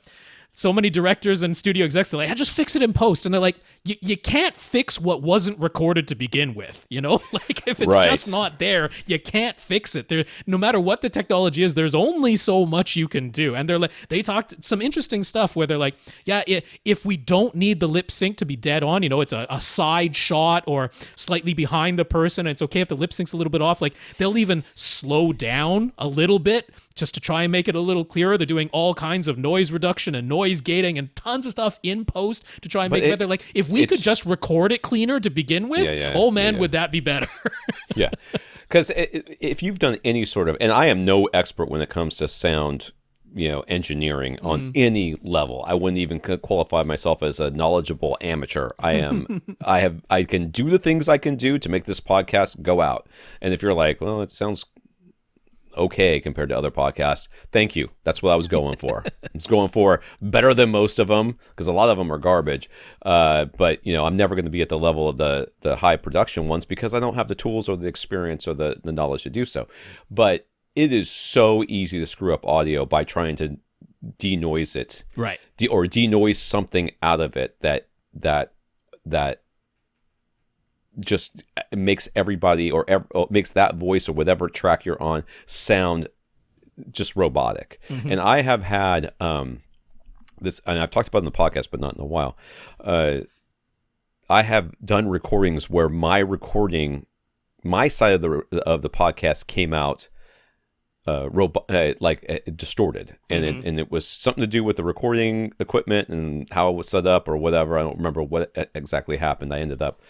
so many directors and studio execs, they're like, just fix it in post. And they're like, you can't fix what wasn't recorded to begin with, Like, if it's just not there, you can't fix it. No matter what the technology is, there's only so much you can do. And they talked some interesting stuff where they're like, if we don't need the lip sync to be dead on, it's a side shot or slightly behind the person, and it's okay if the lip sync's a little bit off, like, they'll even slow down a little bit just to try and make it a little clearer. They're doing all kinds of noise reduction and noise gating and tons of stuff in post to try and make it better. Like, if we could just record it cleaner to begin with, would that be better? Yeah. Because if you've done any sort of, and I am no expert when it comes to sound, engineering on any level. I wouldn't even qualify myself as a knowledgeable amateur. I can do the things I can do to make this podcast go out. And if you're like, well, it sounds okay compared to other podcasts, thank you. That's what I was going for. I was going for better than most of them, because a lot of them are garbage. But I'm never going to be at the level of the high production ones because I don't have the tools or the experience or the knowledge to do so. But it is so easy to screw up audio by trying to denoise it, right? Or denoise something out of it that just makes everybody or makes that voice or whatever track you're on sound just robotic. And I have had this, and I've talked about it in the podcast, but not in a while. I have done recordings where my side of the podcast came out distorted, and it was something to do with the recording equipment and how it was set up or whatever. I don't remember what exactly happened. I ended up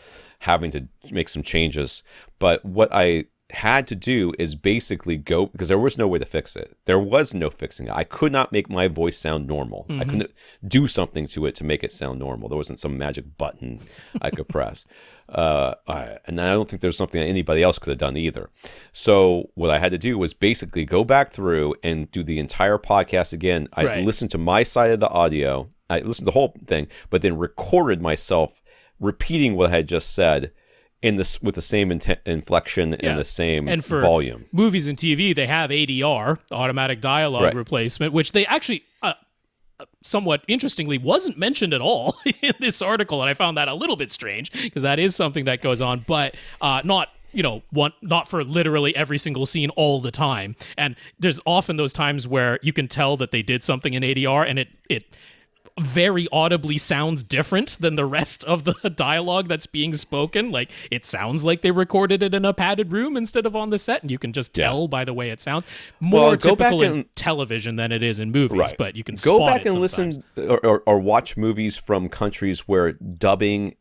having to make some changes, but what I had to do is basically go, because there was no way to fix it. There was no fixing it. I could not make my voice sound normal. I couldn't do something to it to make it sound normal. There wasn't some magic button I could press. And I don't think there's something that anybody else could have done either. So what I had to do was basically go back through and do the entire podcast again. I listened to my side of the audio. I listened to the whole thing, but then recorded myself repeating what I had just said with the same inflection and the same and for volume. Movies and TV, they have ADR, automatic dialogue replacement, which they actually, somewhat interestingly, wasn't mentioned at all in this article, and I found that a little bit strange because that is something that goes on, but not for literally every single scene all the time. And there's often those times where you can tell that they did something in ADR, and it very audibly sounds different than the rest of the dialogue that's being spoken. Like, it sounds like they recorded it in a padded room instead of on the set, and you can just tell by the way it sounds. More typical in television than it is in movies, but you can go spot back and listen or watch movies from countries where dubbing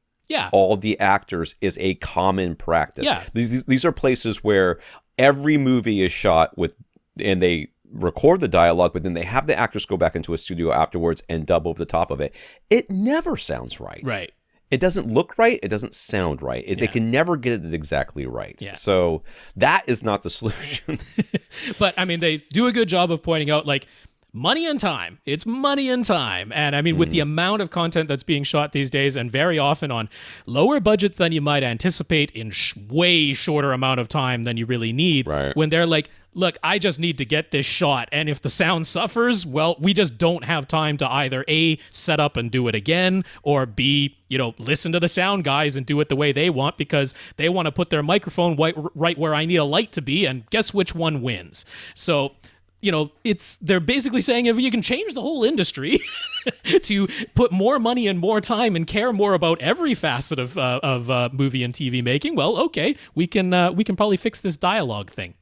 all the actors is a common practice. These are places where every movie is shot with, and they record the dialogue, but then they have the actors go back into a studio afterwards and dub over the top of it. It never sounds right. Right. It doesn't look right. It doesn't sound right. They can never get it exactly right. Yeah. So that is not the solution. But I mean, they do a good job of pointing out, like, money and time. It's money and time. And I mean, with the amount of content that's being shot these days, and very often on lower budgets than you might anticipate in way shorter amount of time than you really need, when they're like, look, I just need to get this shot, and if the sound suffers, well, we just don't have time to either A, set up and do it again, or B, listen to the sound guys and do it the way they want, because they want to put their microphone right where I need a light to be, and guess which one wins? So, they're basically saying if you can change the whole industry to put more money and more time and care more about every facet of movie and TV making, well, okay, we can probably fix this dialogue thing.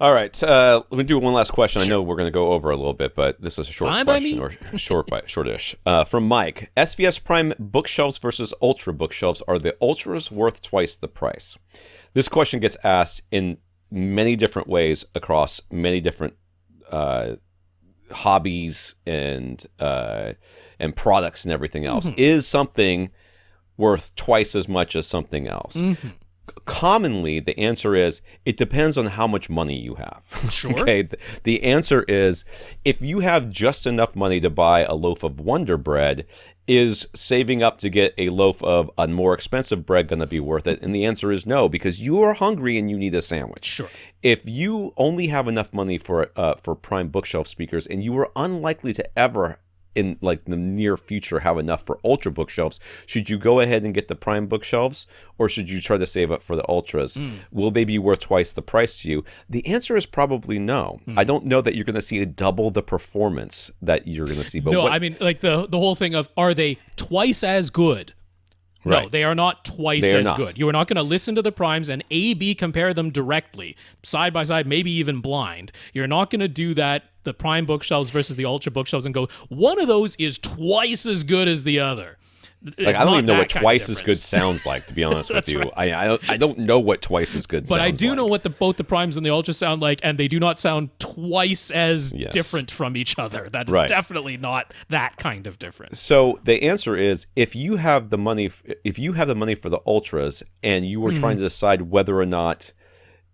All right, let me do one last question. I know we're going to go over a little bit, but this is a short question, or shortish. From Mike: SVS Prime bookshelves versus Ultra bookshelves. Are the Ultras worth twice the price? This question gets asked in many different ways across many different hobbies and products and everything else. Is something worth twice as much as something else? commonly, the answer is it depends on how much money you have. Sure. Okay. The answer is if you have just enough money to buy a loaf of Wonder Bread, is saving up to get a loaf of a more expensive bread going to be worth it? And the answer is no, because you are hungry and you need a sandwich. Sure. If you only have enough money for Prime bookshelf speakers, and you are unlikely to ever in like the near future have enough for Ultra bookshelves, should you go ahead and get the Prime bookshelves, or should you try to save up for the Ultras? Will they be worth twice the price to you? The answer is probably no. I don't know that you're going to see double the performance that you're going to see. But no, I mean, like the whole thing of, are they twice as good? No, Right. they are not twice as good. You are not going to listen to the primes and A/B compare them directly, side by side, maybe even blind. You're not going to do that, the Prime bookshelves versus the Ultra bookshelves, and go, one of those is twice as good as the other. Like, I don't even know what twice as good sounds like, to be honest with you. Right. I don't know what twice as good sounds like. But I do know what both the primes and the Ultras sound like, and they do not sound twice as different from each other. That's definitely not that kind of difference. So the answer is, if you have the money for the Ultras, and you were trying to decide whether or not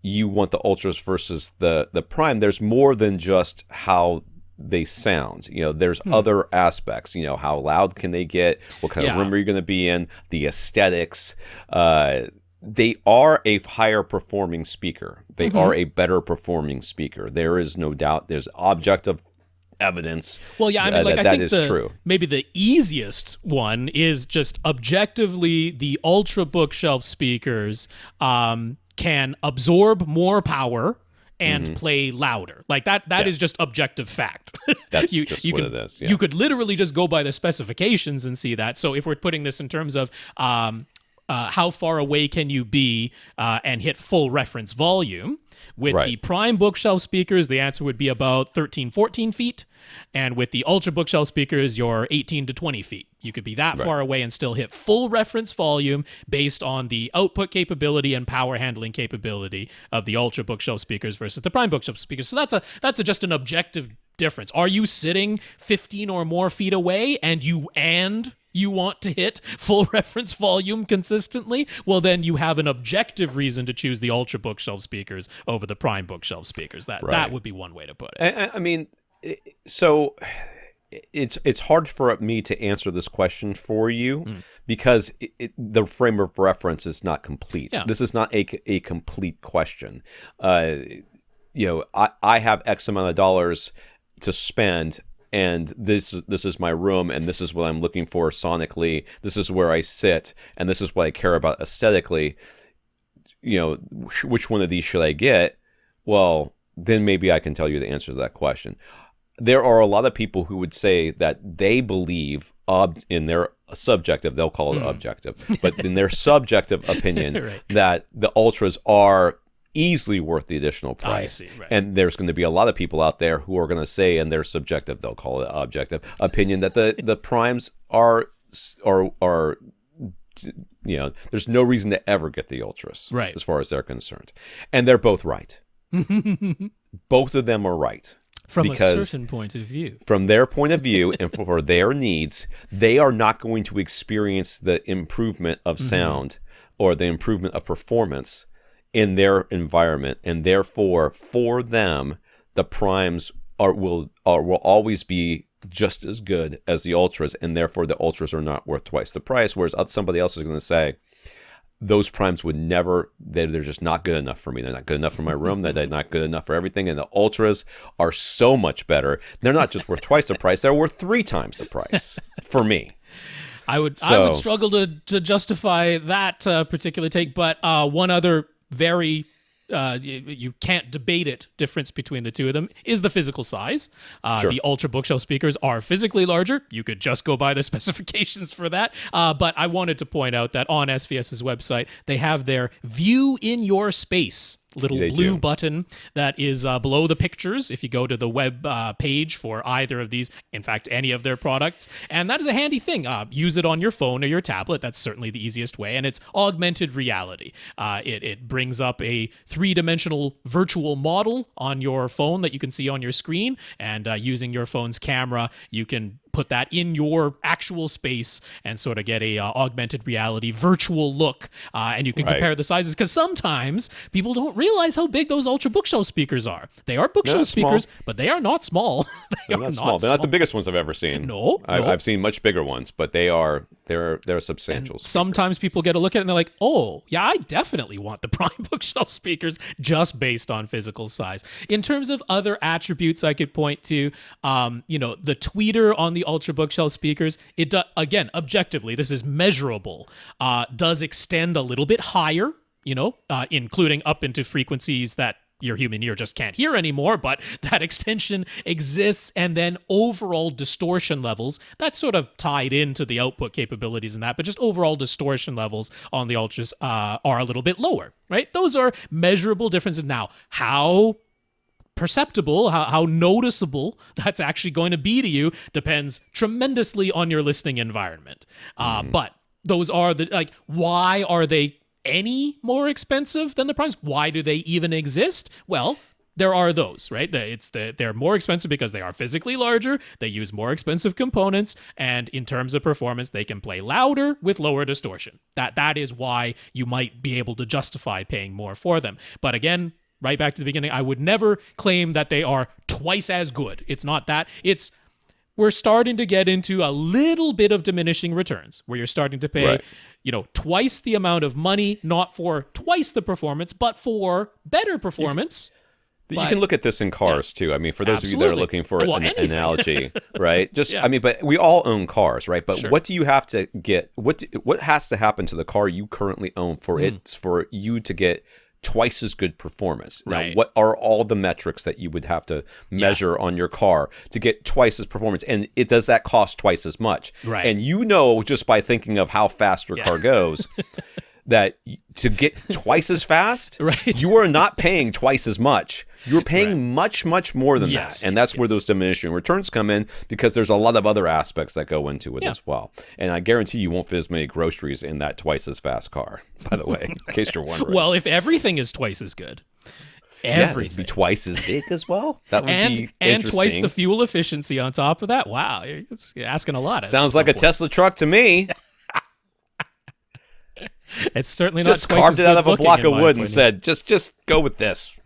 you want the Ultras versus the Prime, there's more than just how they sound. There's other aspects. How loud can they get? What kind of room are you going to be in? The aesthetics. They are a higher performing speaker. They are a better performing speaker. There is no doubt. There's objective evidence. Well, yeah, I mean, I think that is true. Maybe the easiest one is just objectively the Ultra bookshelf speakers can absorb more power and play louder. Like that is just objective fact. That's just what it is. Yeah. You could literally just go by the specifications and see that. So if we're putting this in terms of how far away can you be and hit full reference volume, with the Prime bookshelf speakers, the answer would be about 13, 14 feet. And with the Ultra bookshelf speakers, you're 18 to 20 feet. You could be that far away and still hit full reference volume based on the output capability and power handling capability of the Ultra bookshelf speakers versus the Prime bookshelf speakers. So that's just an objective difference. Are you sitting 15 or more feet away and you want to hit full reference volume consistently? Well, then you have an objective reason to choose the Ultra bookshelf speakers over the Prime bookshelf speakers. That would be one way to put it. I mean, so it's hard for me to answer this question for you because the frame of reference is not complete. Yeah. This is not a complete question. I have X amount of dollars to spend, and this is my room, and this is what I'm looking for sonically. This is where I sit, and this is what I care about aesthetically. Which one of these should I get? Well, then maybe I can tell you the answer to that question. There are a lot of people who would say that they believe in their subjective, they'll call it objective, but in their subjective opinion, that the Ultras are easily worth the additional price. I see, right. And there's going to be a lot of people out there who are going to say in their subjective, they'll call it objective opinion, that the Primes are there's no reason to ever get the Ultras, as far as they're concerned. And they're both right. Both of them are right. From a certain point of view. From their point of view and for their needs, they are not going to experience the improvement of sound or the improvement of performance in their environment. And therefore, for them, the Primes will always be just as good as the Ultras, and therefore the Ultras are not worth twice the price, whereas somebody else is going to say, those Primes would never, they're just not good enough for me. They're not good enough for my room. They're not good enough for everything. And the Ultras are so much better. They're not just worth twice the price. They're worth 3 times the price for me. I would struggle to justify that particular take. But one other very you can't debate it difference between the two of them is the physical size. The Ultra bookshelf speakers are physically larger. You could just go by the specifications for that. But I wanted to point out that on SVS's website, they have their view in your space little blue button that is below the pictures if you go to the web page for either of these, in fact, any of their products. And that is a handy thing. Use it on your phone or your tablet. That's certainly the easiest way. And it's augmented reality. It brings up a 3-dimensional virtual model on your phone that you can see on your screen. And using your phone's camera, you can put that in your actual space and sort of get a augmented reality virtual look, and you can compare the sizes, because sometimes people don't realize how big those Ultra bookshelf speakers are. They are bookshelf speakers, but they are not small. They're not small. They're not the biggest ones I've ever seen. No, I've seen much bigger ones, but they're substantial. Sometimes people get a look at it and they're like, oh yeah, I definitely want the Prime bookshelf speakers just based on physical size. In terms of other attributes I could point to, the tweeter on the Ultra bookshelf speakers, it again, objectively, this is measurable, does extend a little bit higher, including up into frequencies that your human ear just can't hear anymore, but that extension exists. And then overall distortion levels, that's sort of tied into the output capabilities and that, but just overall distortion levels on the Ultras are a little bit lower, right? Those are measurable differences. Now, how perceptible, how noticeable that's actually going to be to you depends tremendously on your listening environment. But those are why are they any more expensive than the Primes? Why do they even exist? Well, there are those, right? They're more expensive because they are physically larger, they use more expensive components, and in terms of performance, they can play louder with lower distortion. That is why you might be able to justify paying more for them. But again, right back to the beginning, I would never claim that they are twice as good. It's not that. We're starting to get into a little bit of diminishing returns, where you're starting to pay twice the amount of money, not for twice the performance, but for better performance. You can look at this in cars too. I mean, for those of you that are looking for an analogy, right? But we all own cars, right? But what do you have to get? What has to happen to the car you currently own for you to get twice as good performance? Now, what are all the metrics that you would have to measure on your car to get twice as performance? And does that cost twice as much? Right. And just by thinking of how fast your car goes, that to get twice as fast, you are not paying twice as much. You're paying much, much more than that. And that's where those diminishing returns come in, because there's a lot of other aspects that go into it as well. And I guarantee you won't fit as many groceries in that twice as fast car, by the way, in case you're wondering. Well, if everything is twice as good, everything be twice as big as well. That would be interesting. And twice the fuel efficiency on top of that. Wow, you're asking a lot. Sounds like a Tesla truck to me. It's certainly not just carved it out of a block of wood and said, just go with this.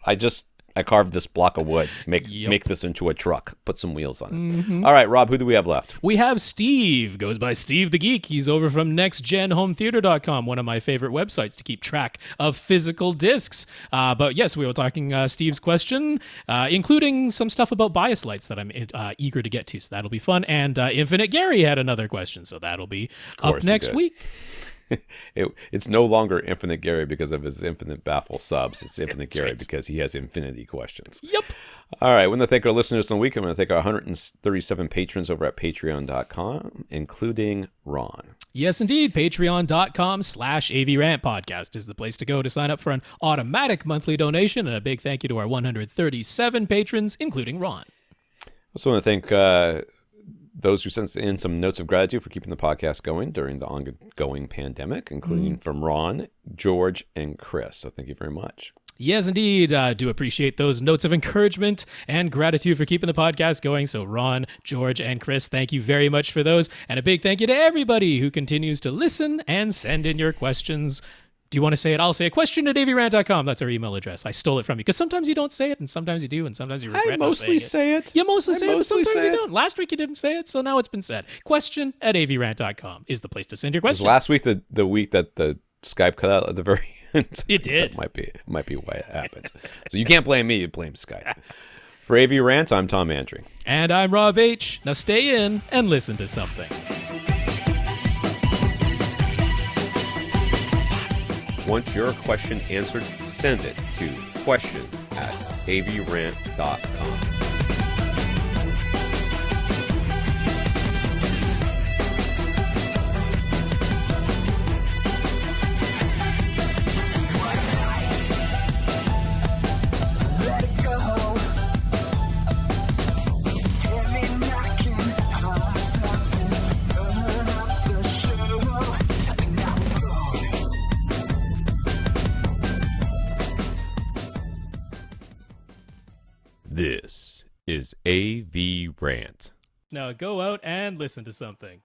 I carved this block of wood. Make this into a truck. Put some wheels on it. Mm-hmm. All right, Rob, who do we have left? We have Steve. Goes by Steve the Geek. He's over from nextgenhometheater.com, one of my favorite websites to keep track of physical discs. But yes, we were talking Steve's question, including some stuff about bias lights that I'm eager to get to. So that'll be fun. And Infinite Gary had another question. So that'll be up next week. It's no longer Infinite Gary because of his infinite baffle subs. It's Infinite Gary because he has infinity questions. Yep. All right. I want to thank our listeners on the week. I'm going to thank our 137 patrons over at patreon.com, including Ron. Yes, indeed. Patreon.com/AVRant podcast is the place to go to sign up for an automatic monthly donation. And a big thank you to our 137 patrons, including Ron. I also want to thank those who sent in some notes of gratitude for keeping the podcast going during the ongoing pandemic, including from Ron, George, and Chris. So thank you very much. Yes, indeed. Do appreciate those notes of encouragement and gratitude for keeping the podcast going. So Ron, George, and Chris, thank you very much for those. And a big thank you to everybody who continues to listen and send in your questions. Do you want to say it? I'll say a question at avrant.com. That's our email address. I stole it from you because sometimes you don't say it and sometimes you do and sometimes you regret I mostly say it. You mostly say it, but sometimes you don't. Last week you didn't say it, so now it's been said. Question at avrant.com is the place to send your question. Was last week the week that the Skype cut out at the very end? It did. That might be why it happened. So you can't blame me, you blame Skype. For AVRant, I'm Tom Andry. And I'm Rob H. Now stay in and listen to something. Want your question answered? Send it to question@avrant.com. This is AVRant. Now go out and listen to something.